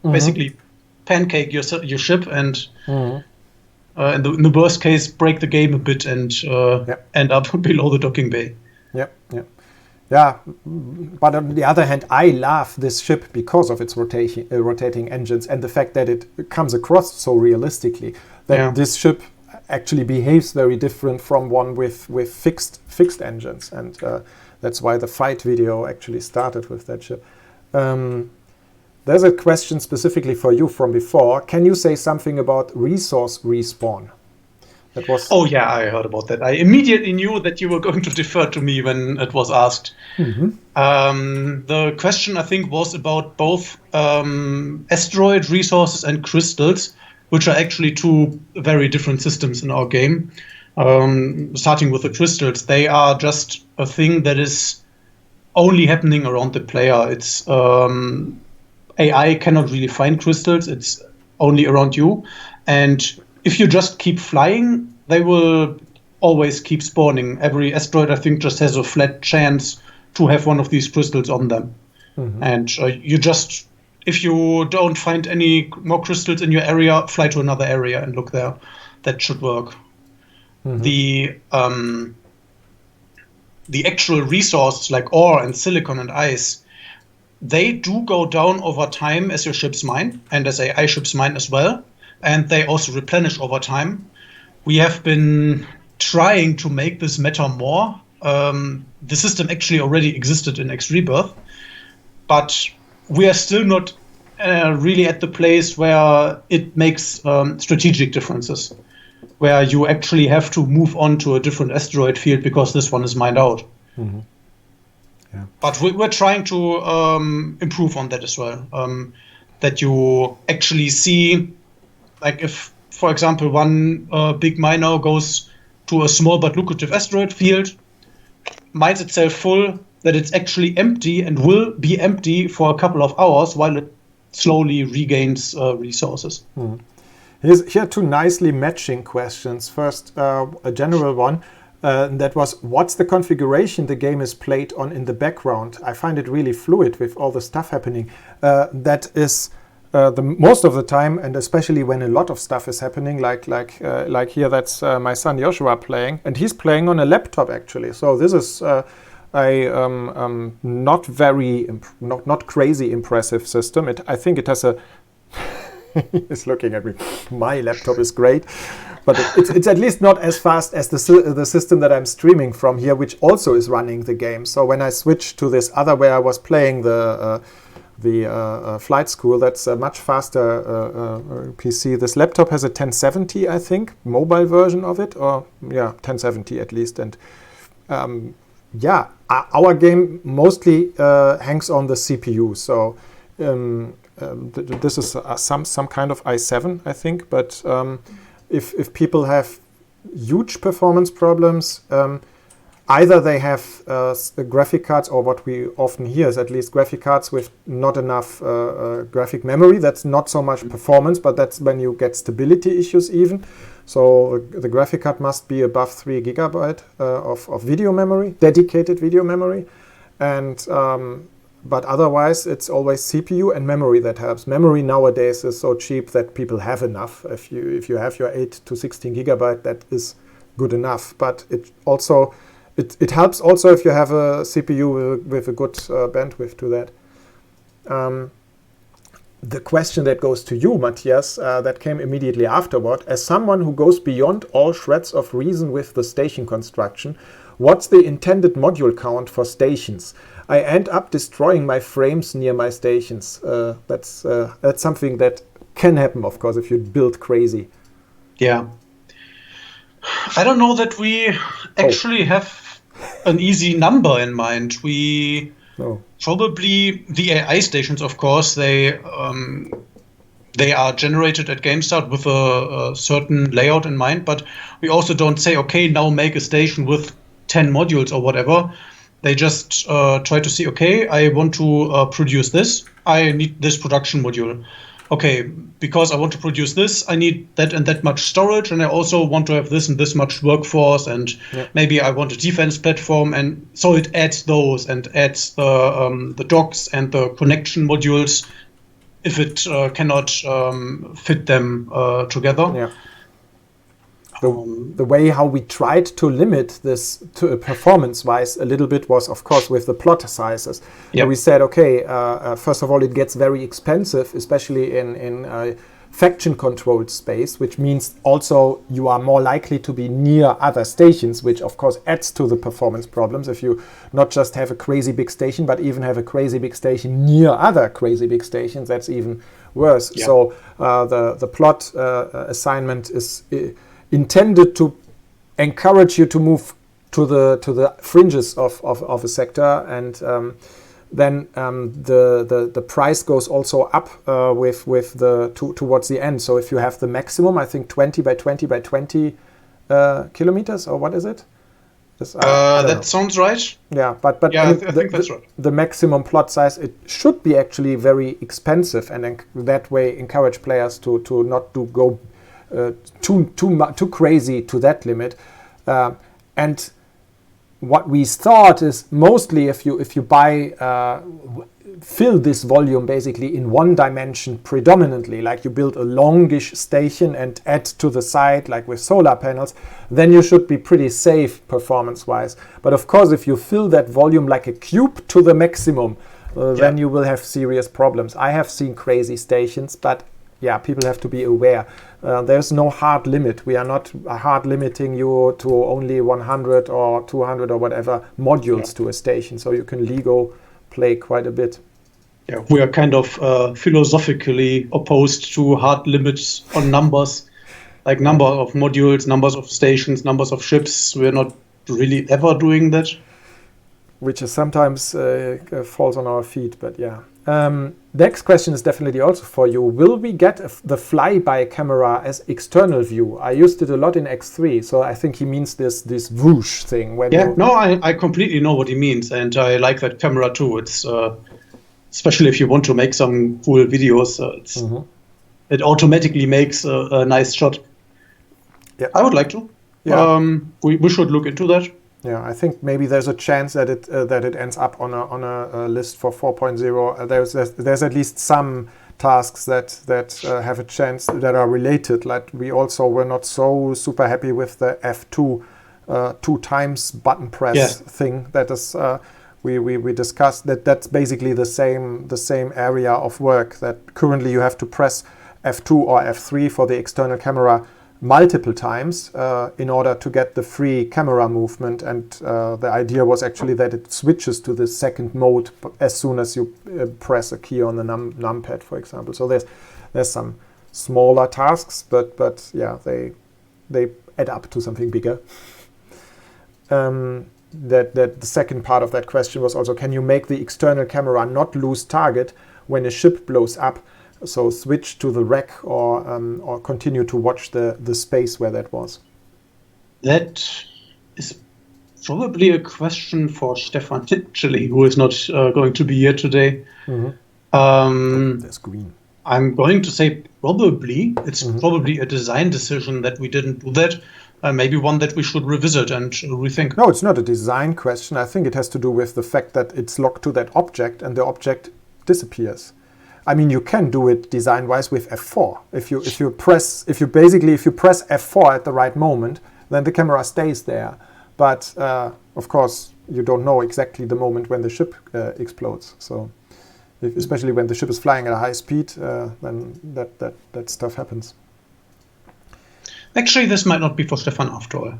basically pancake your ship and in the worst case, break the game a bit and end up below the docking bay. Yeah, but on the other hand, I love this ship because of its rotating engines and the fact that it comes across so realistically. That this ship actually behaves very different from one with fixed engines, and that's why the fight video actually started with that ship. There's a question specifically for you from before. Can you say something about resource respawn? That was. Oh yeah, I heard about that. I immediately knew that you were going to defer to me when it was asked. The question, I think, was about both asteroid resources and crystals, which are actually two very different systems in our game. Starting with the crystals, they are just a thing that is only happening around the player. It's AI cannot really find crystals. It's only around you. And if you just keep flying, they will always keep spawning. Every asteroid, I think, just has a flat chance to have one of these crystals on them. And you just, if you don't find any more crystals in your area, fly to another area and look there. That should work. The actual resources like ore and silicon and ice, they do go down over time as your ships mine, and as AI ships mine as well. And they also replenish over time. We have been trying to make this matter more. The system actually already existed in X Rebirth, but we are still not really at the place where it makes strategic differences, where you actually have to move on to a different asteroid field because this one is mined out. Yeah. But we're trying to improve on that as well, that you actually see, like if, for example, one big miner goes to a small but lucrative asteroid field, mines itself full, that it's actually empty and will be empty for a couple of hours while it slowly regains resources. Here are two nicely matching questions. First, a general one. That was, what's the configuration the game is played on in the background? I find it really fluid with all the stuff happening. That is the most of the time, and especially when a lot of stuff is happening, like here, that's my son Joshua playing, and he's playing on a laptop actually. So this is not very, not crazy impressive system. I think it has a. He's looking at me. My laptop is great, but it's at least not as fast as the system that I'm streaming from here, which also is running the game. So when I switch to this other where I was playing the flight school, that's a much faster PC. This laptop has a 1070, I think, mobile version of it, or 1070 at least. And our game mostly hangs on the CPU. So. This is some kind of i7, I think, but if people have huge performance problems, either they have graphic cards, or what we often hear is at least graphic cards with not enough graphic memory. That's not so much performance, but that's when you get stability issues even. So the graphic card must be above 3 gigabyte of video memory, dedicated video memory, and but otherwise, it's always CPU and memory that helps. Memory nowadays is so cheap that people have enough. If you have your 8 to 16 gigabyte, that is good enough. But it also it helps also if you have a CPU with a good bandwidth to that. The question that goes to you, Matthias, that came immediately afterward, as someone who goes beyond all shreds of reason with the station construction, what's the intended module count for stations? I end up destroying my frames near my stations. That's something that can happen, of course, if you build crazy. Yeah. I don't know that we actually have an easy number in mind. We probably, the AI stations, of course, they are generated at GameStart with a certain layout in mind, but we also don't say, okay, now make a station with 10 modules or whatever. They just try to see, okay, I want to produce this. I need this production module. Okay, because I want to produce this, I need that and that much storage, and I also want to have this and this much workforce, and maybe I want a defense platform, and so it adds those and adds the docks and the connection modules if it cannot fit them together. Yeah. The way how we tried to limit this to performance-wise a little bit was, of course, with the plot sizes. Yep. We said, okay, first of all, it gets very expensive, especially in faction-controlled space, which means also you are more likely to be near other stations, which, of course, adds to the performance problems. If you not just have a crazy big station, but even have a crazy big station near other crazy big stations, that's even worse. Yeah. So the plot assignment is intended to encourage you to move to the fringes of a sector, and then the price goes also up with the towards the end. So if you have the maximum, I think 20 by 20 by 20 kilometers, or what is it? That sounds right. Yeah, but yeah, I think that's right. The maximum plot size, it should be actually very expensive, and that way encourage players to not go too crazy to that limit. And what we thought is mostly if you buy fill this volume basically in one dimension predominantly, like you build a longish station and add to the side like with solar panels, then you should be pretty safe performance wise. But of course, if you fill that volume like a cube to the maximum, then you will have serious problems. I have seen crazy stations, but yeah, people have to be aware. There's no hard limit. We are not hard limiting you to only 100 or 200 or whatever modules to a station, so you can Lego play quite a bit. Yeah, we are kind of philosophically opposed to hard limits on numbers, like number of modules, numbers of stations, numbers of ships. We're not really ever doing that. Which is sometimes falls on our feet, but yeah. Next question is definitely also for you. Will we get the flyby camera as external view? I used it a lot in X3, so I think he means this whoosh thing. I completely know what he means, and I like that camera too. It's especially if you want to make some cool videos, it automatically makes a nice shot. Yeah. I would like to. Yeah. We should look into that. Yeah, I think maybe there's a chance that it ends up on a list for 4.0. There's at least some tasks that have a chance that are related. Like we also were not so super happy with the F2 2 times button press thing. That is we discussed that's basically the same area of work, that currently you have to press F2 or F3 for the external camera multiple times in order to get the free camera movement, and the idea was actually that it switches to the second mode as soon as you press a key on the numpad, for example. So there's some smaller tasks, but yeah, they add up to something bigger. That the second part of that question was also, can you make the external camera not lose target when a ship blows up? So switch to the wreck or continue to watch the space where that was. That is probably a question for Stefan actually, who is not going to be here today. There's green. I'm going to say probably. It's probably a design decision that we didn't do that. Maybe one that we should revisit and rethink. No, it's not a design question. I think it has to do with the fact that it's locked to that object and the object disappears. I mean, you can do it design-wise with F4. If you press F4 at the right moment, then the camera stays there. But of course, you don't know exactly the moment when the ship explodes. So, especially when the ship is flying at a high speed, then that stuff happens. Actually, this might not be for Stefan after all.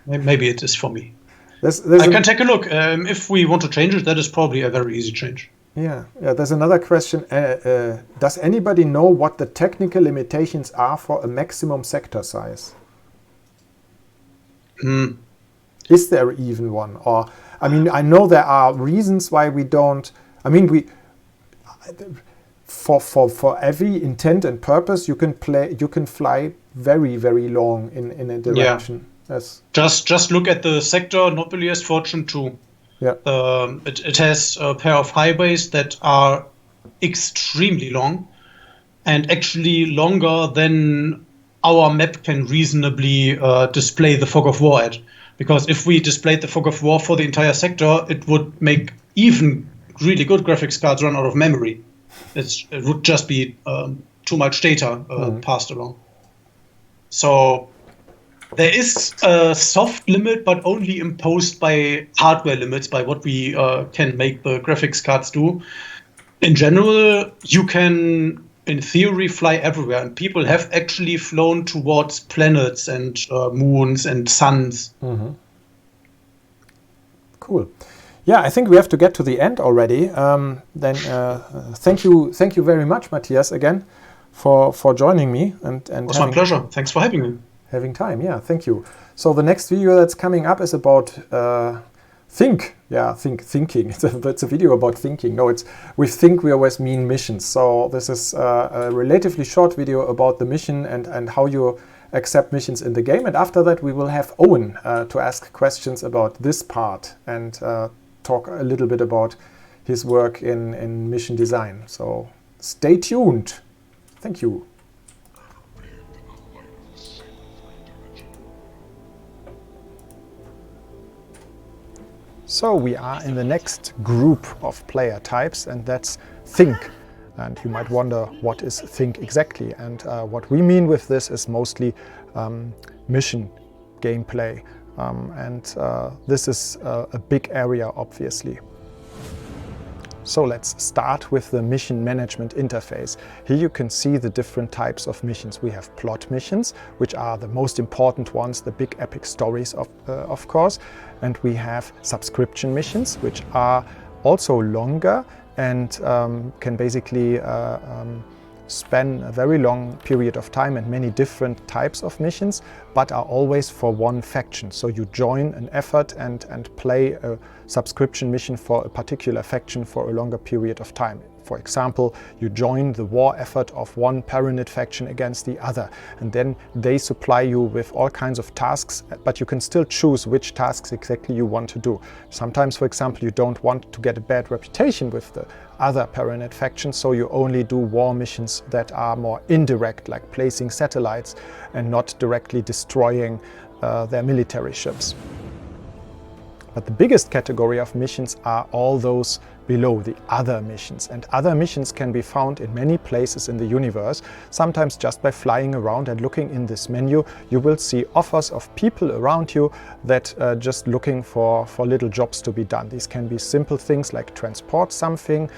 Maybe it is for me. I can take a look. If we want to change it, that is probably a very easy change. Yeah. There's another question. Does anybody know what the technical limitations are for a maximum sector size? Is there even one? Or I mean, I know there are reasons why we don't. I mean, for every intent and purpose, you can fly very, very long in a direction. Yeah. Just look at the sector Nobelius Fortune 2. Yeah. It has a pair of highways that are extremely long, and actually longer than our map can reasonably display the fog of war at. Because if we displayed the fog of war for the entire sector, it would make even really good graphics cards run out of memory. It would just be too much data passed along. So there is a soft limit, but only imposed by hardware limits, by what we can make the graphics cards do. In general, you can, in theory, fly everywhere. And people have actually flown towards planets and moons and suns. Cool. Yeah, I think we have to get to the end already. Then thank you very much, Matthias, again, for joining me. It was my pleasure. Thanks for having me. Having time, yeah, thank you. So the next video that's coming up is about thinking. It's a video about thinking. No, it's with think we always mean missions. So this is a relatively short video about the mission and how you accept missions in the game. And after that, we will have Owen to ask questions about this part and talk a little bit about his work in mission design. So stay tuned. Thank you. So we are in the next group of player types, and that's think. And you might wonder, what is think exactly? And what we mean with this is mostly mission gameplay. This is a big area, obviously. So let's start with the mission management interface. Here you can see the different types of missions. We have plot missions, which are the most important ones, the big epic stories of course. And we have subscription missions, which are also longer and can basically span a very long period of time and many different types of missions, but are always for one faction. So you join an effort and play a subscription mission for a particular faction for a longer period of time. For example, you join the war effort of one Paranid faction against the other, and then they supply you with all kinds of tasks, but you can still choose which tasks exactly you want to do. Sometimes, for example, you don't want to get a bad reputation with the other Paranid faction, so you only do war missions that are more indirect, like placing satellites and not directly destroying their military ships. But the biggest category of missions are all those below, the other missions. And other missions can be found in many places in the universe. Sometimes just by flying around and looking in this menu, you will see offers of people around you that are just looking for little jobs to be done. These can be simple things like transport something,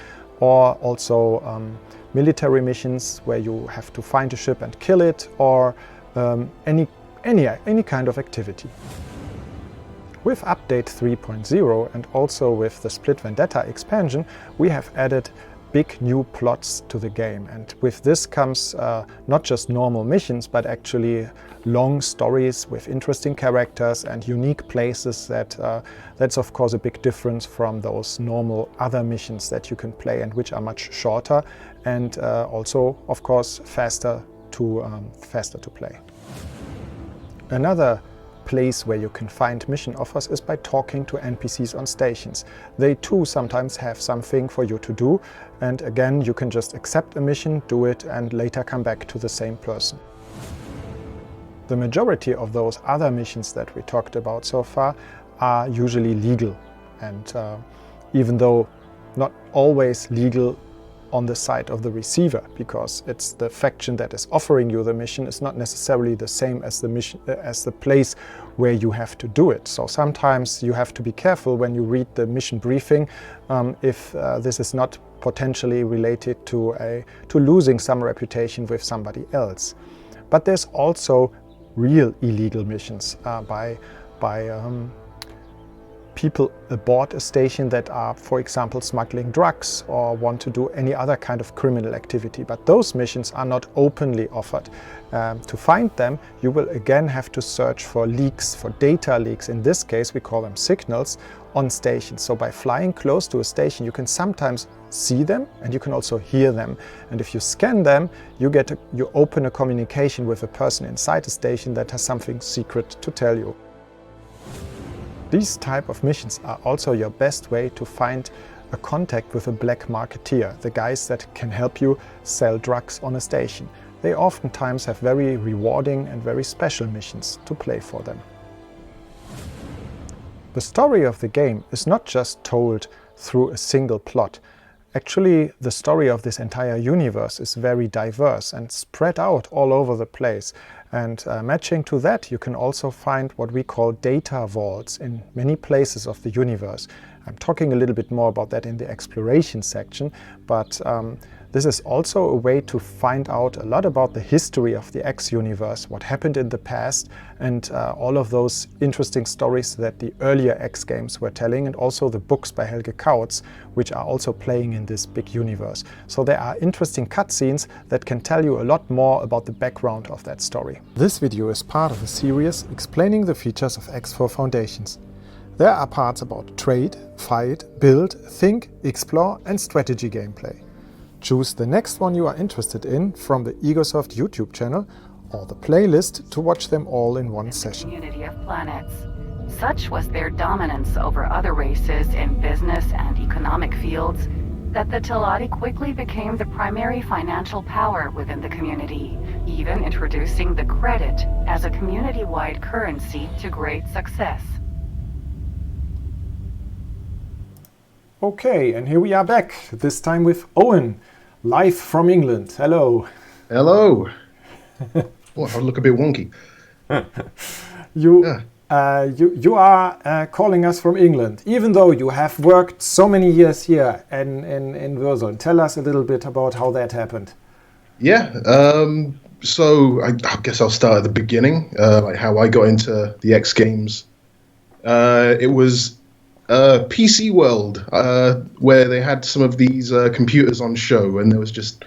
or also military missions where you have to find a ship and kill it, or any kind of activity. With update 3.0 and also with the Split Vendetta expansion, we have added big new plots to the game. And with this comes not just normal missions, but actually long stories with interesting characters and unique places. That's of course a big difference from those normal other missions that you can play and which are much shorter and also of course faster to play. Another place where you can find mission offers is by talking to NPCs on stations. They too sometimes have something for you to do, and again you can just accept a mission, do it, and later come back to the same person. The majority of those other missions that we talked about so far are usually legal, and even though not always legal on the side of the receiver, because it's the faction that is offering you the mission is not necessarily the same as the mission as the place where you have to do it. So sometimes you have to be careful when you read the mission briefing if this is not potentially related to losing some reputation with somebody else. But there's also real illegal missions by people aboard a station that are, for example, smuggling drugs or want to do any other kind of criminal activity. But those missions are not openly offered. To find them, you will again have to search for leaks, for data leaks. In this case, we call them signals on stations. So by flying close to a station, you can sometimes see them and you can also hear them. And if you scan them, you open a communication with a person inside the station that has something secret to tell you. These type of missions are also your best way to find a contact with a black marketeer, the guys that can help you sell drugs on a station. They oftentimes have very rewarding and very special missions to play for them. The story of the game is not just told through a single plot. Actually, the story of this entire universe is very diverse and spread out all over the place. And matching to that, you can also find what we call data vaults in many places of the universe. I'm talking a little bit more about that in the exploration section, but this is also a way to find out a lot about the history of the X universe, what happened in the past, and all of those interesting stories that the earlier X games were telling, and also the books by Helge Kautz, which are also playing in this big universe. So there are interesting cutscenes that can tell you a lot more about the background of that story. This video is part of a series explaining the features of X4 Foundations. There are parts about trade, fight, build, think, explore and strategy gameplay. Choose the next one you are interested in from the Egosoft YouTube channel or the playlist to watch them all in one session. Community of planets. Such was their dominance over other races in business and economic fields that the Teladi quickly became the primary financial power within the community, even introducing the credit as a community-wide currency to great success. Okay, and here we are back, this time with Owen, live from England. Hello. Hello. Oh, I look a bit wonky. You are calling us from England, even though you have worked so many years here in Würsel. Tell us a little bit about how that happened. Yeah. So I guess I'll start at the beginning, like how I got into the X Games. It was PC World, where they had some of these computers on show, and there was just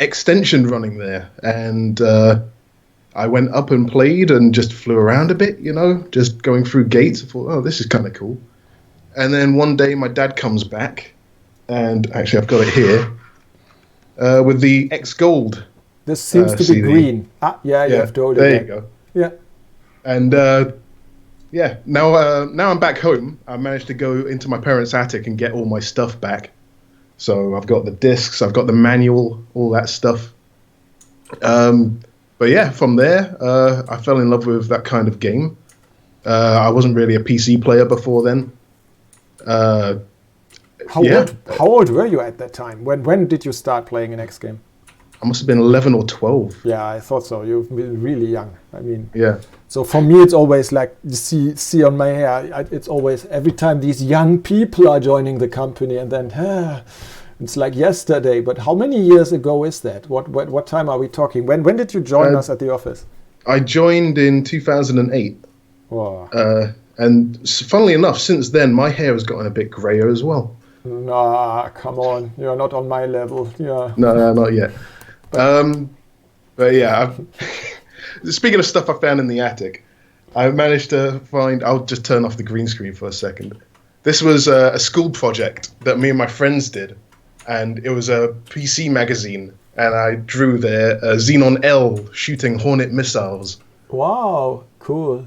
extension running there, and I went up and played and just flew around a bit, just going through gates. I thought, oh, this is kind of cool. And then one day my dad comes back, and actually I've got it here, with the X Gold. This seems to be CD. green. You have to hold it. There you go. Yeah. And now I'm back home. I managed to go into my parents' attic and get all my stuff back. So I've got the discs, I've got the manual, all that stuff. But yeah, from there, I fell in love with that kind of game. I wasn't really a PC player before then. How old were you at that time? When did you start playing an X game? I must have been 11 or 12. Yeah, I thought so. You've been really young. I mean, yeah. So for me, it's always like you see on my hair. It's always every time these young people are joining the company, and then it's like yesterday. But how many years ago is that? What time are we talking? When did you join us at the office? I joined in 2008. Wow. And funnily enough, since then, my hair has gotten a bit grayer as well. Nah, come on. You're not on my level. Yeah. No, not yet. But yeah, speaking of stuff I found in the attic, I managed to find, I'll just turn off the green screen for a second. This was a school project that me and my friends did, and it was a PC magazine, and I drew there Xenon L shooting Hornet missiles. Wow, cool.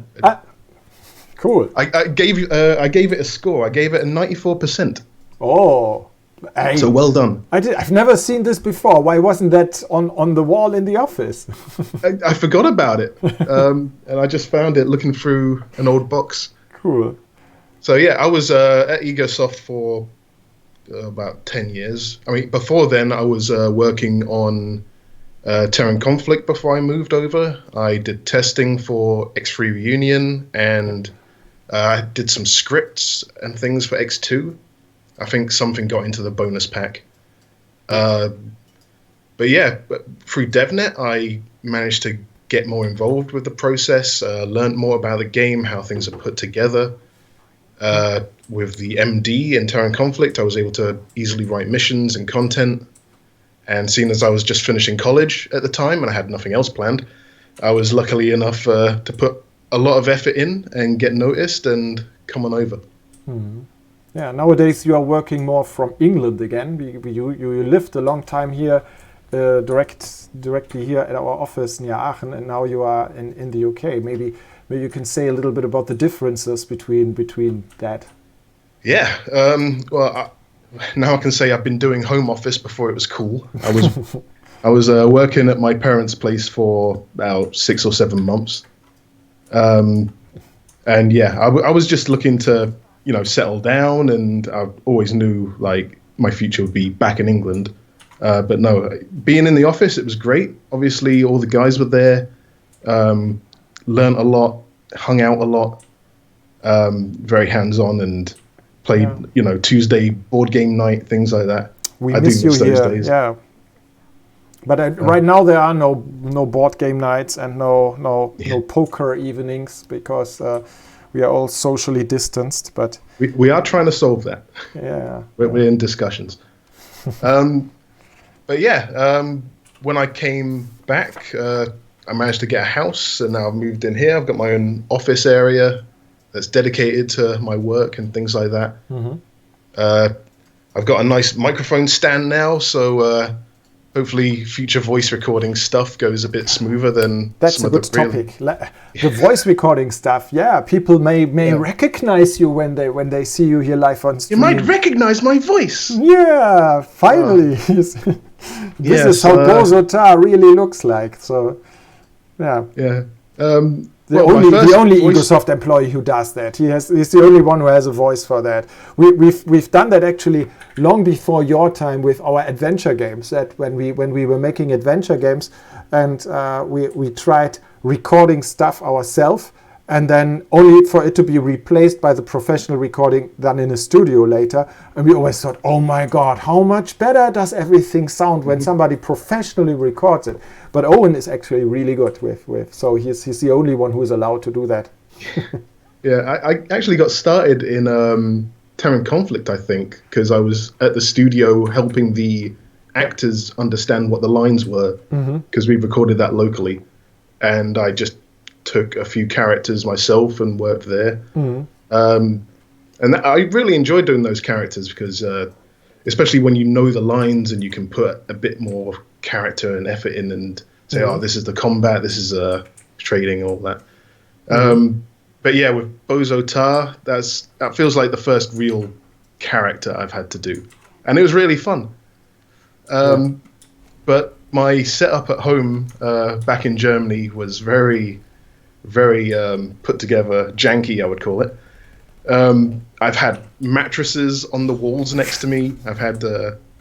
Cool. I gave it a score. I gave it a 94%. Oh. So well done. I've never seen this before. Why wasn't that on the wall in the office? I forgot about it, and I just found it looking through an old box. Cool. So yeah, I was at Egosoft for about 10 years. I mean, before then, I was working on Terran Conflict before I moved over. I did testing for X3 Reunion, and I did some scripts and things for X2. I think something got into the bonus pack. But through DevNet, I managed to get more involved with the process, learned more about the game, how things are put together. With the MD in Terran Conflict, I was able to easily write missions and content. And seeing as I was just finishing college at the time and I had nothing else planned, I was lucky enough to put a lot of effort in and get noticed and come on over. Mm-hmm. Yeah, nowadays you are working more from England again. You lived a long time here, directly here at our office near Aachen, and now you are in the UK. Maybe you can say a little bit about the differences between that. Yeah, now I can say I've been doing home office before it was cool. I was working at my parents' place for about 6 or 7 months, and yeah, I was just looking to settle down, and I always knew like my future would be back in England. But no, being in the office, it was great. Obviously, all the guys were there, learned a lot, hung out a lot, very hands-on, and played, Tuesday board game night, things like that. We miss you here, yeah. But right now there are no board game nights and no poker evenings because we are all socially distanced. But we are trying to solve that. Yeah, we're in discussions. But yeah, when I came back, I managed to get a house, and now I've moved in here. I've got my own office area that's dedicated to my work and things like that. Mm-hmm. I've got a nice microphone stand now, so hopefully future voice recording stuff goes a bit smoother than that's some a good topic. The voice recording stuff, yeah. People may recognize you when they see you here live on stream. You might recognize my voice. Yeah, finally. This is how Bozota really looks like. So, yeah. Yeah. The only Egosoft employee who does that. He's the only one who has a voice for that. We've done that actually long before your time with our adventure games. That when we were making adventure games, and we tried recording stuff ourselves, and then only for it to be replaced by the professional recording done in a studio later. And we always thought, oh my God, how much better does everything sound when somebody professionally records it? But Owen is actually really good with so he's the only one who is allowed to do that. Yeah, I actually got started in Terran Conflict, I think, because I was at the studio helping the actors understand what the lines were, because we recorded that locally. And I just took a few characters myself and worked there. And I really enjoyed doing those characters because, especially when you know the lines and you can put a bit more character and effort in and say, oh, this is the combat, this is trading, all that. But yeah, with Bozo Tar, that feels like the first real character I've had to do. And it was really fun. But my setup at home back in Germany was very, very put together, janky, I would call it. I've had mattresses on the walls next to me. I've had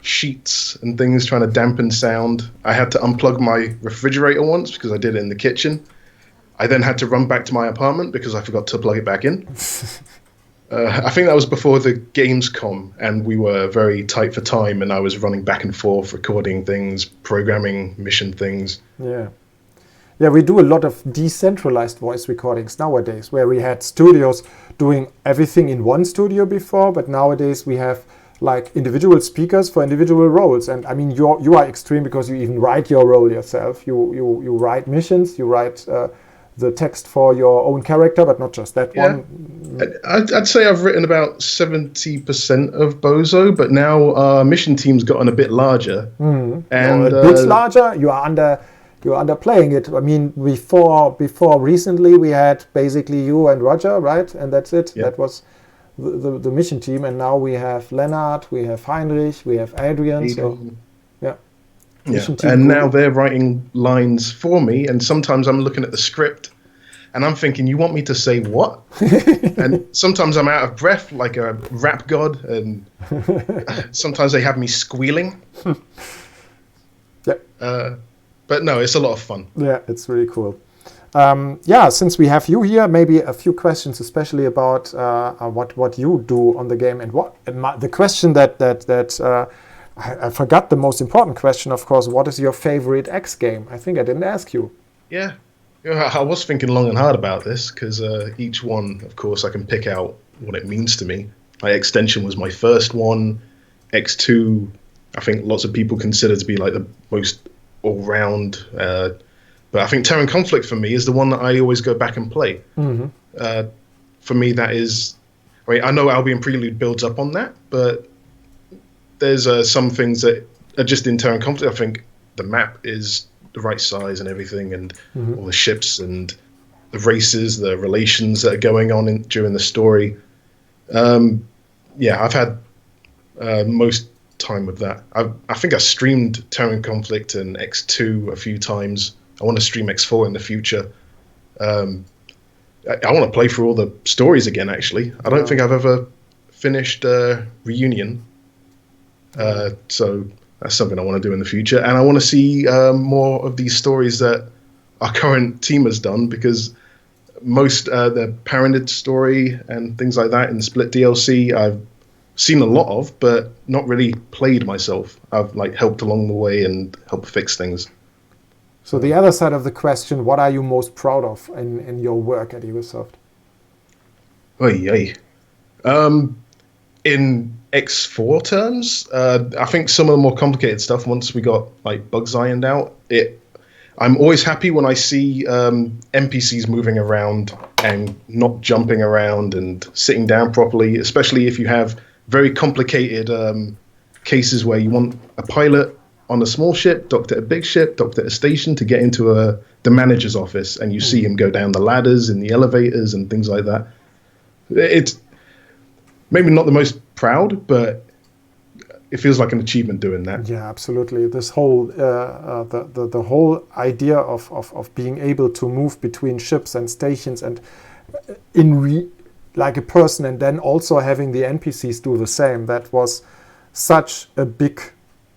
sheets and things trying to dampen sound. I had to unplug my refrigerator once because I did it in the kitchen. I then had to run back to my apartment because I forgot to plug it back in. I think that was before the Gamescom, and we were very tight for time, and I was running back and forth, recording things, programming mission things. Yeah, we do a lot of decentralized voice recordings nowadays, where we had studios doing everything in one studio before, but nowadays we have like individual speakers for individual roles. And I mean, you are extreme because you even write your role yourself. You write missions, you write the text for your own character, but not just that one. I'd say I've written about 70% of Bozo, but now our mission team's gotten a bit larger. And a bit larger. You are underplaying it. I mean, before recently we had basically you and Roger, right? And that's it. That was the mission team. And now we have Leonard, we have Heinrich, we have Adrian. So mission team. And now they're writing lines for me. And sometimes I'm looking at the script and I'm thinking, you want me to say what? And sometimes I'm out of breath like a rap god. And sometimes they have me squealing. But no, it's a lot of fun. Yeah, it's really cool. Since we have you here, maybe a few questions, especially about what you do on the game, and the question that I forgot the most important question, of course. What is your favorite X game? I think I didn't ask you. Yeah, I was thinking long and hard about this because each one, of course, I can pick out what it means to me. My Extension was my first one. X2, I think lots of people consider to be like the most all-round, but I think Terran Conflict for me is the one that I always go back and play. For me, that is, I know Albion Prelude builds up on that, but there's some things that are just in Terran Conflict. I think the map is the right size and everything, and all the ships and the races, the relations that are going on during the story. I've had most time with that. I think I streamed Terran Conflict and X2 a few times. I want to stream X4 in the future. I want to play through all the stories again, actually. I don't think I've ever finished Reunion. So that's something I want to do in the future. And I want to see more of these stories that our current team has done, because most the Parented story and things like that in Split DLC I've seen a lot of, but not really played myself. I've helped along the way and helped fix things. So the other side of the question, what are you most proud of in your work at Egosoft? In X4 terms, I think some of the more complicated stuff, once we got bugs ironed out, I'm always happy when I see NPCs moving around and not jumping around and sitting down properly, especially if you have very complicated cases where you want a pilot on a small ship, docked at a big ship, docked at a station to get into the manager's office, and you see him go down the ladders in the elevators and things like that. It's maybe not the most proud, but it feels like an achievement doing that. Yeah, absolutely. This whole the whole idea of being able to move between ships and stations and like a person, and then also having the NPCs do the same. That was such a big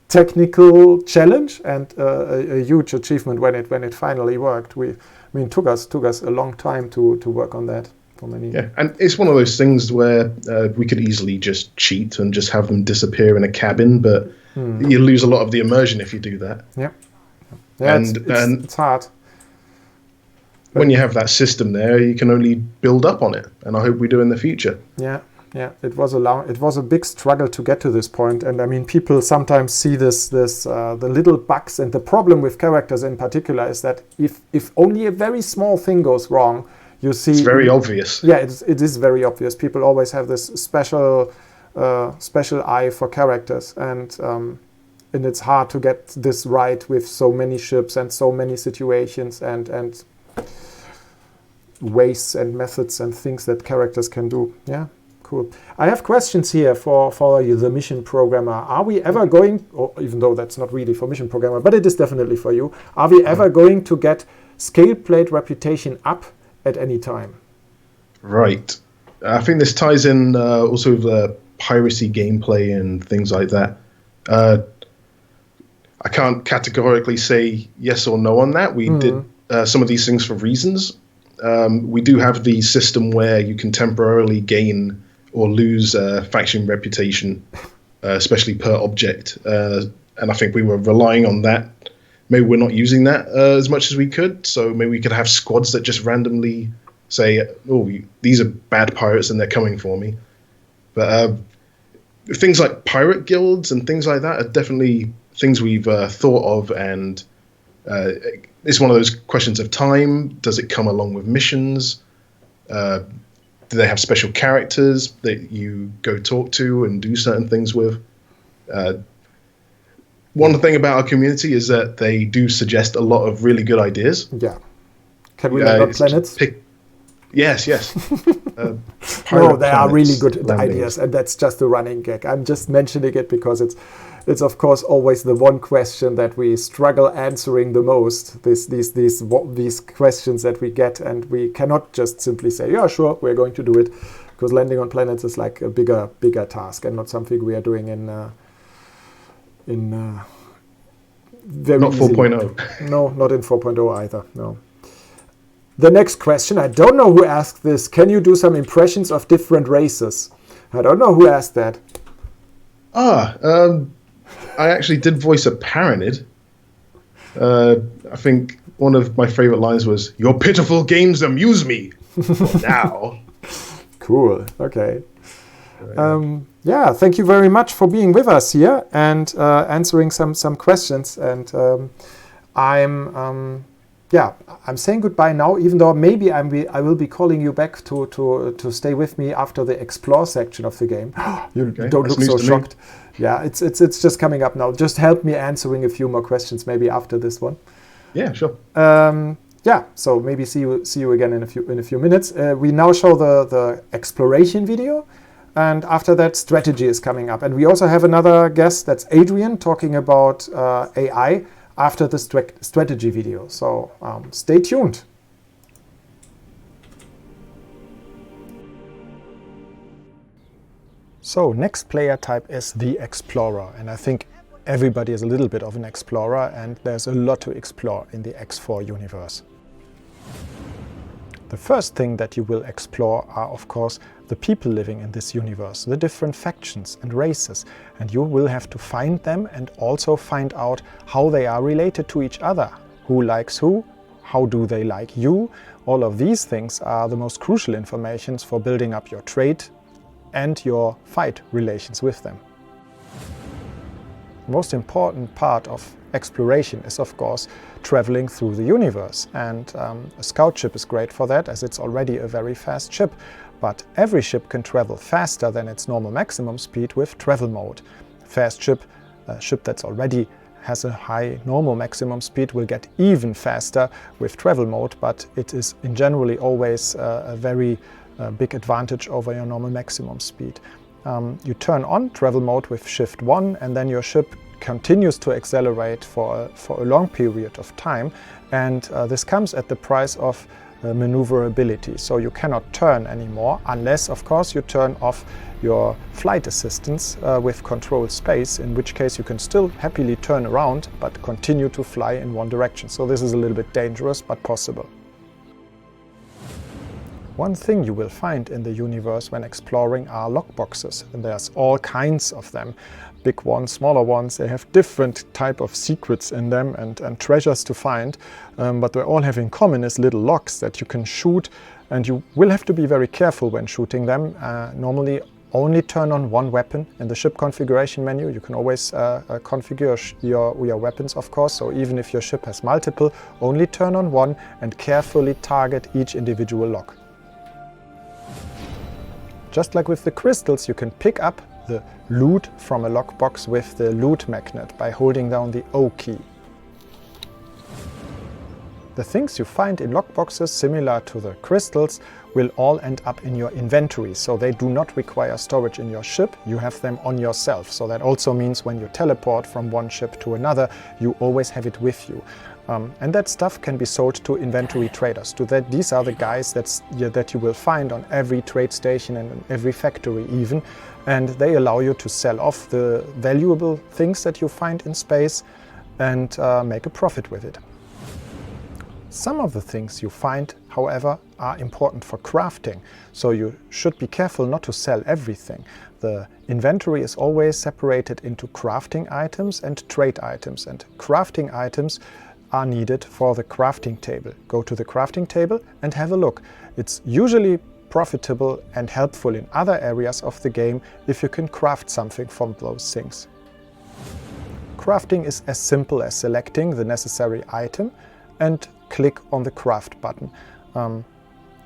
technical challenge and a huge achievement when it finally worked. It took us a long time to work on that. Yeah, and it's one of those things where we could easily just cheat and just have them disappear in a cabin, but you lose a lot of the immersion if you do that. Yeah, and it's hard. When you have that system there, you can only build up on it, and I hope we do in the future. Yeah, it was a big struggle to get to this point, and I mean, people sometimes see the little bugs, and the problem with characters in particular is that if only a very small thing goes wrong, you see, it's very obvious. Yeah, it is very obvious. People always have this special eye for characters, and it's hard to get this right with so many ships and so many situations and ways and methods and things that characters can do. Yeah, cool. I have questions here for you, the mission programmer. Are we ever going, or even though that's not really for mission programmer, but it is definitely for you, are we ever going to get scale plate reputation up at any time? Right. I think this ties in also with the piracy gameplay and things like that. I can't categorically say yes or no on that. We did some of these things for reasons. We do have the system where you can temporarily gain or lose faction reputation, especially per object. And I think we were relying on that. Maybe we're not using that as much as we could. So maybe we could have squads that just randomly say, oh, these are bad pirates and they're coming for me. But things like pirate guilds and things like that are definitely things we've thought of. And it's one of those questions of time. Does it come along with missions? Do they have special characters that you go talk to and do certain things with? One thing about our community is that they do suggest a lot of really good ideas. Yeah. Can we land on planets? Yes. No, they are really good ideas, and that's just a running gag. I'm just mentioning it because it's of course always the one question that we struggle answering the most. These questions that we get, and we cannot just simply say, yeah, sure, we're going to do it, because landing on planets is like a bigger task and not something we are doing in very not easily. 4.0. No, not in 4.0 either. No. The next question, I don't know who asked this. Can you do some impressions of different races? I don't know who asked that. I actually did voice a Paranid. I think one of my favorite lines was, "Your pitiful games amuse me." Now. Cool. Okay. Yeah, thank you very much for being with us here and answering some questions. And I'm saying goodbye now, even though maybe I will be calling you back to stay with me after the explore section of the game. You don't look so shocked. Yeah, it's just coming up now. Just help me answering a few more questions maybe after this one. Yeah, sure. Yeah, so maybe see you again in a few minutes. We now show the exploration video, and after that strategy is coming up. And we also have another guest, that's Adrian, talking about AI after the strategy video. So stay tuned. So next player type is the Explorer, and I think everybody is a little bit of an explorer, and there's a lot to explore in the X4 universe. The first thing that you will explore are, of course, the people living in this universe, the different factions and races, and you will have to find them and also find out how they are related to each other. Who likes who? How do they like you? All of these things are the most crucial informations for building up your trade and your fight relations with them. The most important part of exploration is, of course, traveling through the universe, and a scout ship is great for that, as it's already a very fast ship. But every ship can travel faster than its normal maximum speed with travel mode. Fast ship, a ship that's already has a high normal maximum speed, will get even faster with travel mode, but it is in generally always a very big advantage over your normal maximum speed. You turn on travel mode with Shift 1, and then your ship continues to accelerate for a long period of time, and this comes at the price of maneuverability. So you cannot turn anymore, unless of course you turn off your flight assistance with control space, in which case you can still happily turn around but continue to fly in one direction. So this is a little bit dangerous, but possible. One thing you will find in the universe when exploring are lockboxes, and there's all kinds of them. Big ones, smaller ones, they have different type of secrets in them and treasures to find, but they all have in common is little locks that you can shoot, and you will have to be very careful when shooting them. Normally only turn on one weapon in the ship configuration menu. You can always configure your weapons, of course, so even if your ship has multiple, only turn on one and carefully target each individual lock. Just like with the crystals, you can pick up the loot from a lockbox with the loot magnet by holding down the O key. The things you find in lockboxes, similar to the crystals, will all end up in your inventory, so they do not require storage in your ship. You have them on yourself, so that also means when you teleport from one ship to another, you always have it with you. And that stuff can be sold to inventory traders. These are the guys that you will find on every trade station and in every factory even, and they allow you to sell off the valuable things that you find in space and make a profit with it. Some of the things you find, however, are important for crafting, so you should be careful not to sell everything. The inventory is always separated into crafting items and trade items, and crafting items are needed for the crafting table. Go to the crafting table and have a look. It's usually profitable and helpful in other areas of the game if you can craft something from those things. Crafting is as simple as selecting the necessary item and click on the craft button.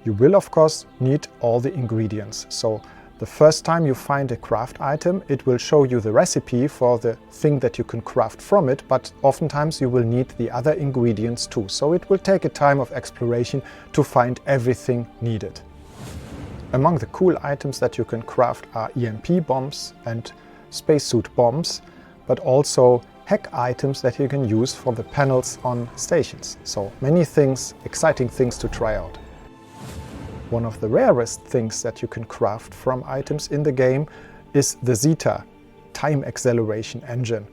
You will of course need all the ingredients. So the first time you find a craft item, it will show you the recipe for the thing that you can craft from it, but oftentimes you will need the other ingredients too. So it will take a time of exploration to find everything needed. Among the cool items that you can craft are EMP bombs and spacesuit bombs, but also hack items that you can use for the panels on stations. So many things, exciting things to try out. One of the rarest things that you can craft from items in the game is the Zeta time acceleration engine.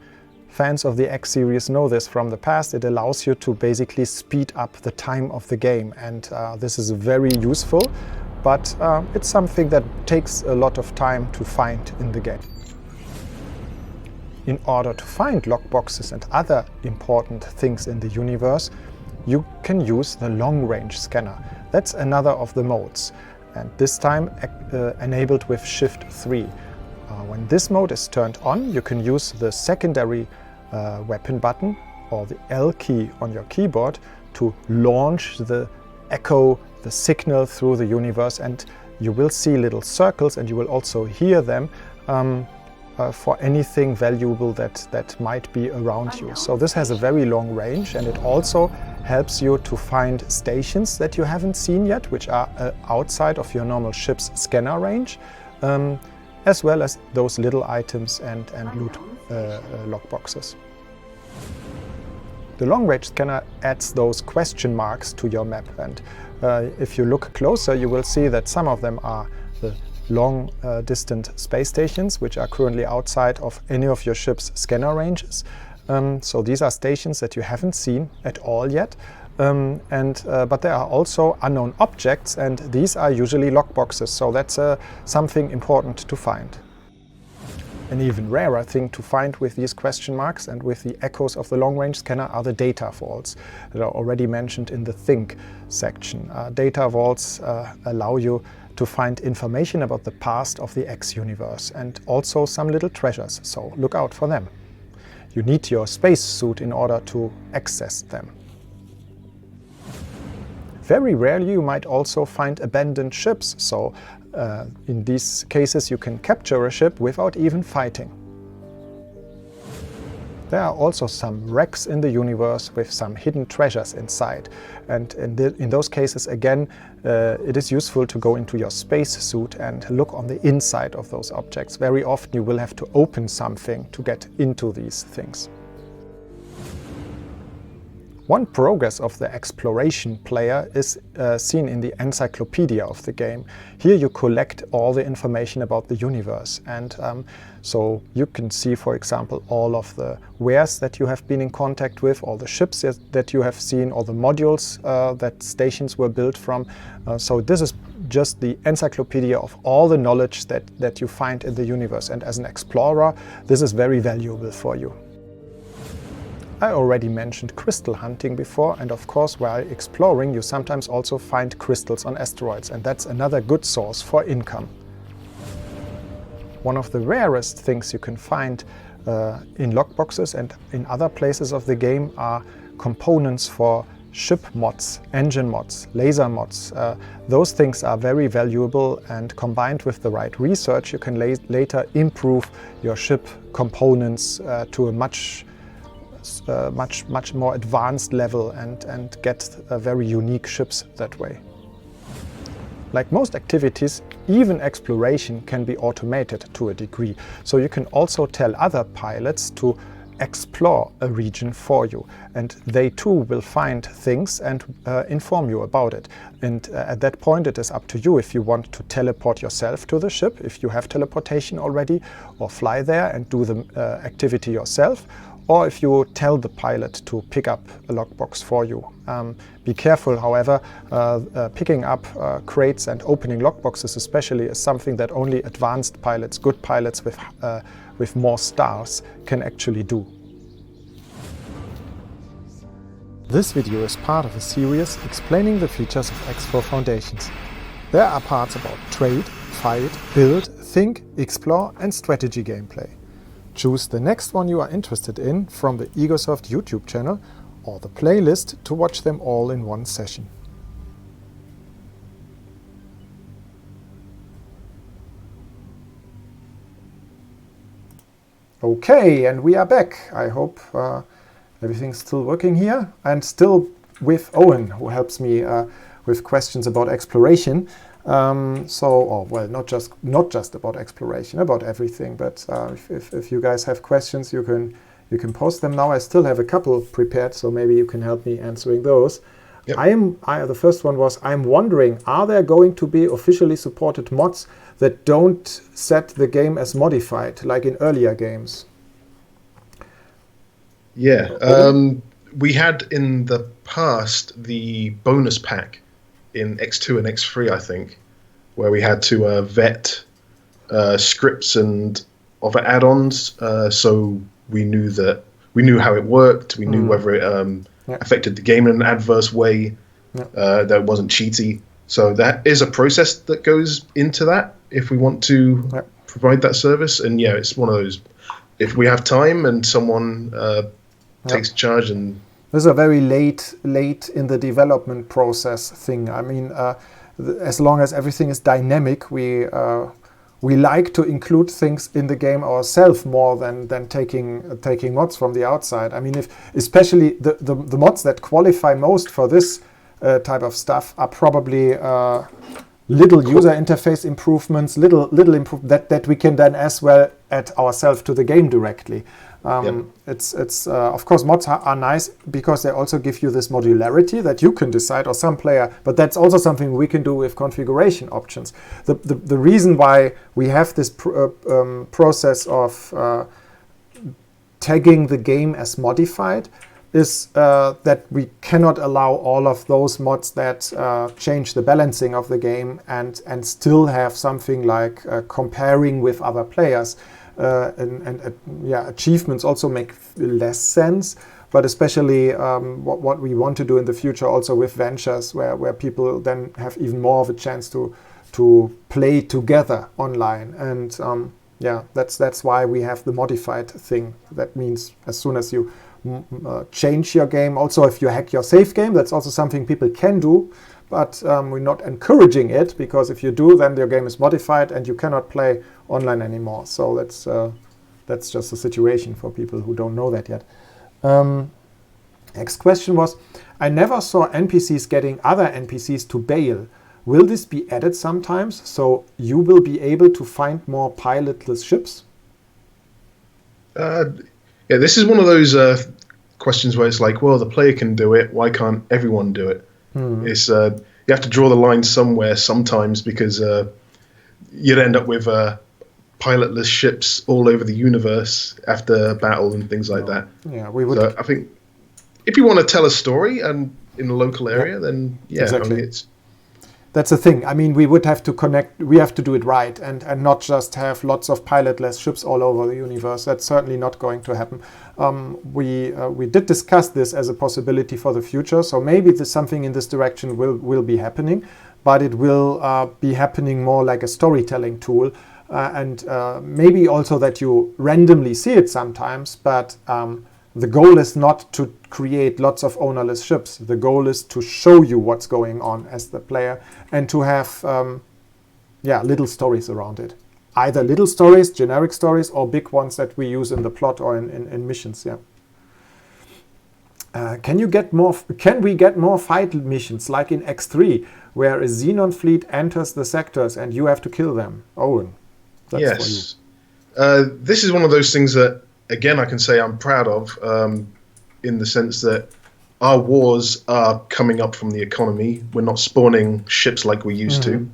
Fans of the X series know this from the past. It allows you to basically speed up the time of the game, and this is very useful, but it's something that takes a lot of time to find in the game. In order to find lockboxes and other important things in the universe, you can use the long-range scanner. That's another of the modes, and this time enabled with Shift 3. When this mode is turned on, you can use the secondary weapon button or the L key on your keyboard to launch the echo, the signal through the universe, and you will see little circles and you will also hear them for anything valuable that might be around you. So this has a very long range, and it also helps you to find stations that you haven't seen yet, which are outside of your normal ship's scanner range, as well as those little items and loot lockboxes. The long-range scanner adds those question marks to your map, and if you look closer you will see that some of them are the long distant space stations, which are currently outside of any of your ship's scanner ranges. So these are stations that you haven't seen at all yet, but there are also unknown objects, and these are usually lockboxes, so that's something important to find. An even rarer thing to find with these question marks and with the echoes of the long-range scanner are the data vaults that are already mentioned in the Think section. Data vaults allow you to find information about the past of the X universe and also some little treasures, so look out for them. You need your spacesuit in order to access them. Very rarely you might also find abandoned ships, so in these cases you can capture a ship without even fighting. There are also some wrecks in the universe with some hidden treasures inside. And in those cases, again, it is useful to go into your spacesuit and look on the inside of those objects. Very often you will have to open something to get into these things. One progress of the exploration player is seen in the encyclopedia of the game. Here you collect all the information about the universe, and so you can see, for example, all of the wares that you have been in contact with, all the ships that you have seen, all the modules that stations were built from. So this is just the encyclopedia of all the knowledge that you find in the universe, and as an explorer this is very valuable for you. I already mentioned crystal hunting before, and of course while exploring you sometimes also find crystals on asteroids, and that's another good source for income. One of the rarest things you can find in logboxes and in other places of the game are components for ship mods, engine mods, laser mods. Those things are very valuable, and combined with the right research you can later improve your ship components to a much more advanced level and get very unique ships that way. Like most activities, even exploration can be automated to a degree, so you can also tell other pilots to explore a region for you, and they too will find things and inform you about it. And at that point it is up to you if you want to teleport yourself to the ship, if you have teleportation already, or fly there and do the activity yourself, or if you tell the pilot to pick up a logbox for you. Be careful, however, picking up crates and opening logboxes especially is something that only advanced pilots, good pilots with more stars, can actually do. This video is part of a series explaining the features of X4 Foundations. There are parts about trade, fight, build, think, explore and strategy gameplay. Choose the next one you are interested in from the Egosoft YouTube channel or the playlist to watch them all in one session. Okay, and we are back. I hope everything's still working here, and still with Owen, who helps me with questions about exploration. Not just about exploration, about everything. But if you guys have questions, you can post them now. I still have a couple prepared, so maybe you can help me answering those. Yep. The first one was, I'm wondering, are there going to be officially supported mods that don't set the game as modified, like in earlier games? Yeah, we had in the past the bonus pack in X2 and X3, I think, where we had to vet scripts and other add-ons, so we knew how it worked, we knew whether it affected the game in an adverse way, that wasn't cheaty. So that is a process that goes into that if we want to provide that service. And yeah, it's one of those, if we have time and someone takes charge. And this is a very late in the development process thing. I mean, as long as everything is dynamic, we like to include things in the game ourselves more than taking mods from the outside. I mean, especially the mods that qualify most for this type of stuff are probably little user interface improvements, little that we can then as well add ourselves to the game directly. It's of course mods are nice because they also give you this modularity that you can decide, or some player, but that's also something we can do with configuration options. The reason why we have this process of tagging the game as modified is that we cannot allow all of those mods that change the balancing of the game and still have something like comparing with other players. Achievements also make less sense, but especially what we want to do in the future also with ventures where people then have even more of a chance to play together online. And that's why we have the modified thing. That means as soon as you change your game, also if you hack your save game, that's also something people can do, but we're not encouraging it, because if you do, then your game is modified and you cannot play online anymore. So that's just the situation for people who don't know that yet. Next question was, I never saw NPCs getting other NPCs to bail. Will this be added sometimes, so you will be able to find more pilotless ships? Yeah, this is one of those questions where it's like, well, the player can do it. Why can't everyone do it? It's you have to draw the line somewhere sometimes, because you'd end up with pilotless ships all over the universe after battle and things like that. Yeah, we would. So I think if you want to tell a story and in a local area, then exactly. I mean, that's the thing. I mean, we would have to connect. We have to do it right, and not just have lots of pilotless ships all over the universe. That's certainly not going to happen. We did discuss this as a possibility for the future. So maybe something in this direction will be happening, but it will be happening more like a storytelling tool, and maybe also that you randomly see it sometimes. But the goal is not to create lots of ownerless ships. The goal is to show you what's going on as the player, and to have little stories around it. Either little stories, generic stories, or big ones that we use in the plot or in missions. Can we get more fight missions like in X3, where a Xenon fleet enters the sectors and you have to kill them? Owen, that's for you. This is one of those things that, again, I can say I'm proud of, in the sense that our wars are coming up from the economy. We're not spawning ships like we used to,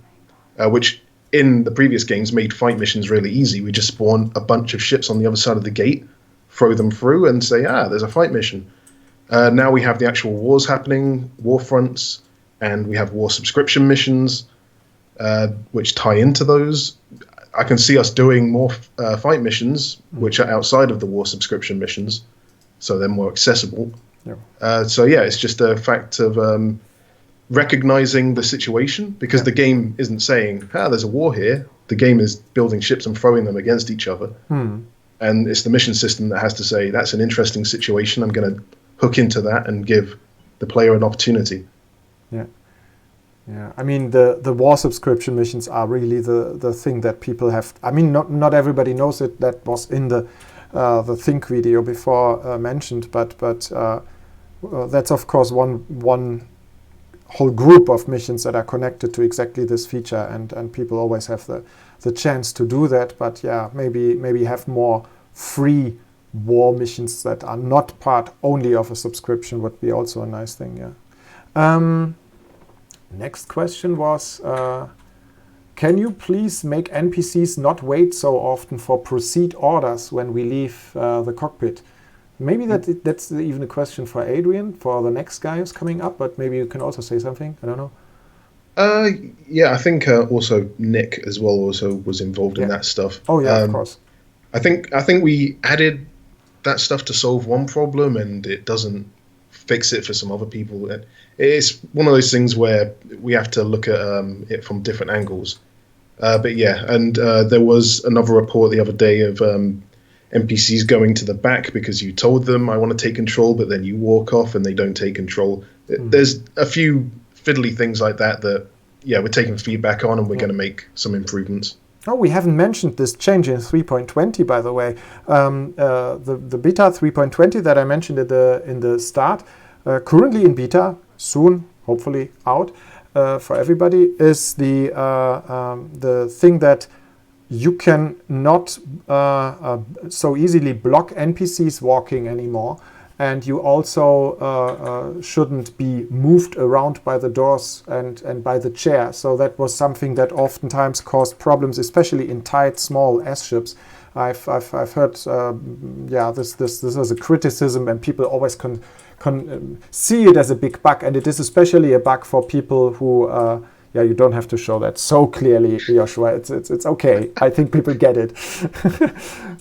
which in the previous games made fight missions really easy. We just spawn a bunch of ships on the other side of the gate, throw them through, and say, there's a fight mission. Now we have the actual wars happening, war fronts, and we have war subscription missions, which tie into those. I can see us doing more fight missions, which are outside of the war subscription missions, so they're more accessible. It's just a fact of recognizing the situation, because the game isn't saying, there's a war here. The game is building ships and throwing them against each other. And it's the mission system that has to say, that's an interesting situation. I'm going to hook into that and give the player an opportunity. Yeah, I mean, the war subscription missions are really the thing that people have. I mean, not everybody knows it. That was in the Think video before mentioned, but that's of course one whole group of missions that are connected to exactly this feature, and people always have the chance to do that. But maybe have more free war missions that are not part only of a subscription would be also a nice thing. Next question was, can you please make NPCs not wait so often for proceed orders when we leave the cockpit? Maybe that's even a question for Adrian, for the next guy who's coming up, but maybe you can also say something. I don't know. I think also Nick as well also was involved in that stuff. Oh yeah, of course. I think we added that stuff to solve one problem, and it doesn't fix it for some other people. It's one of those things where we have to look at it from different angles. There was another report the other day of NPCs going to the back because you told them, I want to take control, but then you walk off and they don't take control. There's a few fiddly things like that we're taking feedback on, and we're going to make some improvements. Oh, we haven't mentioned this change in 3.20, by the way. The beta 3.20 that I mentioned in the start, currently in beta, soon, hopefully out for everybody, is the thing that you can not so easily block NPCs walking anymore. And you also shouldn't be moved around by the doors and by the chair. So that was something that oftentimes caused problems, especially in tight, small S-ships. I've heard, this is a criticism, and people always see it as a big bug. And it is especially a bug for people who, you don't have to show that so clearly, Joshua. It's okay. I think people get it.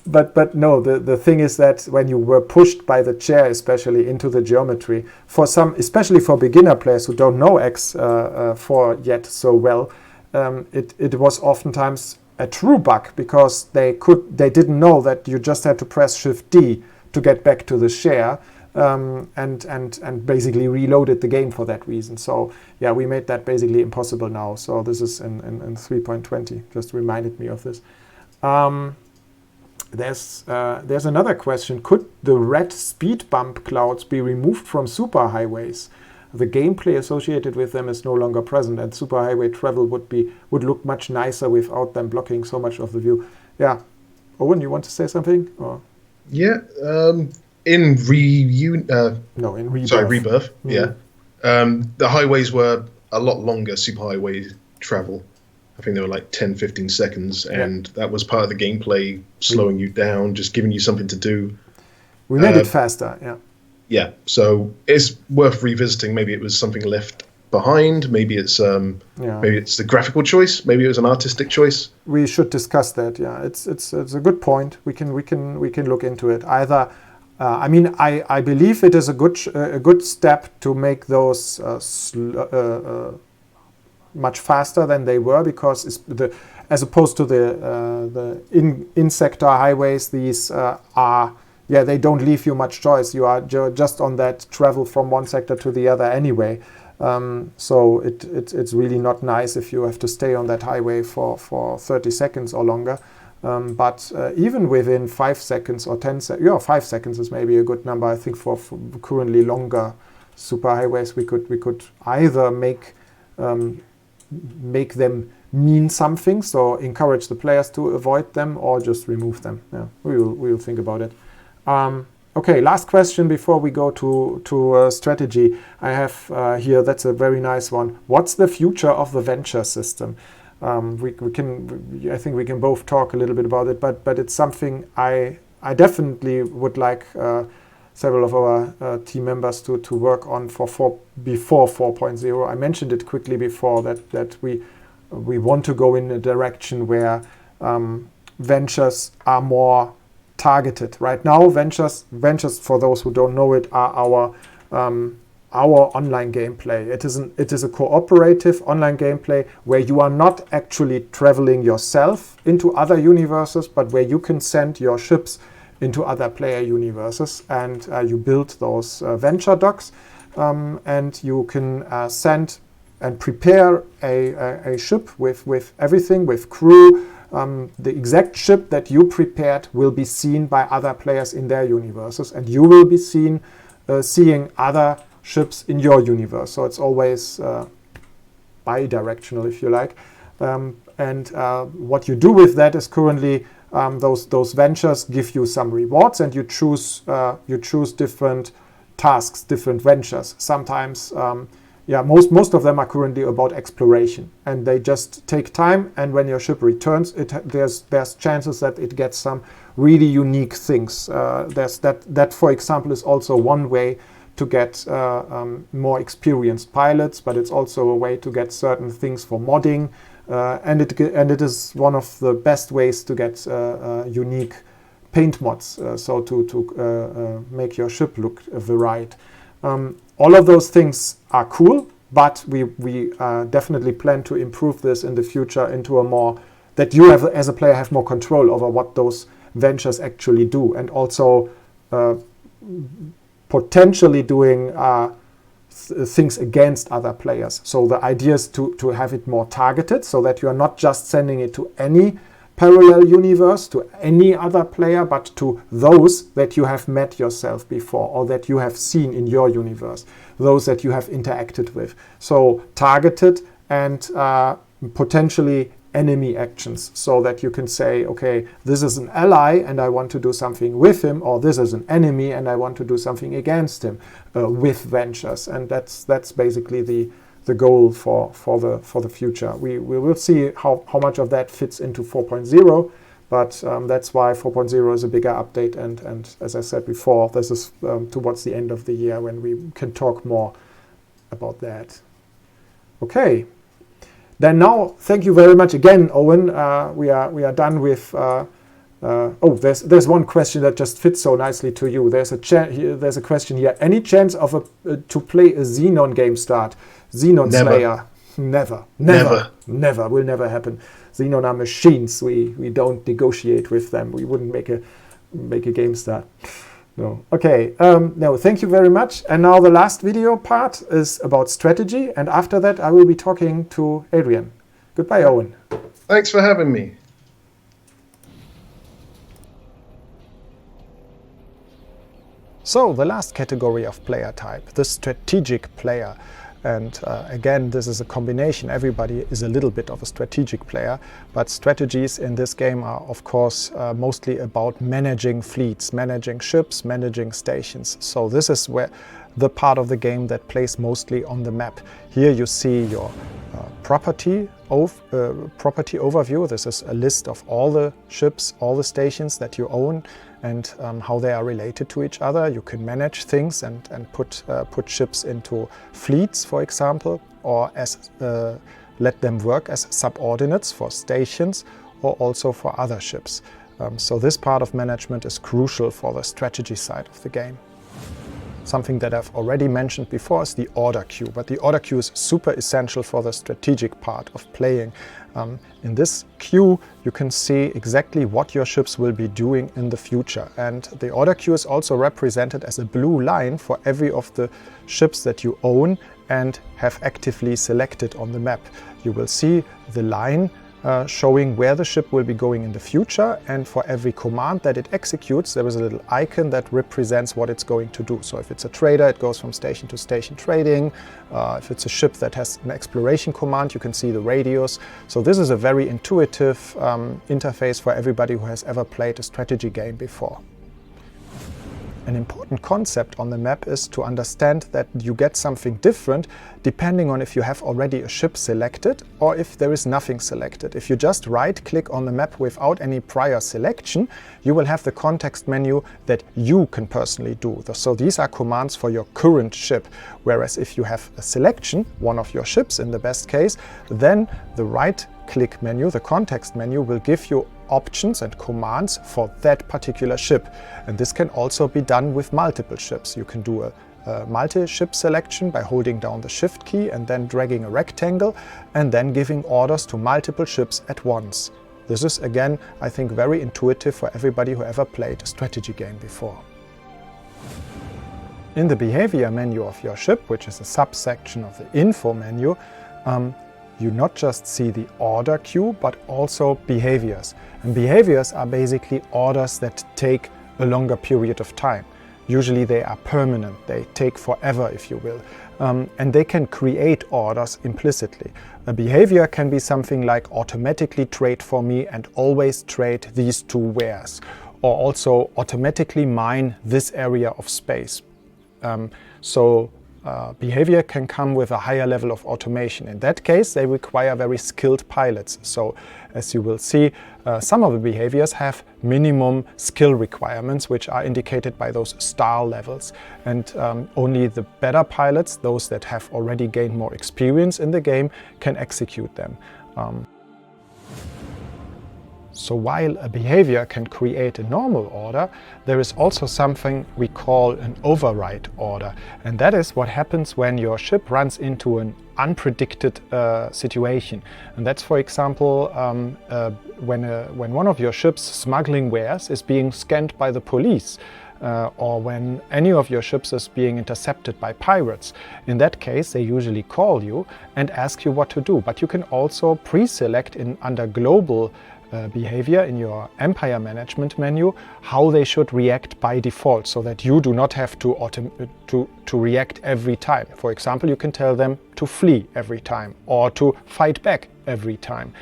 But no, the thing is that when you were pushed by the chair, especially into the geometry, for some, especially for beginner players who don't know X4 yet so well, it was oftentimes a true bug, because they didn't know that you just had to press Shift D to get back to the chair. And basically reloaded the game for that reason. So we made that basically impossible now. So this is in 3.20. Just reminded me of this. There's another question. Could the red speed bump clouds be removed from superhighways? The gameplay associated with them is no longer present, and superhighway travel would look much nicer without them blocking so much of the view. Yeah, Owen, you want to say something? Or? Yeah, in Rebirth. Yeah, the highways were a lot longer. Superhighway travel. I think they were like 10, 15 seconds, and that was part of the gameplay, slowing you down, just giving you something to do. We made it faster, yeah. Yeah, so it's worth revisiting. Maybe it was something left behind. Maybe it's the graphical choice. Maybe it was an artistic choice. We should discuss that. Yeah, it's a good point. We can look into it. Either, I believe it is a good step to make those much faster than they were, because as opposed to the in-sector highways, these they don't leave you much choice. You are just on that travel from one sector to the other anyway. So it's really not nice if you have to stay on that highway for 30 seconds or longer. But even within 5 seconds or 10 seconds, 5 seconds is maybe a good number. I think for currently longer superhighways, we could either make them mean something, so encourage the players to avoid them, or just remove them. Yeah, we will think about it. Okay, last question before we go to strategy. I have here, that's a very nice one. What's the future of the venture system? I think we can both talk a little bit about it, but it's something I definitely would like several of our team members to work on before 4.0. I mentioned it quickly before that we want to go in a direction where ventures are more targeted. Right now, ventures, for those who don't know it, are our online gameplay. It is a cooperative online gameplay where you are not actually traveling yourself into other universes, but where you can send your ships into other player universes, and you build those venture docks, and you can send and prepare a ship with everything, with crew. The exact ship that you prepared will be seen by other players in their universes, and you will be seeing other ships in your universe. So it's always bi-directional, if you like. And what you do with that is currently those ventures give you some rewards, and you choose different tasks, different ventures. Sometimes, most of them are currently about exploration, and they just take time. And when your ship returns, there's chances that it gets some really unique things. That, for example, is also one way to get more experienced pilots, but it's also a way to get certain things for modding. And it is one of the best ways to get unique paint mods, so to make your ship look varied. All of those things are cool, but we definitely plan to improve this in the future into a more, that you have as a player have more control over what those ventures actually do, and also potentially doing things against other players. So the idea is to have it more targeted, so that you are not just sending it to any parallel universe, to any other player, but to those that you have met yourself before, or that you have seen in your universe, those that you have interacted with. So targeted and potentially enemy actions, so that you can say, okay, this is an ally and I want to do something with him, or this is an enemy and I want to do something against him with ventures. And that's basically the goal for the future. We will see how much of that fits into 4.0, but that's why 4.0 is a bigger update, and as I said before, this is towards the end of the year when we can talk more about that. Okay. Then now, thank you very much again, Owen. We are done with. There's one question that just fits so nicely to you. There's a question here. Any chance of to play a Xenon game start? Xenon Slayer? Never. Will never happen. Xenon are machines. We don't negotiate with them. We wouldn't make a game start. No. Okay. No, thank you very much. And now the last video part is about strategy. And after that, I will be talking to Adrian. Goodbye, Owen. Thanks for having me. So the last category of player type, the strategic player. And again, this is a combination. Everybody is a little bit of a strategic player, but strategies in this game are, of course, mostly about managing fleets, managing ships, managing stations. So this is where the part of the game that plays mostly on the map. Here you see your property overview. This is a list of all the ships, all the stations that you own, and how they are related to each other. You can manage things and put ships into fleets, for example, or as let them work as subordinates for stations or also for other ships. So this part of management is crucial for the strategy side of the game. Something that I've already mentioned before is the order queue, but the order queue is super essential for the strategic part of playing. In this queue, you can see exactly what your ships will be doing in the future. And the order queue is also represented as a blue line for every of the ships that you own and have actively selected on the map. You will see the line showing where the ship will be going in the future, and for every command that it executes there is a little icon that represents what it's going to do. So if it's a trader, it goes from station to station trading. If it's a ship that has an exploration command, you can see the radios. So this is a very intuitive interface for everybody who has ever played a strategy game before. An important concept on the map is to understand that you get something different depending on if you have already a ship selected or if there is nothing selected. If you just right-click on the map without any prior selection, you will have the context menu that you can personally do. So these are commands for your current ship, whereas if you have a selection, one of your ships in the best case, then the right-click menu, the context menu, will give you options and commands for that particular ship. And this can also be done with multiple ships. You can do a multi-ship selection by holding down the shift key and then dragging a rectangle and then giving orders to multiple ships at once. This is, again, I think very intuitive for everybody who ever played a strategy game before. In the behavior menu of your ship, which is a subsection of the info menu, you not just see the order queue, but also behaviors. And behaviors are basically orders that take a longer period of time. Usually they are permanent, they take forever, if you will. And they can create orders implicitly. A behavior can be something like automatically trade for me and always trade these two wares, or also automatically mine this area of space. Behavior can come with a higher level of automation. In that case, they require very skilled pilots. So, as you will see, some of the behaviors have minimum skill requirements, which are indicated by those star levels. And only the better pilots, those that have already gained more experience in the game, can execute them. So while a behavior can create a normal order, there is also something we call an override order. And that is what happens when your ship runs into an unpredicted situation. And that's, for example, when one of your ship's smuggling wares is being scanned by the police. Or when any of your ships is being intercepted by pirates. In that case, they usually call you and ask you what to do. But you can also pre-select under global behavior in your empire management menu how they should react by default, so that you do not have to react every time. For example, you can tell them to flee every time or to fight back every time.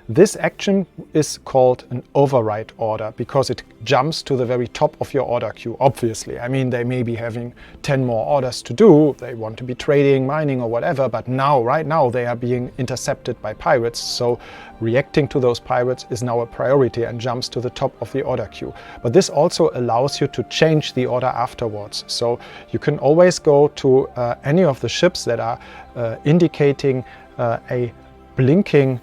This action is called an override order because it jumps to the very top of your order queue, obviously. I mean, they may be having 10 more orders to do, they want to be trading, mining or whatever, but right now they are being intercepted by pirates, so reacting to those pirates is now a priority and jumps to the top of the order queue. But this also allows you to change the order afterwards. So you can always go to any of the ships that are indicating a blinking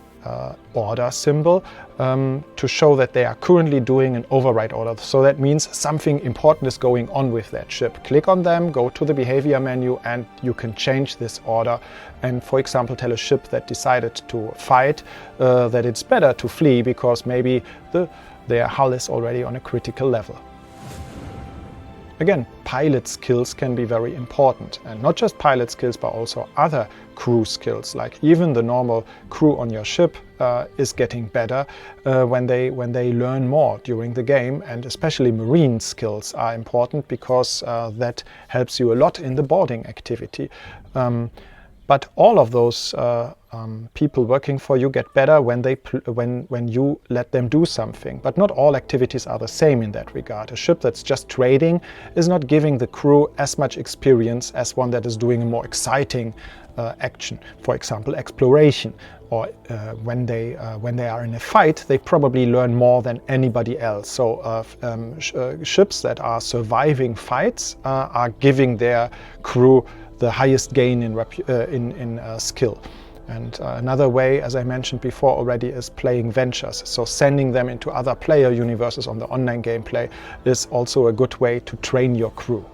order symbol to show that they are currently doing an override order. So that means something important is going on with that ship. Click on them, go to the behavior menu, and you can change this order and, for example, tell a ship that decided to fight that it's better to flee because maybe their hull is already on a critical level. Again, pilot skills can be very important, and not just pilot skills but also other crew skills, like even the normal crew on your ship is getting better when they learn more during the game, and especially marine skills are important because that helps you a lot in the boarding activity. But all of those people working for you get better when you let them do something. But not all activities are the same in that regard. A ship that's just trading is not giving the crew as much experience as one that is doing a more exciting action. For example, exploration. Or when they are in a fight, they probably learn more than anybody else. So ships that are surviving fights are giving their crew the highest gain in skill. And another way, as I mentioned before already, is playing ventures. So sending them into other player universes on the online gameplay is also a good way to train your crew.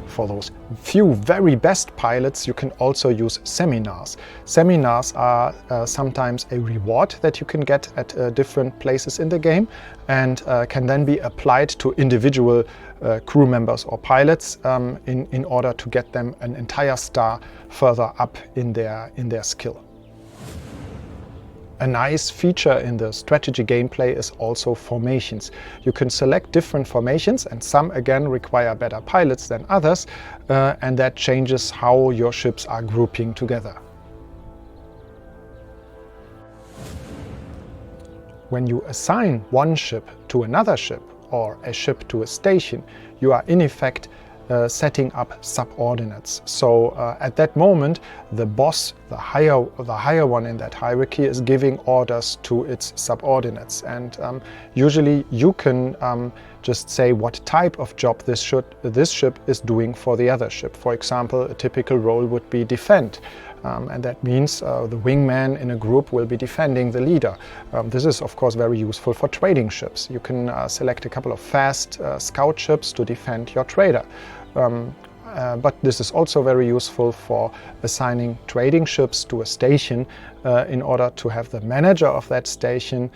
For those few very best pilots, you can also use seminars. Seminars are sometimes a reward that you can get at different places in the game, and can then be applied to individual crew members or pilots in order to get them an entire star further up in their skill. A nice feature in the strategy gameplay is also formations. You can select different formations, and some again require better pilots than others, and that changes how your ships are grouping together. When you assign one ship to another ship or a ship to a station, you are in effect setting up subordinates. So at that moment, the boss, the higher one in that hierarchy, is giving orders to its subordinates. And usually you can just say what type of job this ship is doing for the other ship. For example, a typical role would be defend. And that means the wingman in a group will be defending the leader. This is of course very useful for trading ships. You can select a couple of fast scout ships to defend your trader. But this is also very useful for assigning trading ships to a station in order to have the manager of that station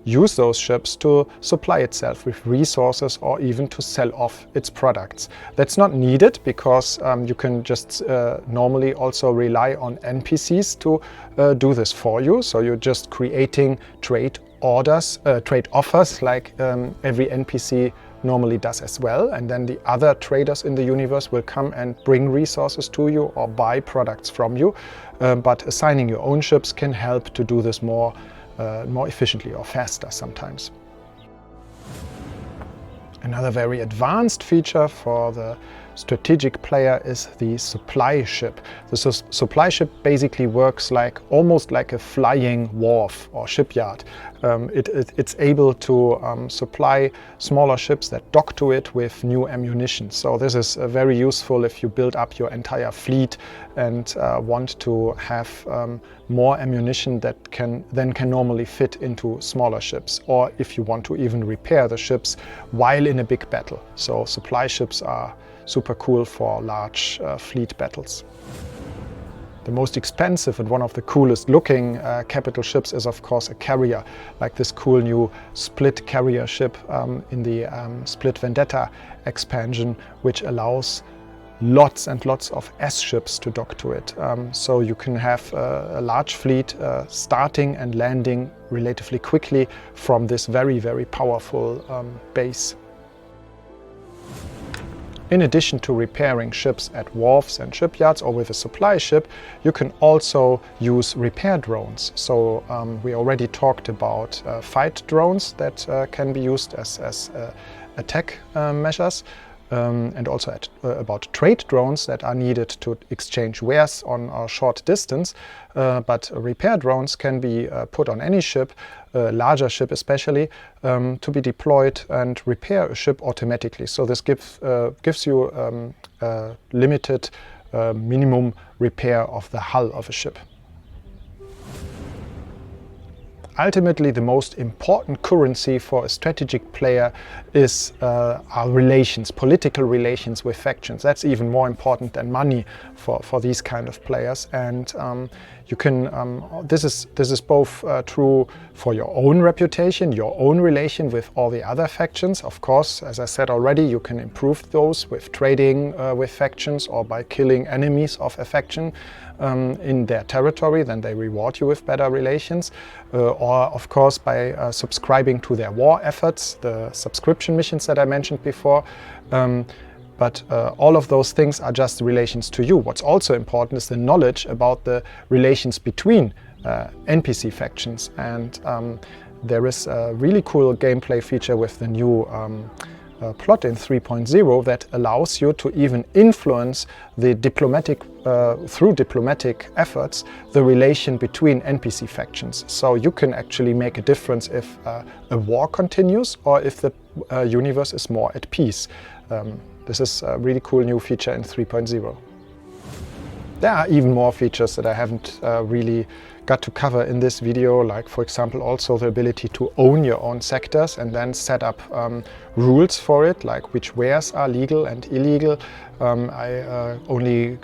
use those ships to supply itself with resources or even to sell off its products. That's not needed because you can just normally also rely on NPCs to do this for you. So you're just creating trade offers like every NPC normally does as well, and then the other traders in the universe will come and bring resources to you or buy products from you. But assigning your own ships can help to do this more efficiently or faster sometimes. Another very advanced feature for the strategic player is the supply ship. The supply ship basically works almost like a flying wharf or shipyard. It's able to supply smaller ships that dock to it with new ammunition. So this is very useful if you build up your entire fleet and want to have more ammunition that can normally fit into smaller ships, or if you want to even repair the ships while in a big battle. So supply ships are super cool for large fleet battles. The most expensive and one of the coolest looking capital ships is of course a carrier, like this cool new Split carrier ship in the Split Vendetta expansion, which allows lots and lots of S-ships to dock to it. So you can have a large fleet starting and landing relatively quickly from this very, very powerful base. In addition to repairing ships at wharves and shipyards or with a supply ship, you can also use repair drones. So we already talked about fight drones that can be used as attack measures, and also about trade drones that are needed to exchange wares on a short distance. But repair drones can be put on any ship, larger ship especially, to be deployed and repair a ship automatically. So this gives you a limited minimum repair of the hull of a ship. ultimately the most important currency for a strategic player is our relations, political relations with factions. That's even more important than money for these kind of players. And you can this is both true for your own reputation, your own relation with all the other factions. Of course, as I said already, you can improve those with trading with factions or by killing enemies of a faction in their territory. Then they reward you with better relations, or of course by subscribing to their war efforts, the subscription missions that I mentioned before. But all of those things are just relations to you. What's also important is the knowledge about the relations between NPC factions. And there is a really cool gameplay feature with the new plot in 3.0 that allows you to even influence the diplomatic, through diplomatic efforts, the relation between NPC factions. So you can actually make a difference if a war continues or if the universe is more at peace. This is a really cool new feature in 3.0. There are even more features that I haven't really got to cover in this video, like for example also the ability to own your own sectors and then set up rules for it, like which wares are legal and illegal. I only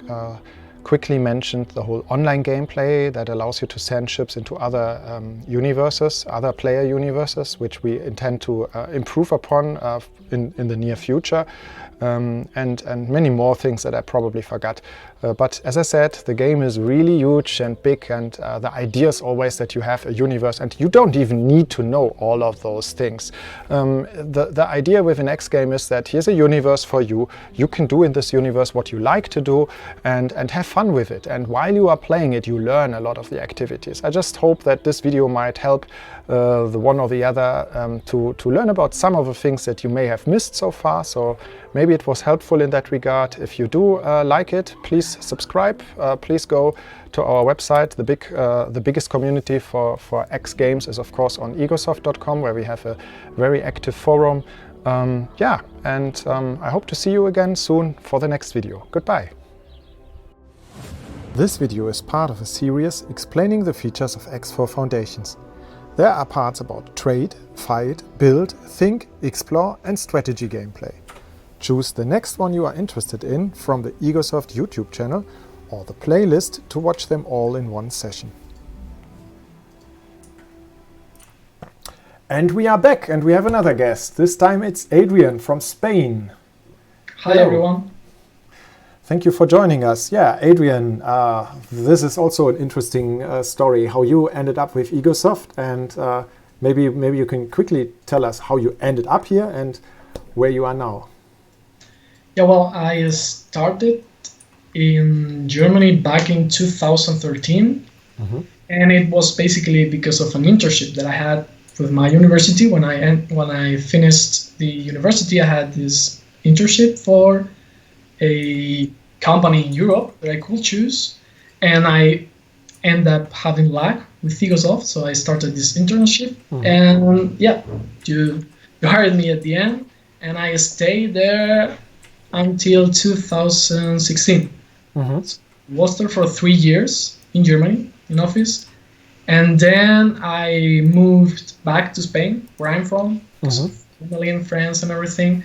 quickly mentioned the whole online gameplay that allows you to send ships into other universes, other player universes, which we intend to improve upon in the near future. And many more things that I probably forgot. But as I said, the game is really huge and big, and the idea is always that you have a universe and you don't even need to know all of those things. The idea with an X game is that here's a universe for you. You can do in this universe what you like to do and have fun with it. And while you are playing it, you learn a lot of the activities. I just hope that this video might help the one or the other to learn about some of the things that you may have missed so far. So maybe it was helpful in that regard. If you do like it, please subscribe. Please go to our website. The biggest community for X games is of course on egosoft.com, where we have a very active forum. Yeah, and I hope to see you again soon for the next video. Goodbye. This video is part of a series explaining the features of X4 Foundations. There are parts about trade, fight, build, think, explore and strategy gameplay. Choose the next one you are interested in from the Egosoft YouTube channel or the playlist to watch them all in one session. And we are back and we have another guest. This time it's Adrian from Spain. Hi. Hello. Everyone. Thank you for joining us. Yeah, Adrian, this is also an interesting story, how you ended up with Egosoft, and maybe you can quickly tell us how you ended up here and where you are now. Yeah, well, I started in Germany back in 2013, and it was basically because of an internship that I had with my university. When I finished the university, I had this internship for a company in Europe that I could choose, and I ended up having luck with Egosoft, so I started this internship, and yeah, you hired me at the end, and I stayed there until 2016. Was there for 3 years in Germany, in office, and then I moved back to Spain, where I'm from, family and friends and everything,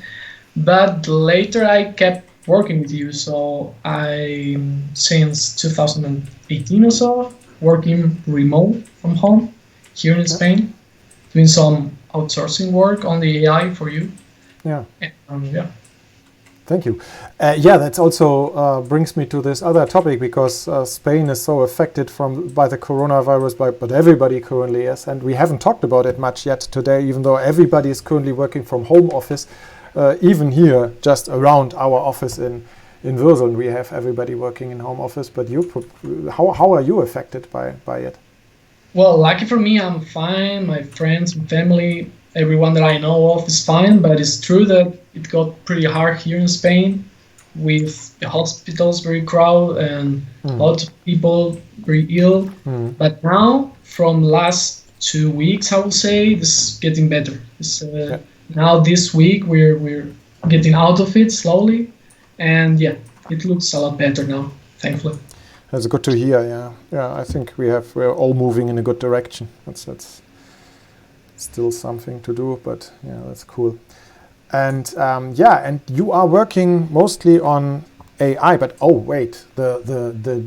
but later I kept working with you, so I, since 2018 or so, working remote from home here in Spain, doing some outsourcing work on the AI for you. Yeah. Yeah. Thank you. Yeah, that also brings me to this other topic, because Spain is so affected by the coronavirus, but everybody currently is, and we haven't talked about it much yet today, even though everybody is currently working from home office. Even here, just around our office in Würseln, we have everybody working in home office. But how are you affected by it? Well, lucky for me, I'm fine. My friends and family, everyone that I know of is fine. But it's true that it got pretty hard here in Spain, with the hospitals very crowded and lots of people very ill. But now, from last 2 weeks, I would say, this is getting better. Now this week we're getting out of it slowly, and yeah, it looks a lot better now, thankfully. That's good to hear. Yeah. I think we're all moving in a good direction. That's still something to do, but yeah, that's cool. And and you are working mostly on AI, but oh wait, the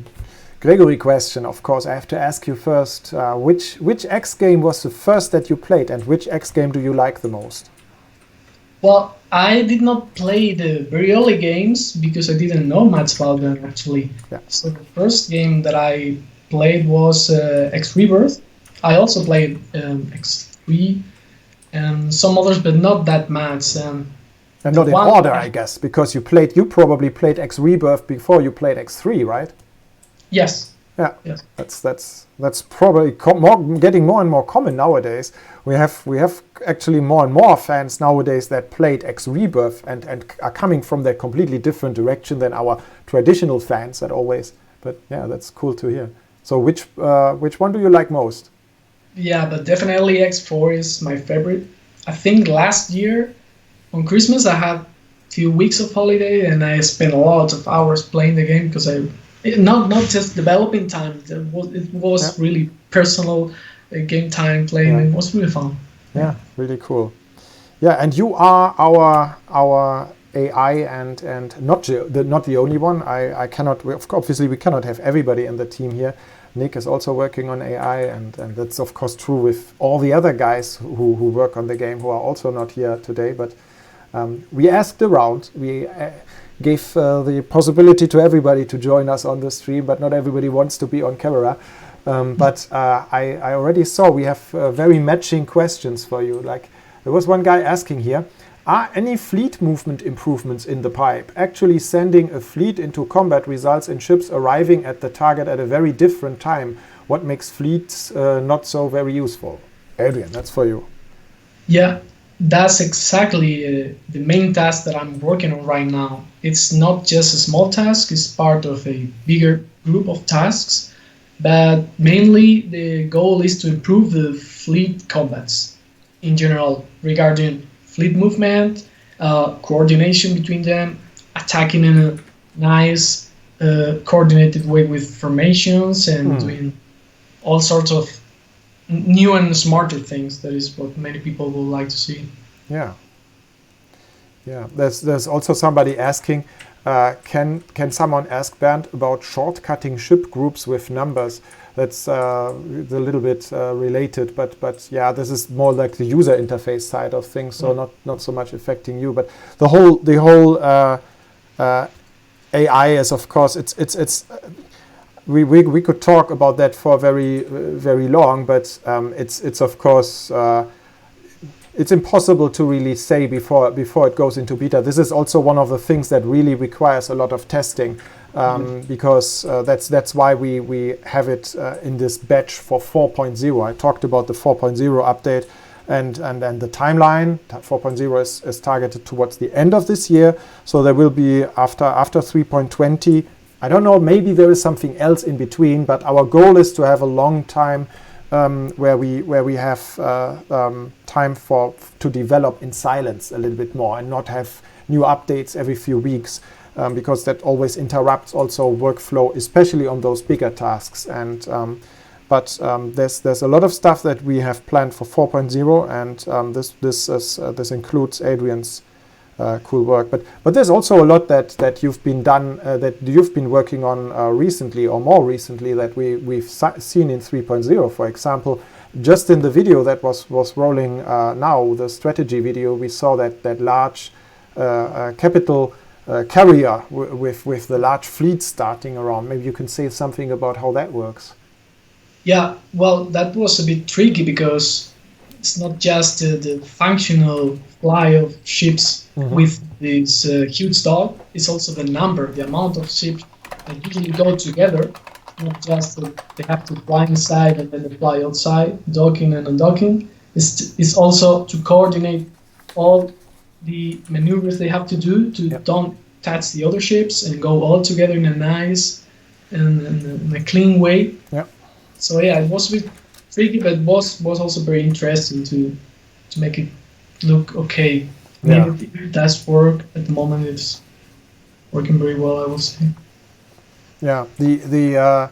Gregory question, of course, I have to ask you first, which X game was the first that you played, and which X game do you like the most? Well, I did not play the very early games because I didn't know much about them, actually. Yeah. So the first game that I played was X Rebirth. I also played X3 and some others, but not that much. And not in order, I guess, because you probably played X Rebirth before you played X3, right? Yes. Yeah. Yes. That's probably getting more and more common nowadays. We have actually more and more fans nowadays that played X Rebirth and are coming from that completely different direction than our traditional fans that always. But yeah, that's cool to hear. So which one do you like most? Yeah, but definitely X4 is my favorite. I think last year on Christmas I had a few weeks of holiday and I spent a lot of hours playing the game because not just developing time. It was really personal game time playing. It was really fun. Yeah, really cool. Yeah, and you are our AI and not the only one. I cannot. Obviously, we cannot have everybody in the team here. Nick is also working on AI, and that's of course true with all the other guys who work on the game who are also not here today. But we asked around. We gave the possibility to everybody to join us on the stream, but not everybody wants to be on camera. But I already saw we have very matching questions for you. Like there was one guy asking here, are any fleet movement improvements in the pipe? Actually sending a fleet into combat results in ships arriving at the target at a very different time. What makes fleets not so very useful? Adrian, that's for you. Yeah, that's exactly the main task that I'm working on right now. It's not just a small task, it's part of a bigger group of tasks. But mainly the goal is to improve the fleet combats in general regarding fleet movement, coordination between them, attacking in a nice coordinated way with formations and doing all sorts of new and smarter things. That is what many people would like to see. Yeah. Yeah. There's also somebody asking, can someone ask Bernd about shortcutting ship groups with numbers? That's a little bit related, but yeah, this is more like the user interface side of things, so not so much affecting you. But the whole AI is, of course, we could talk about that for very very long, but it's of course. It's impossible to really say before it goes into beta. This is also one of the things that really requires a lot of testing, because that's why we have it in this batch for 4.0. I talked about the 4.0 update, and the timeline. 4.0 is targeted towards the end of this year, so there will be after 3.20. I don't know. Maybe there is something else in between, but our goal is to have a long time. Where we have time to develop in silence a little bit more and not have new updates every few weeks, because that always interrupts also workflow, especially on those bigger tasks. And but there's a lot of stuff that we have planned for 4.0, and this includes Adrian's cool work. But there's also a lot that you've been working on recently, or more recently, that we've seen in 3.0. For example, just in the video that was rolling now, the strategy video, we saw that large capital carrier with the large fleet starting around. Maybe you can say something about how that works. Yeah, well, that was a bit tricky because it's not just the functional fly of ships with this huge dog. It's also the amount of ships that usually go together. Not just that they have to fly inside and then they fly outside, docking and undocking. It's also to coordinate all the maneuvers they have to do to don't touch the other ships and go all together in a nice and a clean way. Yeah. So yeah, it was a bit tricky, but was also very interesting to make it look okay. Yeah. It does work at the moment. It's working very well, I would say. Yeah, the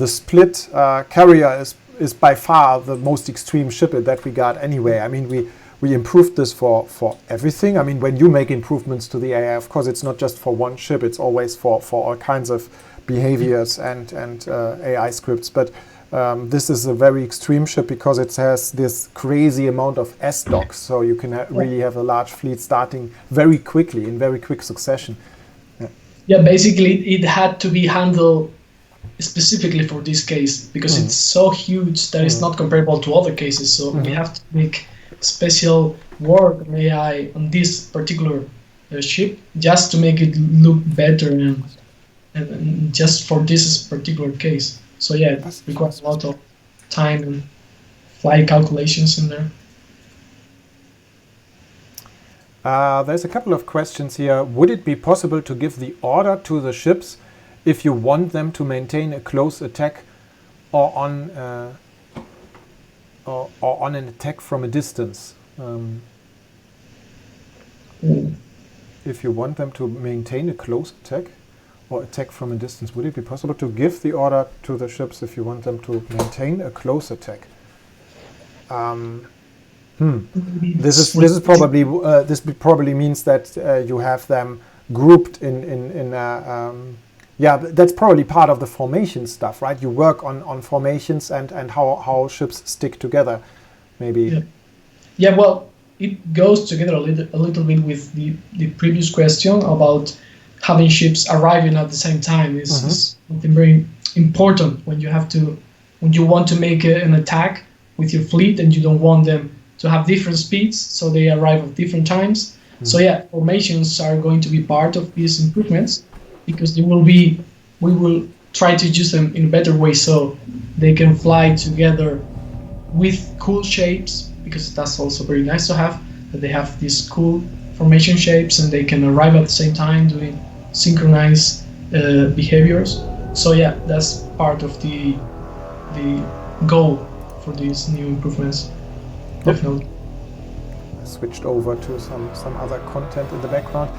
split carrier is by far the most extreme ship that we got anyway. I mean, we improved this for everything. I mean, when you make improvements to the AI, of course, it's not just for one ship. It's always for all kinds of behaviors and AI scripts. But this is a very extreme ship because it has this crazy amount of S-docks. So you can really have a large fleet starting very quickly, in very quick succession. Yeah, basically it had to be handled specifically for this case because it's so huge that it's not comparable to other cases. So we have to make special work on AI on this particular ship just to make it look better and just for this particular case. So yeah, it requires a lot of time and flight calculations in there. There's a couple of questions here. Would it be possible to give the order to the ships if you want them to maintain a close attack or on an attack from a distance? If you want them to maintain a close attack or attack from a distance, would it be possible to give the order to the ships if you want them to maintain a close attack? This probably means that you have them grouped in that's probably part of the formation stuff, right? You work on formations and how ships stick together, maybe. Yeah, well, it goes together a little bit with the previous question about having ships arriving at the same time. Is something very important when you want to make an attack with your fleet and you don't want them to have different speeds, so they arrive at different times. So yeah, formations are going to be part of these improvements because we will try to use them in a better way so they can fly together with cool shapes, because that's also very nice to have, that they have these cool formation shapes and they can arrive at the same time doing synchronized behaviors. So yeah, that's part of the goal for these new improvements. Definitely. Switched over to some other content in the background.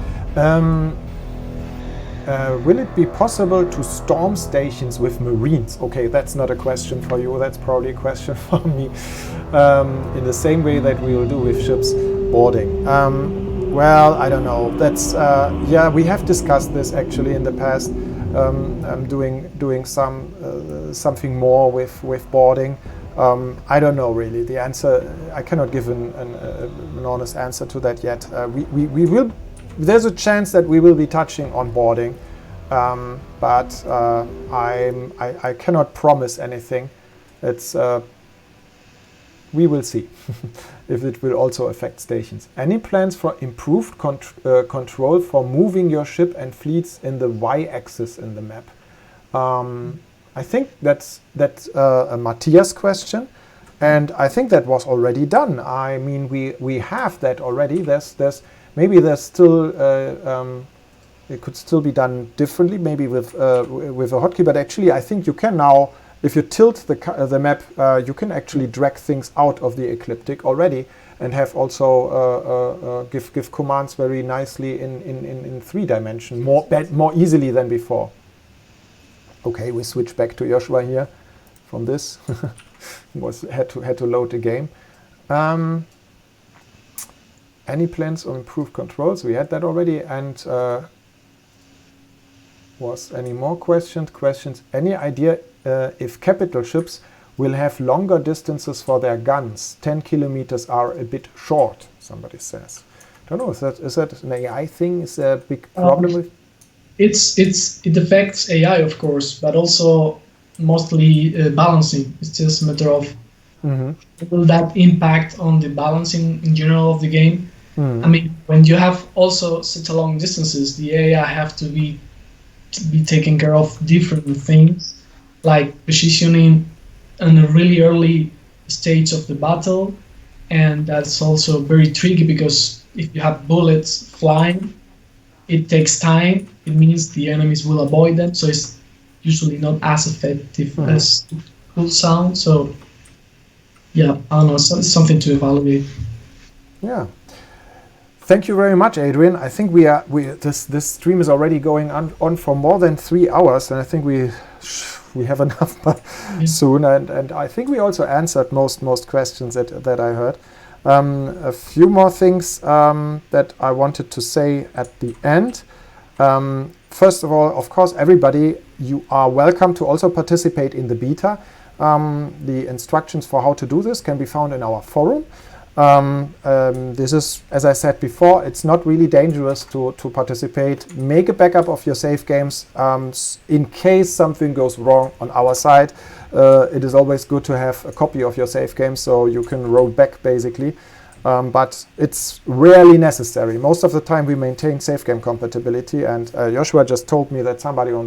Will it be possible to storm stations with Marines? Okay, that's not a question for you. That's probably a question for me. In the same way that we will do with ships boarding. Well, I don't know. That's we have discussed this actually in the past. I'm doing something more with boarding. I don't know really. The answer, I cannot give an honest answer to that yet. We will. There's a chance that we will be touching on boarding, but I cannot promise anything. It's we will see if it will also affect stations. Any plans for improved control for moving your ship and fleets in the y-axis in the map? I think that's a Matthias question, and I think that was already done. I mean, we have that already. There's still it could still be done differently, maybe with a hotkey. But actually, I think you can now, if you tilt the map, you can actually drag things out of the ecliptic already, and have also give commands very nicely in 3 dimension, more easily than before. Okay, we switch back to Joshua here from this. had to load the game. Any plans on improved controls? We had that already. And was any more questions? Any idea if capital ships will have longer distances for their guns? 10 kilometers are a bit short, somebody says. I don't know, is that an AI thing? Is there a big problem with? It affects AI, of course, but also mostly balancing. It's just a matter of will that impact on the balancing in general of the game. I mean, when you have also such a long distances, the AI have to be taking care of different things, like positioning in a really early stage of the battle, and that's also very tricky because if you have bullets flying, it takes time. It means the enemies will avoid them, so it's usually not as effective as it could sound. So, yeah, I don't know, it's something to evaluate. Yeah. Thank you very much, Adrian. I think this stream is already going on for more than 3 hours, and I think we we have enough soon, and I think we also answered most questions that I heard. A few more things that I wanted to say at the end. First of all, of course, everybody, you are welcome to also participate in the beta. The instructions for how to do this can be found in our forum. This is, as I said before, it's not really dangerous to participate. Make a backup of your save games in case something goes wrong on our side. It is always good to have a copy of your save game so you can roll back basically. But it's rarely necessary. Most of the time we maintain save game compatibility, and Joshua just told me that somebody on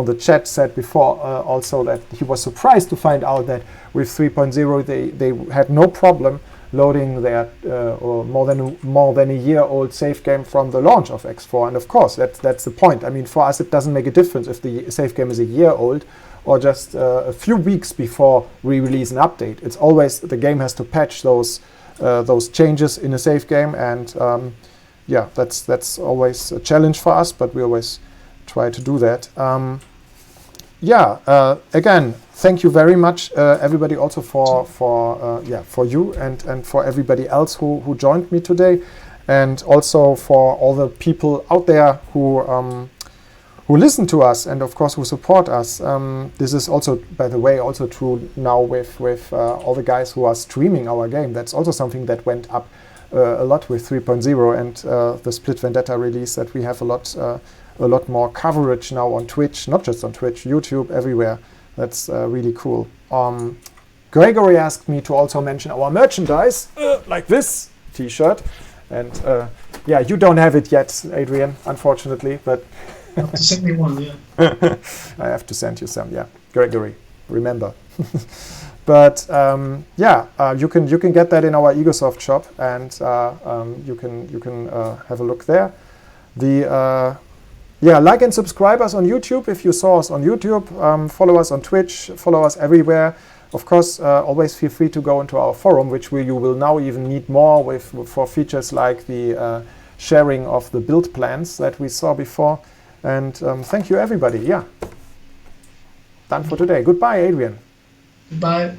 the chat said before also that he was surprised to find out that with 3.0 they had no problem loading their or more than a year old save game from the launch of X4. And of course that's the point. I mean, for us it doesn't make a difference if the save game is a year old or just a few weeks before we release an update. It's always the game has to patch those changes in a save game, and yeah, that's always a challenge for us, but we always try to do that. Again, thank you very much, everybody, also for you and for everybody else who joined me today, and also for all the people out there who listen to us and of course who support us. This is also, by the way, also true now with all the guys who are streaming our game. That's also something that went up a lot with 3.0 and the Split Vendetta release, that we have a lot more coverage now on Twitch, not just on Twitch, YouTube, everywhere. That's really cool. Gregory asked me to also mention our merchandise, like this t-shirt. And yeah, you don't have it yet, Adrian, unfortunately, but You have to send me one, yeah. I have to send you some, yeah. Gregory, remember. But you can get that in our Egosoft shop, and you can have a look there. Like and subscribe us on YouTube if you saw us on YouTube. Follow us on Twitch. Follow us everywhere. Of course, always feel free to go into our forum, which you will now even need more for features like the sharing of the build plans that we saw before. And thank you, everybody. Yeah. Done for today. Goodbye, Adrian. Goodbye.